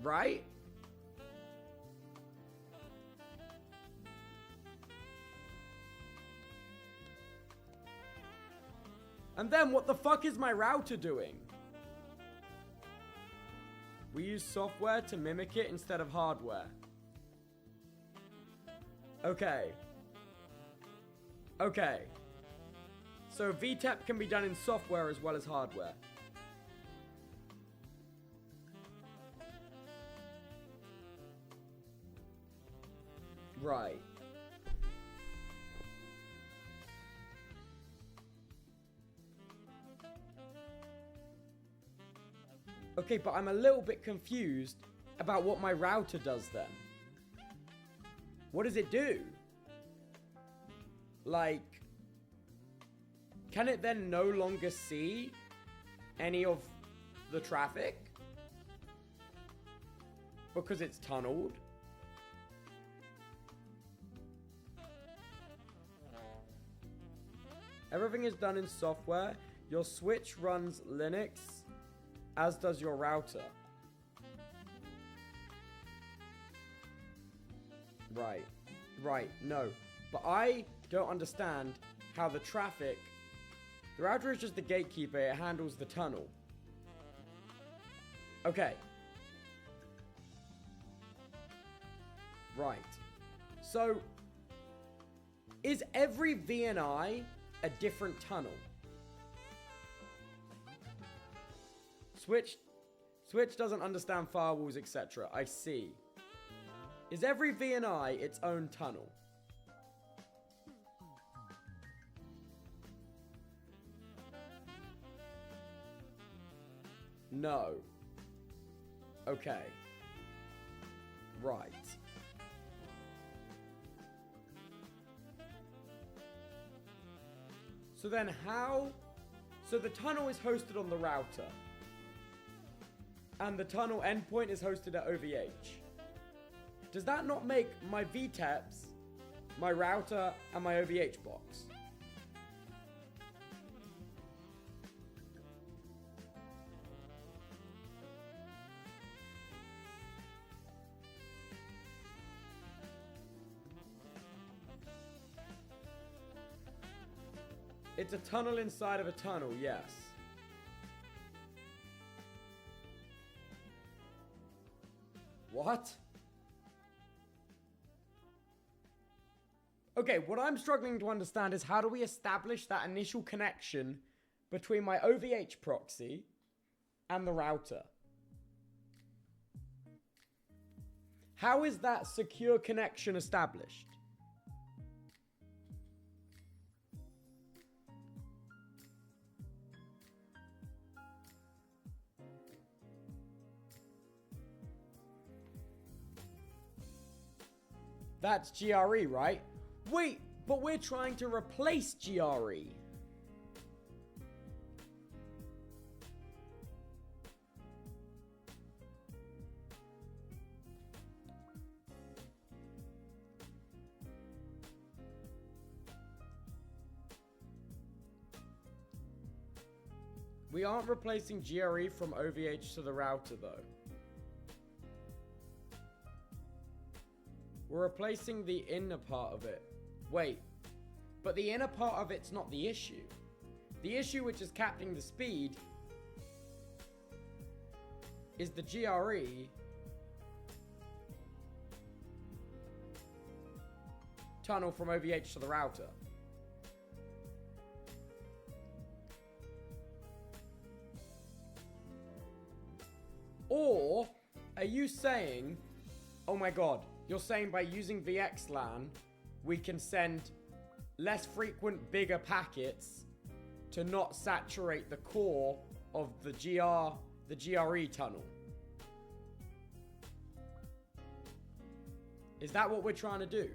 A: Right? And then what the fuck is my router doing? We use software to mimic it instead of hardware. Okay. Okay. So VTEP can be done in software as well as hardware. Right. Okay, but I'm a little bit confused about what my router does then. What does it do? Like, can it then no longer see any of the traffic? Because it's tunneled? Everything is done in software. Your switch runs Linux, as does your router. Right. Right, no. But don't understand how the traffic... The router is just the gatekeeper, it handles the tunnel. Okay. Right. So, is every VNI a different tunnel? Switch doesn't understand firewalls, etc. I see. Is every VNI its own tunnel? No. Okay. Right. So then how... So the tunnel is hosted on the router. And the tunnel endpoint is hosted at OVH. Does that not make my VTEPs, my router, and my OVH box? It's a tunnel inside of a tunnel, yes. What? Okay, what I'm struggling to understand is how do we establish that initial connection between my OVH proxy and the router? How is that secure connection established? That's GRE, right? Wait, but we're trying to replace GRE. We aren't replacing GRE from OVH to the router, though. We're replacing the inner part of it. Wait, but the inner part of it's not the issue. The issue, which is capping the speed, is the GRE tunnel from OVH to the router. Or are you saying, oh my god, you're saying by using VXLAN, we can send less frequent, bigger packets to not saturate the core of the GRE tunnel? Is that what we're trying to do?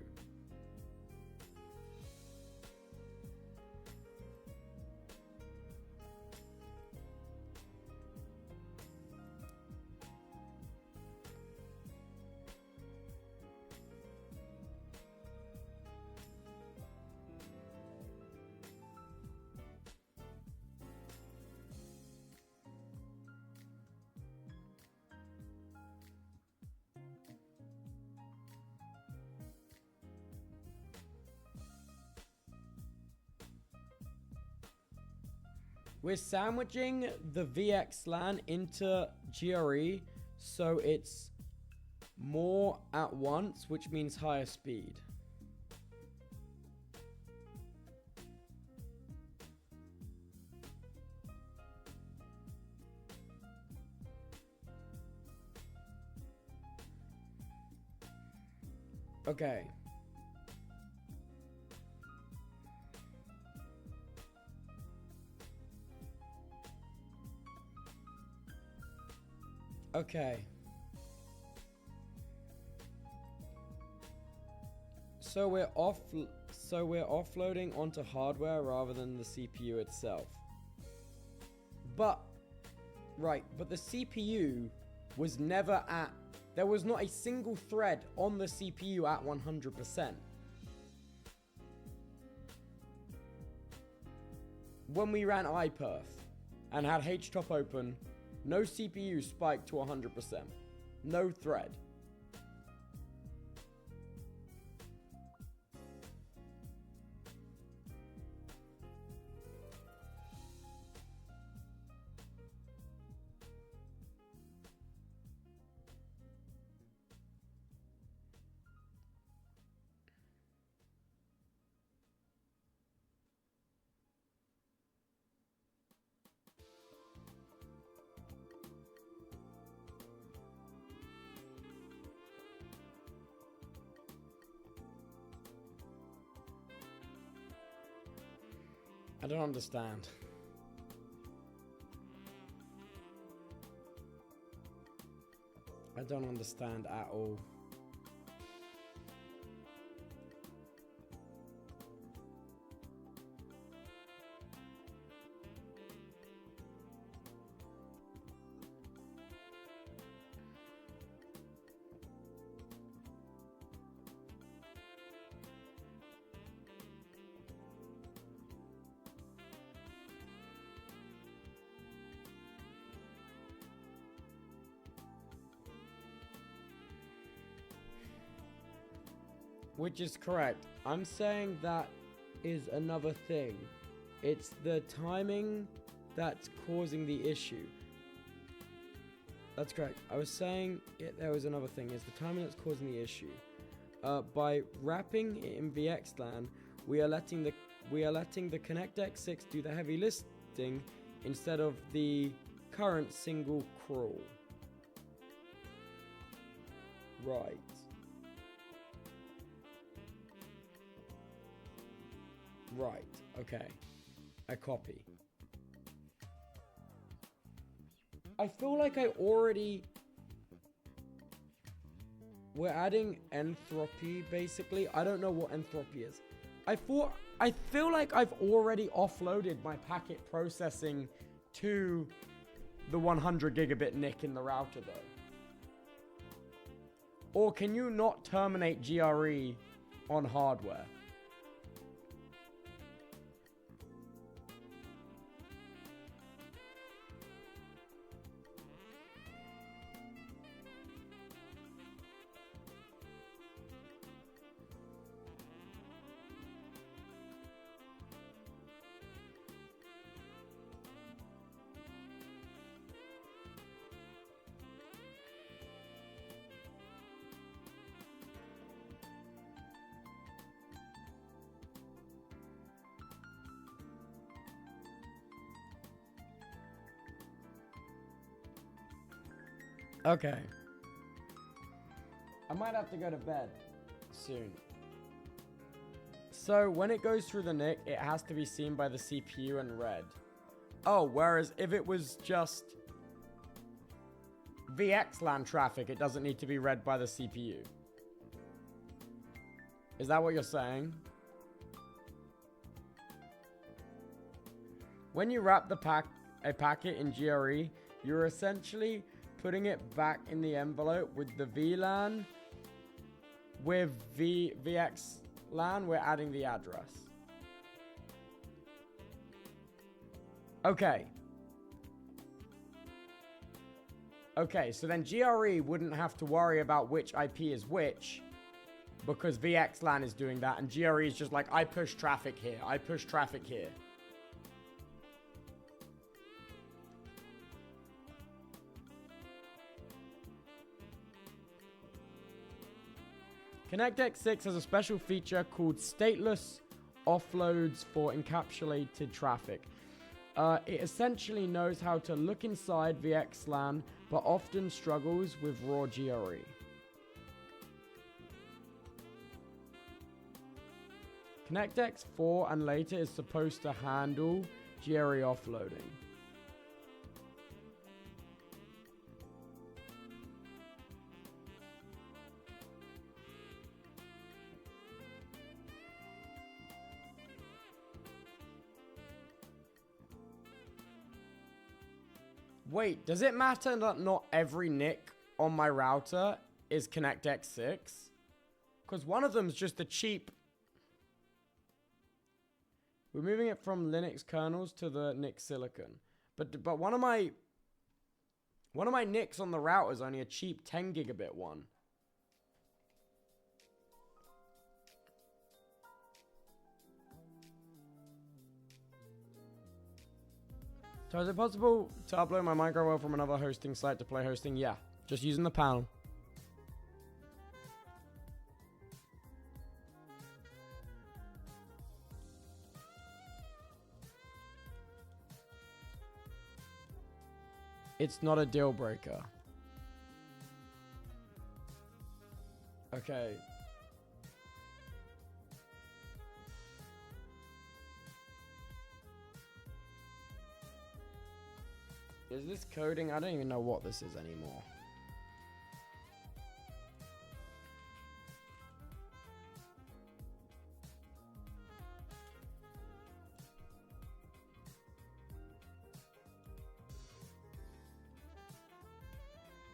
A: We're sandwiching the VXLAN into GRE so it's more at once, which means higher speed. Okay. Okay. So we're offloading onto hardware rather than the CPU itself. But the CPU was never at, there was not a single thread on the CPU at 100%. When we ran iPerf and had htop open, no CPU spiked to 100%. No thread. I don't understand. I don't understand at all. Which is correct. I'm saying that is another thing. It's the timing that's causing the issue. That's correct. I was saying there was another thing. It's the timing that's causing the issue. By wrapping it in VXLAN, we are letting the ConnectX-6 do the heavy lifting instead of the current single crawl. Right. Right, okay. I copy. I feel like I already... We're adding entropy, basically. I don't know what entropy is. I feel like I've already offloaded my packet processing to the 100 gigabit NIC in the router, though. Or can you not terminate GRE on hardware? Okay. I might have to go to bed soon. So when it goes through the NIC, it has to be seen by the CPU and read. Oh, whereas if it was just VXLAN traffic, it doesn't need to be read by the CPU. Is that what you're saying? When you wrap a packet in GRE, you're essentially putting it back in the envelope with the VLAN. With VXLAN, we're adding the address. Okay. Okay, so then GRE wouldn't have to worry about which IP is which, because VXLAN is doing that, and GRE is just like, I push traffic here, I push traffic here. ConnectX-6 has a special feature called stateless offloads for encapsulated traffic. It essentially knows how to look inside VXLAN, but often struggles with raw GRE. ConnectX 4 and later is supposed to handle GRE offloading. Wait, does it matter that not every NIC on my router is ConnectX 6? Because one of them is just a cheap... We're moving it from Linux kernels to the NIC silicon. But one of my NICs on the router is only a cheap 10 gigabit one. So is it possible to upload my micro from another hosting site to play hosting? Yeah, just using the panel. It's not a deal breaker. Okay. Is this coding? I don't even know what this is anymore.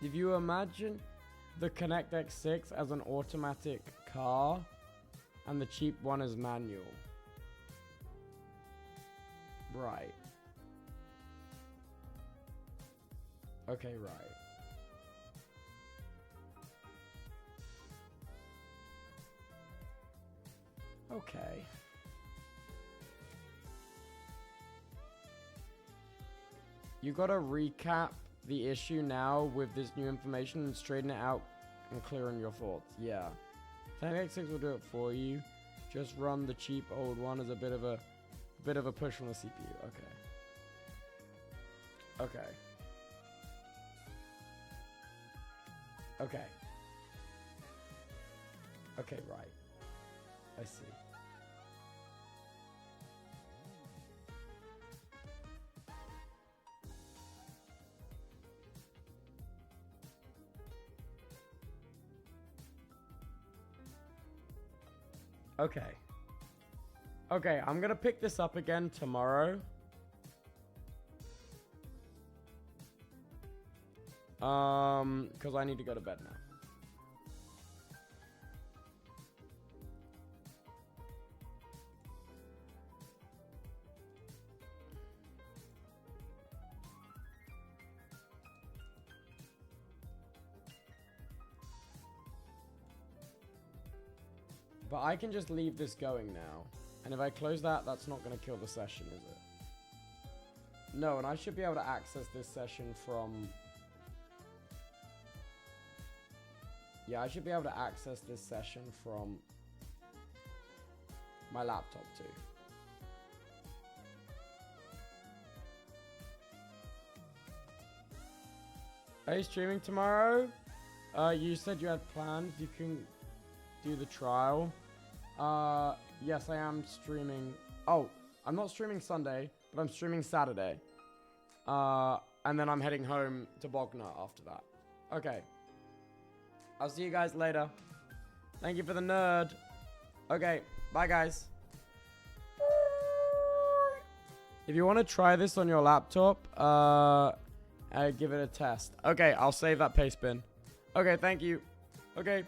A: If you imagine the Connect X6 as an automatic car and the cheap one as manual. Right. Okay, right. Okay. You gotta recap the issue now with this new information and straighten it out and clear on your thoughts. Yeah. X6 will do it for you. Just run the cheap old one as a bit of a push from the CPU. Okay. Okay. Okay. Okay, right. I see. Okay. Okay, I'm gonna pick this up again tomorrow. Because I need to go to bed now. But I can just leave this going now. And if I close that, that's not going to kill the session, is it? No, and I should be able to access this session from... Yeah, I should be able to access this session from my laptop too. Are you streaming tomorrow? You said you had plans. You can do the trial. Yes, I am streaming. Oh, I'm not streaming Sunday, but I'm streaming Saturday. And then I'm heading home to Bognor after that. Okay. I'll see you guys later. Thank you for the nerd. Okay, bye guys. If you want to try this on your laptop, give it a test. Okay, I'll save that paste bin. Okay, thank you. Okay.